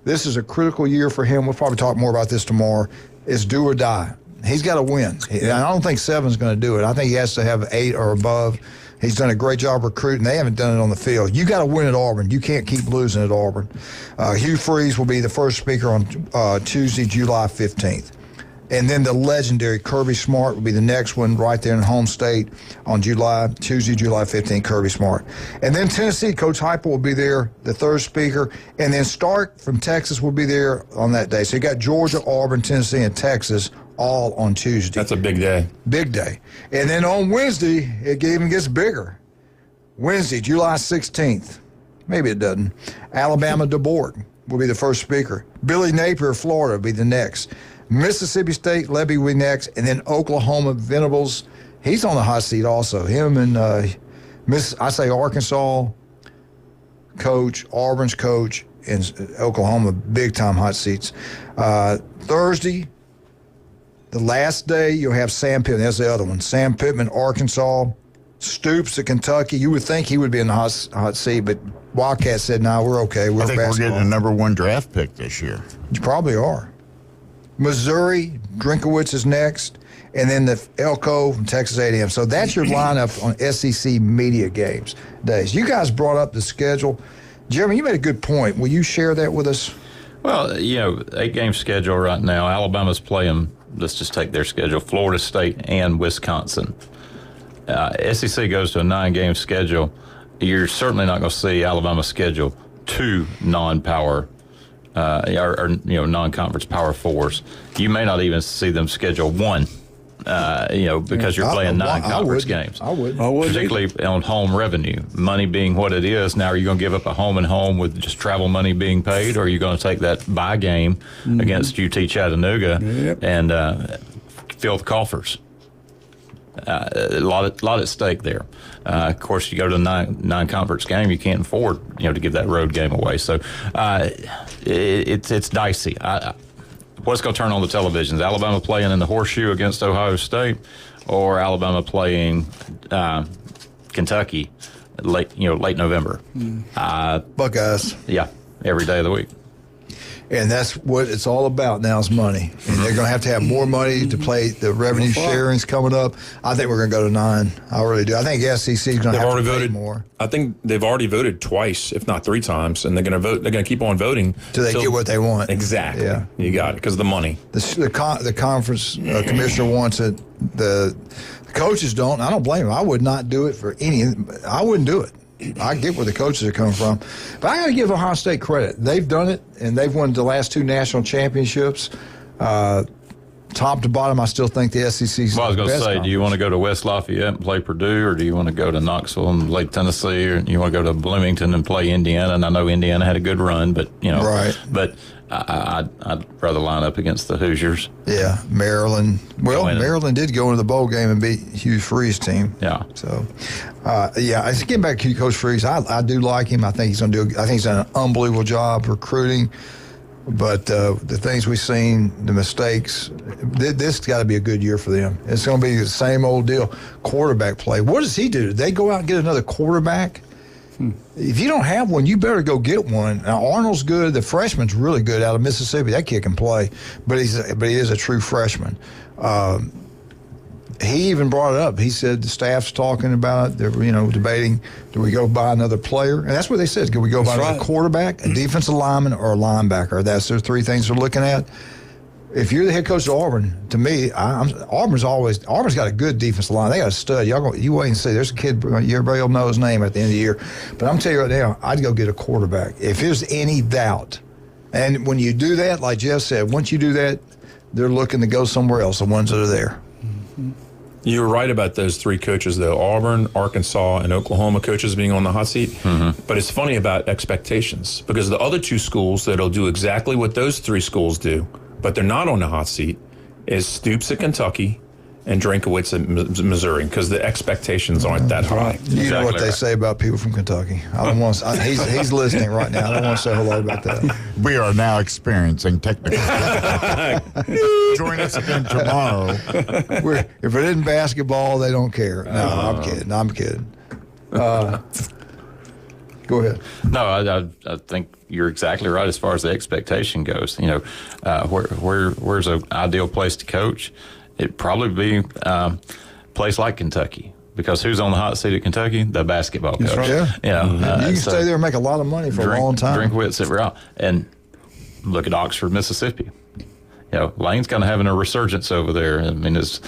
this is a critical year for him. We'll probably talk more about this tomorrow. It's do or die. He's got to win. And I don't think 7's going to do it. I think he has to have 8 or above. He's done a great job recruiting. They haven't done it on the field. You got to win at Auburn. You can't keep losing at Auburn. Hugh Freeze will be the first speaker on Tuesday, July 15th. And then the legendary Kirby Smart will be the next one right there in home state on Tuesday, July 15th, Kirby Smart. And then Tennessee, Coach Heupel will be there, the third speaker. And then Stark from Texas will be there on that day. So you got Georgia, Auburn, Tennessee, and Texas all on Tuesday. That's a big day. Big day. And then on Wednesday, it even gets bigger. Wednesday, July 16th. Maybe it doesn't. Alabama DeBoer will be the first speaker. Billy Napier of Florida will be the next. Mississippi State, Levy will be next. And then Oklahoma Venables. He's on the hot seat also. Him and Arkansas coach, Auburn's coach, and Oklahoma, big-time hot seats. Thursday, the last day, you'll have Sam Pittman. That's the other one. Sam Pittman, Arkansas. Stoops at Kentucky. You would think he would be in the hot seat, but Wildcat said, no, we're okay. I think we're getting a number 1 draft pick this year. You probably are. Missouri, Drinkowitz is next, and then the Elko from Texas A&M. So that's your lineup on SEC Media Games days. You guys brought up the schedule. Jeremy, you made a good point. Will you share that with us? Well, 8-game schedule right now. Alabama's playing, let's just take their schedule, Florida State and Wisconsin. SEC goes to a 9-game schedule. You're certainly not going to see Alabama schedule 2 non-power non-conference Power 4s. You may not even see them schedule 1, because you're playing non-conference games. I would. Particularly on home revenue. Money being what it is, now are you going to give up a home and home with just travel money being paid, or are you going to take that bye game against UT Chattanooga and fill the coffers? A lot at stake there. Of course, you go to a non-conference game, you can't afford to give that road game away. So it's dicey. What's going to turn on the televisions? Alabama playing in the Horseshoe against Ohio State, or Alabama playing Kentucky late November? Buckeyes. Yeah, every day of the week. And that's what it's all about now is money. And they're going to have more money to play. The revenue sharing's coming up. I think we're going to go to 9. I really do. I think SEC is going to have to vote more. I think they've already voted twice, if not 3 times, and they're going to vote. They're going to keep on voting till they get what they want. Exactly. Yeah, you got it because of the money. The conference commissioner wants it. The coaches don't. I don't blame them. I would not do it for any. I wouldn't do it. I get where the coaches are coming from. But I got to give Ohio State credit. They've done it, and they've won the last 2 national championships. Top to bottom, I still think the SEC's well, I was going to say, conference. do you want to go to West Lafayette and play Purdue, or do you want to go to Knoxville and play Tennessee, or you want to go to Bloomington and play Indiana? And I know Indiana had a good run, but, Right. But I'd rather line up against the Hoosiers. Yeah, Maryland. Well, Maryland did go into the bowl game and beat Hugh Freeze's team. Yeah. So, getting back to Coach Freeze, I do like him. I think he's going to I think he's done an unbelievable job recruiting. But the things we've seen, the mistakes, this got to be a good year for them. It's going to be the same old deal. Quarterback play. What does he do? Did they go out and get another quarterback? If you don't have one, you better go get one. Now, Arnold's good. The freshman's really good out of Mississippi. That kid can play, but he is a true freshman. He even brought it up. He said the staff's talking about it. They're debating, do we go buy another player? And that's what they said. Can we go buy another quarterback, a defensive lineman, or a linebacker? That's the three things they're looking at. If you're the head coach of Auburn, to me, Auburn's got a good defensive line. They got a stud. You wait and see. There's a kid, everybody will know his name at the end of the year. But I'm telling you right now, I'd go get a quarterback. If there's any doubt, and when you do that, like Jeff said, once you do that, they're looking to go somewhere else, the ones that are there. You were right about those three coaches, though. Auburn, Arkansas, and Oklahoma coaches being on the hot seat. Mm-hmm. But it's funny about expectations, because the other two schools that'll do exactly what those three schools do, but they're not on the hot seat, is Stoops at Kentucky and Drinkowitz at Missouri, because the expectations aren't that high. You know what they say about people from Kentucky. I don't want to, he's listening right now. I don't want to say a whole lot about that. We are now experiencing technical difficulties. Join us again tomorrow. If it isn't basketball, they don't care. No, I'm kidding. Go ahead. No, I think you're exactly right as far as the expectation goes. Where's an ideal place to coach? It'd probably be a place like Kentucky, because who's on the hot seat at Kentucky? The basketball coach. That's right. Yeah. You can stay there and make a lot of money for a long time. Drinkowitz at Real, and look at Oxford, Mississippi. Lane's kind of having a resurgence over there. I mean, it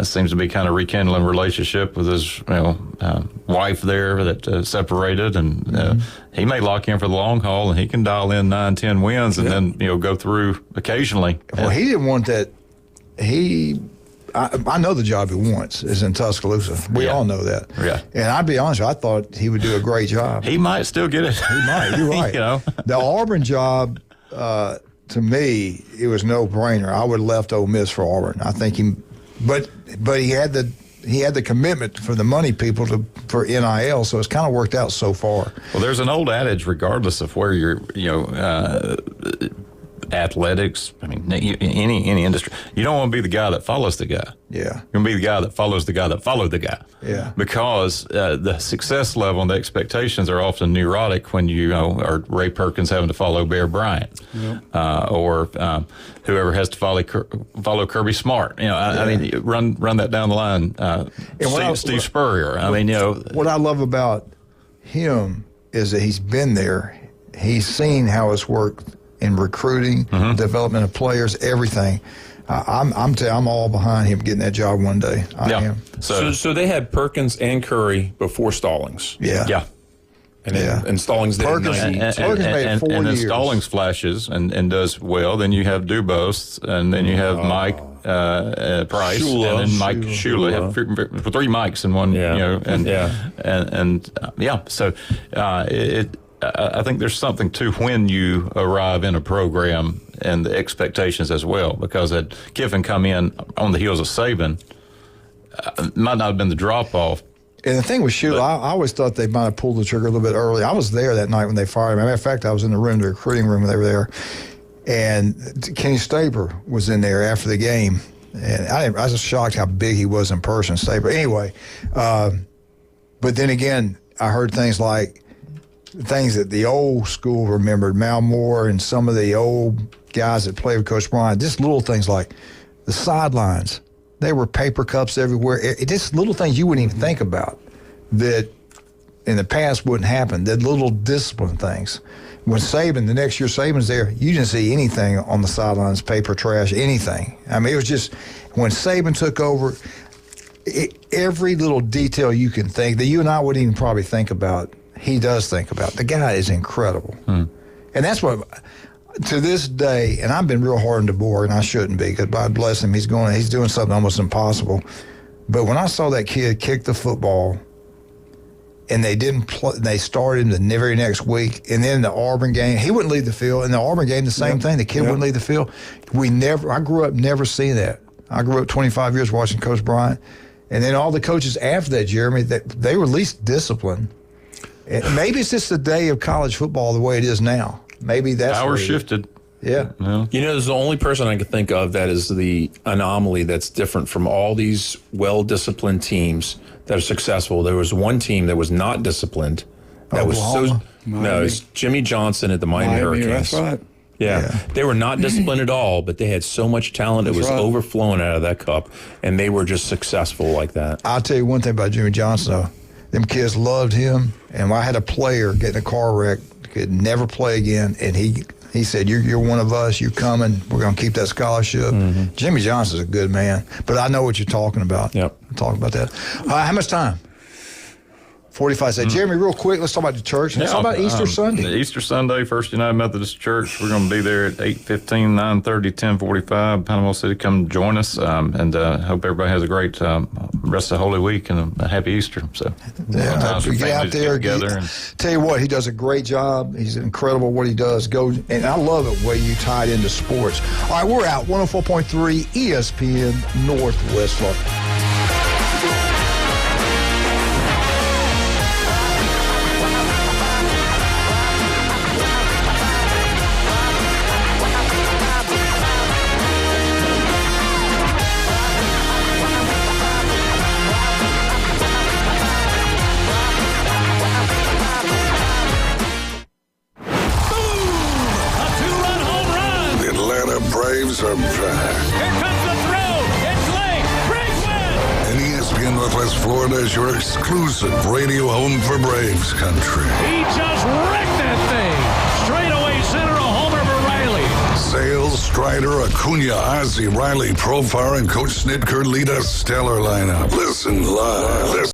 seems to be kind of rekindling relationship with his wife there that separated, and he may lock in for the long haul, and he can dial in 9-10 wins, and then go through occasionally. Well, he didn't want that. I know the job he wants is in Tuscaloosa. We all know that. Yeah. And I'd be honest, I thought he would do a great job. He might still get it. He might. You're right. The Auburn job, to me, it was no brainer. I would have left Ole Miss for Auburn. I think but he had the commitment for the money people for NIL, so it's kind of worked out so far. Well, there's an old adage, regardless of where you're, athletics, I mean, any industry, you don't want to be the guy that follows the guy. Yeah. You want to be the guy that follows the guy that followed the guy. Yeah. Because the success level and the expectations are often neurotic when are Ray Perkins having to follow Bear Bryant, or whoever has to follow Kirby Smart. I mean, run that down the line. Steve Spurrier. What I love about him is that he's been there. He's seen how it's worked in recruiting, development of players, everything. I'm all behind him getting that job one day. I am. So they had Perkins and Curry before Stallings. Yeah. And Stallings did Perkins made 4 years. And Stallings flashes and does well. Then you have Dubose, and then you have Mike Price, Shula. and then Mike Shula. You have three Mikes in one. So I think there's something to when you arrive in a program and the expectations as well, because had Kiffin come in on the heels of Saban, might not have been the drop-off. And the thing with Shula, I always thought they might have pulled the trigger a little bit early. I was there that night when they fired him. As a matter of fact, I was in the recruiting room when they were there. And Kenny Staber was in there after the game. And I was just shocked how big he was in person, Staber. Anyway, but then again, I heard things like, things that the old school remembered, Mal Moore and some of the old guys that played with Coach Bryant, just little things like the sidelines. They were paper cups everywhere. Just little things you wouldn't even think about that in the past wouldn't happen, that little discipline things. When the next year Saban's there, you didn't see anything on the sidelines, paper, trash, anything. I mean, it was just, when Saban took over, every little detail you can think that you and I wouldn't even probably think about, he does think about. The guy is incredible. And that's what, to this day, and I've been real hard on DeBoer, and I shouldn't be, because God bless him, he's doing something almost impossible. But when I saw that kid kick the football, and they started him the very next week, and then the Auburn game, he wouldn't leave the field. In the Auburn game, the same thing. The kid wouldn't leave the field. I grew up never seeing that. I grew up 25 years watching Coach Bryant. And then all the coaches after that, Jeremy, they were least disciplined. Maybe it's just the day of college football the way it is now. Maybe that's power shifted. Yeah. You know, there's the only person I can think of that is the anomaly that's different from all these well-disciplined teams that are successful. There was one team that was not disciplined. That Oklahoma? No, it's Jimmy Johnson at the Miami Hurricanes. That's right. Yeah. They were not disciplined at all, but they had so much talent. It was overflowing out of that cup, and they were just successful like that. I'll tell you one thing about Jimmy Johnson, though. Them kids loved him, and I had a player get in a car wreck, could never play again, and he said, you're one of us, you're coming, we're going to keep that scholarship. Jimmy Johnson's a good man, but I know what you're talking about. Yep. I'm talking about that. How much time? 45 seconds. Jeremy, real quick, let's talk about the church. Let's talk about Easter Sunday. Easter Sunday, First United Methodist Church. We're going to be there at 8:15, 9:30, 10:45. Panama City, come join us. And hope everybody has a great rest of Holy Week and a happy Easter. So, get out there. Tell you what, he does a great job. He's incredible what he does. And I love it the way you tied into sports. All right, we're out. 104.3 ESPN Northwest Florida. Braves are back. Here comes the throw. It's late. Braves win. And ESPN Northwest Florida is your exclusive radio home for Braves country. He just wrecked that thing. Straightaway center, a homer for Riley. Sales, Strider, Acuna, Ozzie, Riley, Profar, and Coach Snitker lead a stellar lineup. Listen live.